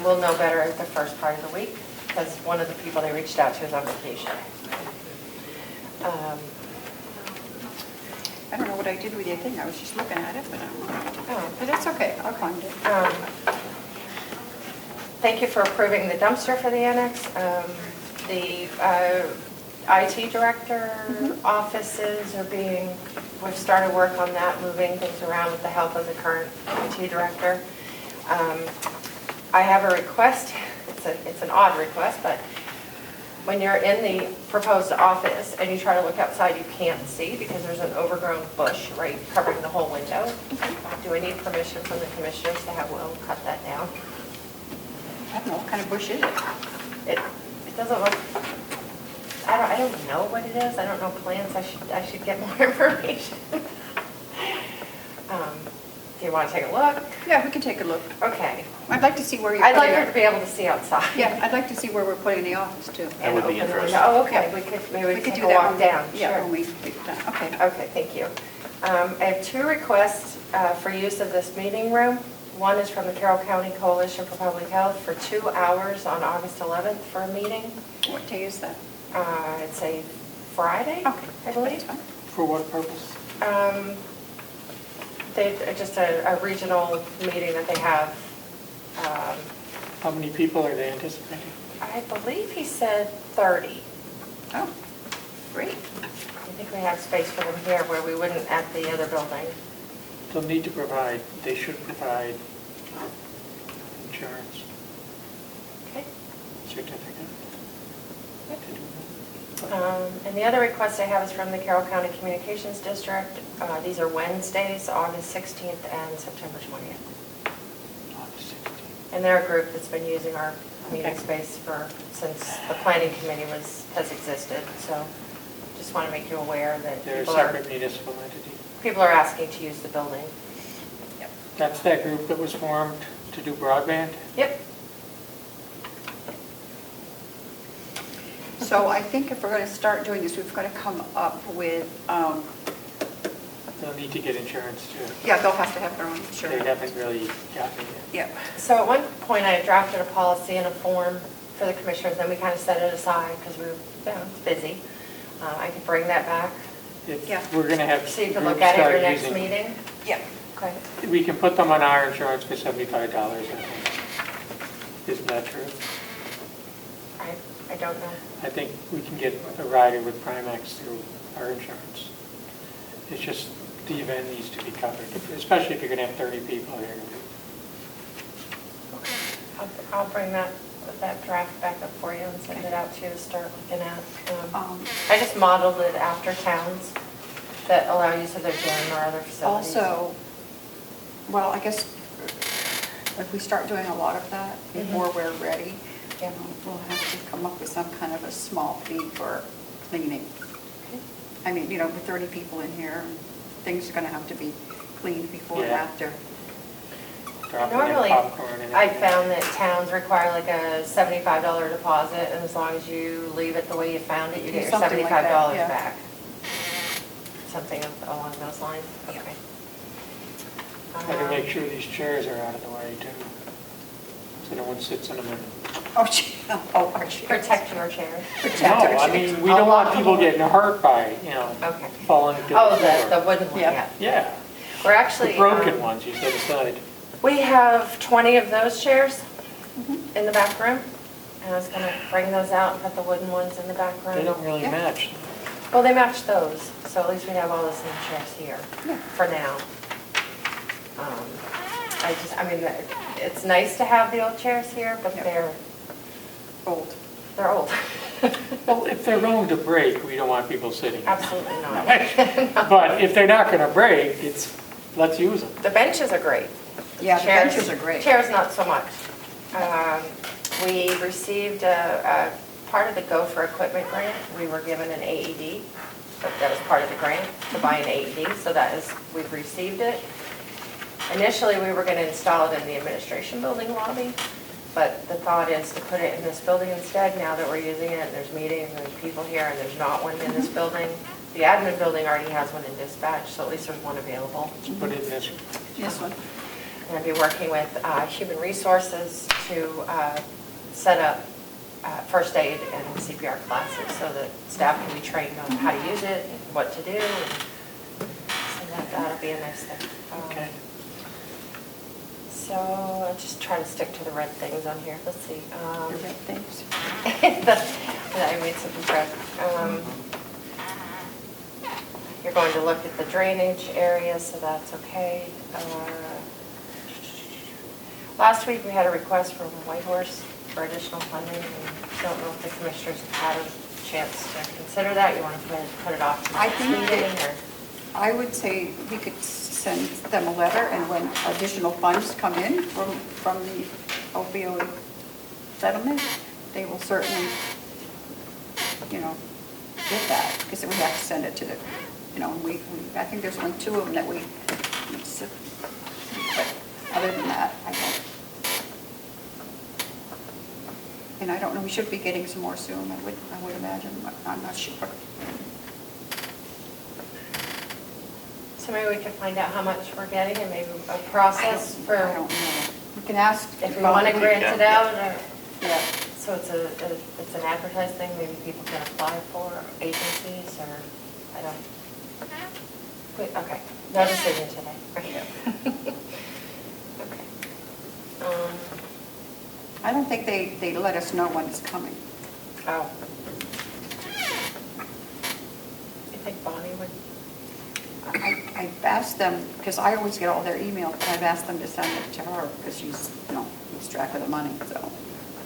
We'll know better the first part of the week, because one of the people they reached out to is on vacation. I don't know what I did with your thing, I was just looking at it, but it's okay, I'll find it. Thank you for approving the dumpster for the annex. The IT director offices are we've started work on that, moving things around with the help of the current IT director. I have a request, it's an odd request, but when you're in the proposed office and you try to look outside, you can't see because there's an overgrown bush right covering the whole window. Do I need permission from the commissioners to have Will cut that down? I don't know, what kind of bush is it? It doesn't look, I don't know what it is. I don't know plants. I should get more information. Do you want to take a look? Yeah, we can take a look. Okay. I'd like to see where you're I'd putting like it. her to be able to see outside. Yeah, I'd like to see where we're putting the office too. That would be And open the interesting. window. Oh, okay. Maybe we could take a walk when down. Yeah, Sure. when we get done, okay. Okay, thank you. I have 2 requests for use of this meeting room. One is from the Carroll County Coalition for Public Health for 2 hours on August 11th for a meeting. What day is that? It's a Friday, Okay, I believe. that's fine. For what purpose? just a regional meeting that they have. How many people are they anticipating? I believe he said 30. Oh, great. I think we have space for them here where we wouldn't at the other building. They'll need to provide, they should provide insurance Okay. certificate. to do that. And the other request I have is from the Carroll County Communications District. These are Wednesdays, August 16th and September 20th. August 16th. And they're a group that's been using our meeting Okay. space since the planning committee has existed. So just want to make you aware that They're a separate municipal entity. people are asking to use the building. That's that group that was formed to do broadband? Yep. So I think if we're going to start doing this, we've got to come up with, They'll need to get insurance too. yeah, they'll have to have their own They insurance. haven't really gotten it yet. Yeah. So at one point I drafted a policy and a form for the commissioners, then we kind of set it aside because we were busy. I could bring that back. Yeah. If we're going to have So you can groups look at it at start your next using- meeting? Yeah. Okay. We can put them on our insurance for $75, I think. Isn't that true? I don't know. I think we can get a rider with Primex through our insurance. It's just the event needs to be covered, especially if you're going to have 30 people here. I'll bring that draft back up for you and send it out to you to start looking at. I just modeled it after towns that allow use of their gym or other facilities. Also, well, I guess if we start doing a lot of that before we're ready, we'll have to come up with some kind of a small fee for cleaning. I mean, with 30 people in here, things are going to have to be cleaned before and Yeah. after. Dropping in Normally, popcorn and I everything. found that towns require like a $75 deposit, and as long as you leave it the way you found it, you get your Something like that, $75 yeah. back. Something along those lines. Okay. I can make sure these chairs are out of the way too, so no one sits in them. Oh, our chairs. Protect your chairs. No, I mean, we don't want people getting hurt by, Okay. falling to the Oh, floor. the wooden one, Yeah. yeah. Yeah, We're actually. the broken ones you set aside. We have 20 of those chairs in the back room, and I was gonna bring those out and put the wooden ones in the back room. They don't really match. Well, they match those, so at least we have all the same chairs here for now. I mean, it's nice to have the old chairs here, but they're Old. They're old. Well, if they're going to break, we don't want people sitting. Absolutely not. But if they're not going to break, let's use them. The benches are great. Yeah, the Chairs- benches are great. Chairs, not so much. We received a part of the Go for Equipment grant. We were given an AED, but that was part of the grant to buy an AED, so we've received it. Initially, we were going to install it in the administration building lobby, but the thought is to put it in this building instead, now that we're using it, and there's meetings, and there's people here, and there's not one in this building. The admin building already has one in dispatch, so at least there's one available. Let's put it in this. This one. And I'll be working with Human Resources to set up first aid and CPR classes so that staff can be trained on how to use it and what to do. And so that'll be a nice thing. Okay. So I'll just try to stick to the red things on here. Let's see. The red things. I made some prep. You're going to look at the drainage area, so that's okay. Last week, we had a request from Whitehorse for additional funding, and don't know if the commissioners have had a chance to consider that. You want to put it off to the I next think meeting, that- or? I would say we could send them a letter, and when additional funds come in from the opioid settlement, they will certainly, get that, because we have to send it to the, I think there's only 2 of them that we, but other than that, I don't. And I don't know, we should be getting some more soon, I would imagine, but I'm not sure. So maybe we can find out how much we're getting and maybe a process for. I don't know. We can ask. If we want to grant it out, or, Yeah. so it's an advertised thing, maybe people can apply for agencies, or, I don't, wait, okay. No decision today. Okay. I don't think they let us know when it's coming. Oh. You think Bonnie would? I've asked them, because I always get all their emails, but I've asked them to send it to her, because she's, keeps track of the money, so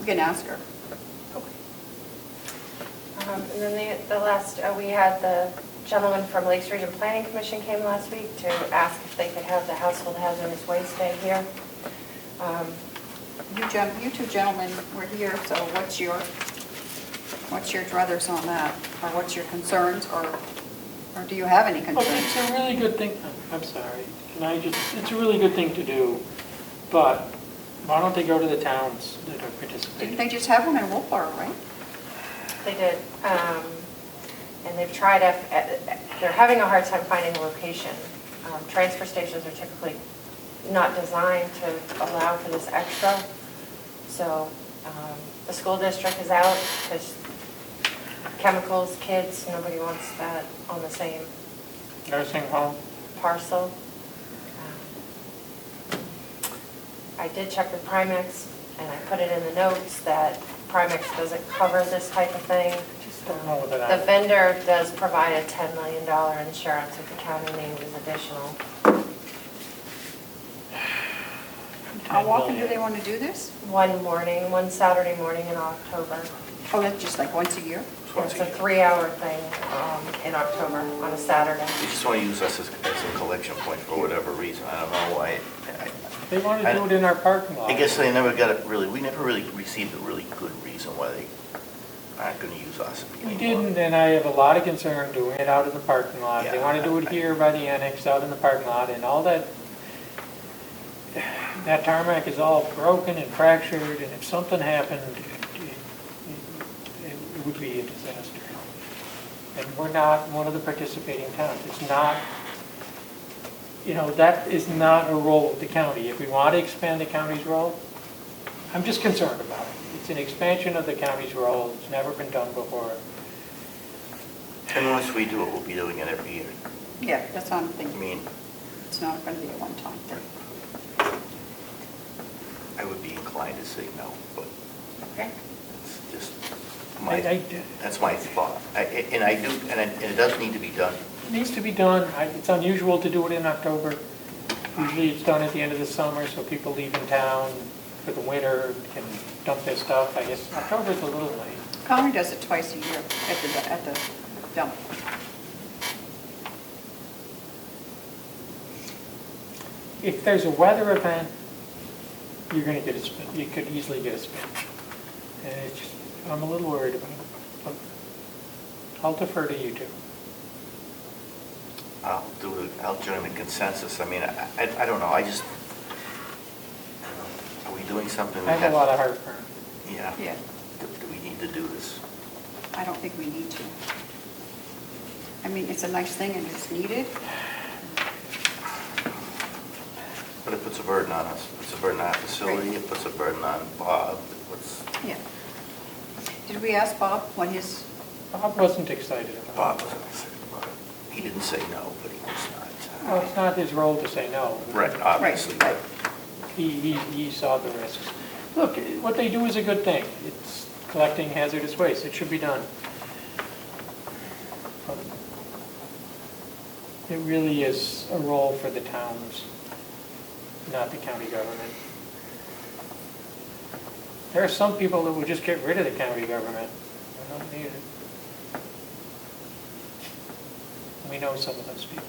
we can ask her. And then the last, we had the gentleman from Lakes Region Planning Commission came last week to ask if they could have the household hazardous waste day here. You two gentlemen were here, so what's your druthers on that? Or what's your concerns, or do you have any concerns? Okay, it's a really good thing, I'm sorry, it's a really good thing to do, but why don't they go to the towns that are participating? Didn't they just have one in Wolfboro, right? They did, and they've tried, they're having a hard time finding a location. Transfer stations are typically not designed to allow for this extra, so the school district is out because chemicals, kids, nobody wants that on the same Nursing home? parcel. I did check with Primex, and I put it in the notes that Primex doesn't cover this type of thing. The vendor does provide a $10 million insurance if the county name is additional. How often do they want to do this? One Saturday morning in October. Oh, that's just like once a year? It's a 3-hour thing in October on a Saturday. They just want to use us as a collection point for whatever reason. I don't know why. They want to do it in our parking lot. I guess they never got it really, we never really received a really good reason why they aren't going to use us anymore. We didn't, and I have a lot of concern doing it out in the parking lot. They Yeah, want to do it here by the annex, out in the parking lot, and all that tarmac is all broken and fractured, and if something happened, it would be a disaster. And we're not one of the participating towns. It's not, that is not a role of the county. If we want to expand the county's role, I'm just concerned about it. It's an expansion of the county's role. It's never been done before. And once we do it, we'll be doing it every year. Yeah, that's what I'm thinking. I mean, It's not going to be a one-time thing. I would be inclined to say no, but Okay. it's just I- that's my thought. And it does need to be done. It needs to be done. It's unusual to do it in October. Usually it's done at the end of the summer, so people leaving town for the winter can dump their stuff. I guess October's a little late. Conway does it twice a year at the dump. If there's a weather event, you're going to get a spin. You could easily get a spin. And it's just, I'm a little worried about it. But I'll defer to you two. I'll join the consensus. I mean, I don't know, are we doing something? I have a lot of heartburn. Yeah. Yeah. Do we need to do this? I don't think we need to. I mean, it's a nice thing and it's needed. But it puts a burden on us. It puts a burden on our facility. It puts a burden on Bob. Yeah. Did we ask Bob when his... Bob wasn't excited about it. Bob wasn't excited about it. He didn't say no, but he was not. Well, it's not his role to say no. Right, obviously. Right. He saw the risks. Look, what they do is a good thing. It's collecting hazardous waste. It should be done. But it really is a role for the towns, not the county government. There are some people that will just get rid of the county government. They don't need it. We know some of those people.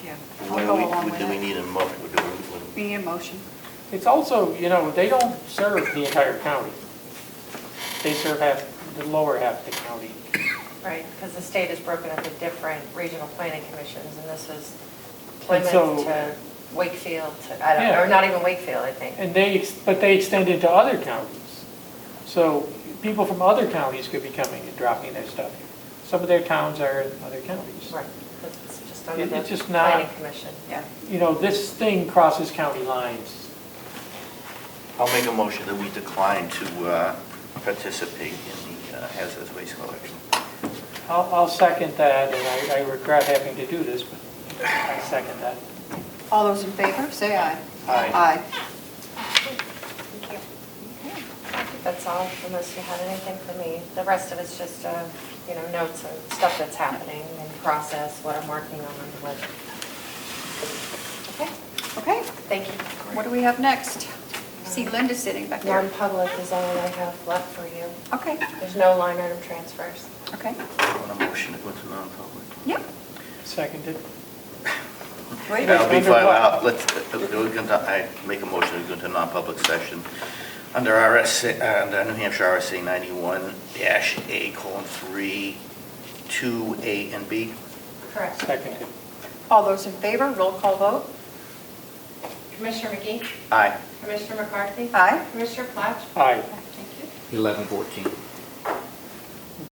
Yeah. Do we need a motion? We need a motion. It's also, they don't serve the entire county. They serve the lower half of the county. Right, because the state is broken up into different regional planning commissions, and this is And Plymouth so- to Wakefield to, Yeah. or not even Wakefield, I think. But they extend into other counties. So people from other counties could be coming and dropping their stuff here. Some of their towns are in other counties. Right, it's just under It's the just not- planning commission. Yeah. This thing crosses county lines. I'll make a motion that we decline to participate in the hazardous waste collection. I'll second that, and I regret having to do this, but I second that. All those in favor, say aye. Aye. Aye. Thank you. That's all, unless you had anything for me. The rest of it's just, notes of stuff that's happening and process, what I'm working on, what. Okay, Okay, thank you. what do we have next? See Linda sitting back there. Non-public is all I have left for you. Okay, There's no line item transfers. okay. Want a motion to go to non-public? Yep. Seconded. Wait. That'll be Under fine. what? I make a motion to go into non-public session under under New Hampshire RSA 91-A:3, 2A and B. Correct. Seconded. All those in favor, roll call vote. Commissioner McGee, Aye. Commissioner McCarthy, Aye. Commissioner Platch, Aye. Thank you. 11:14.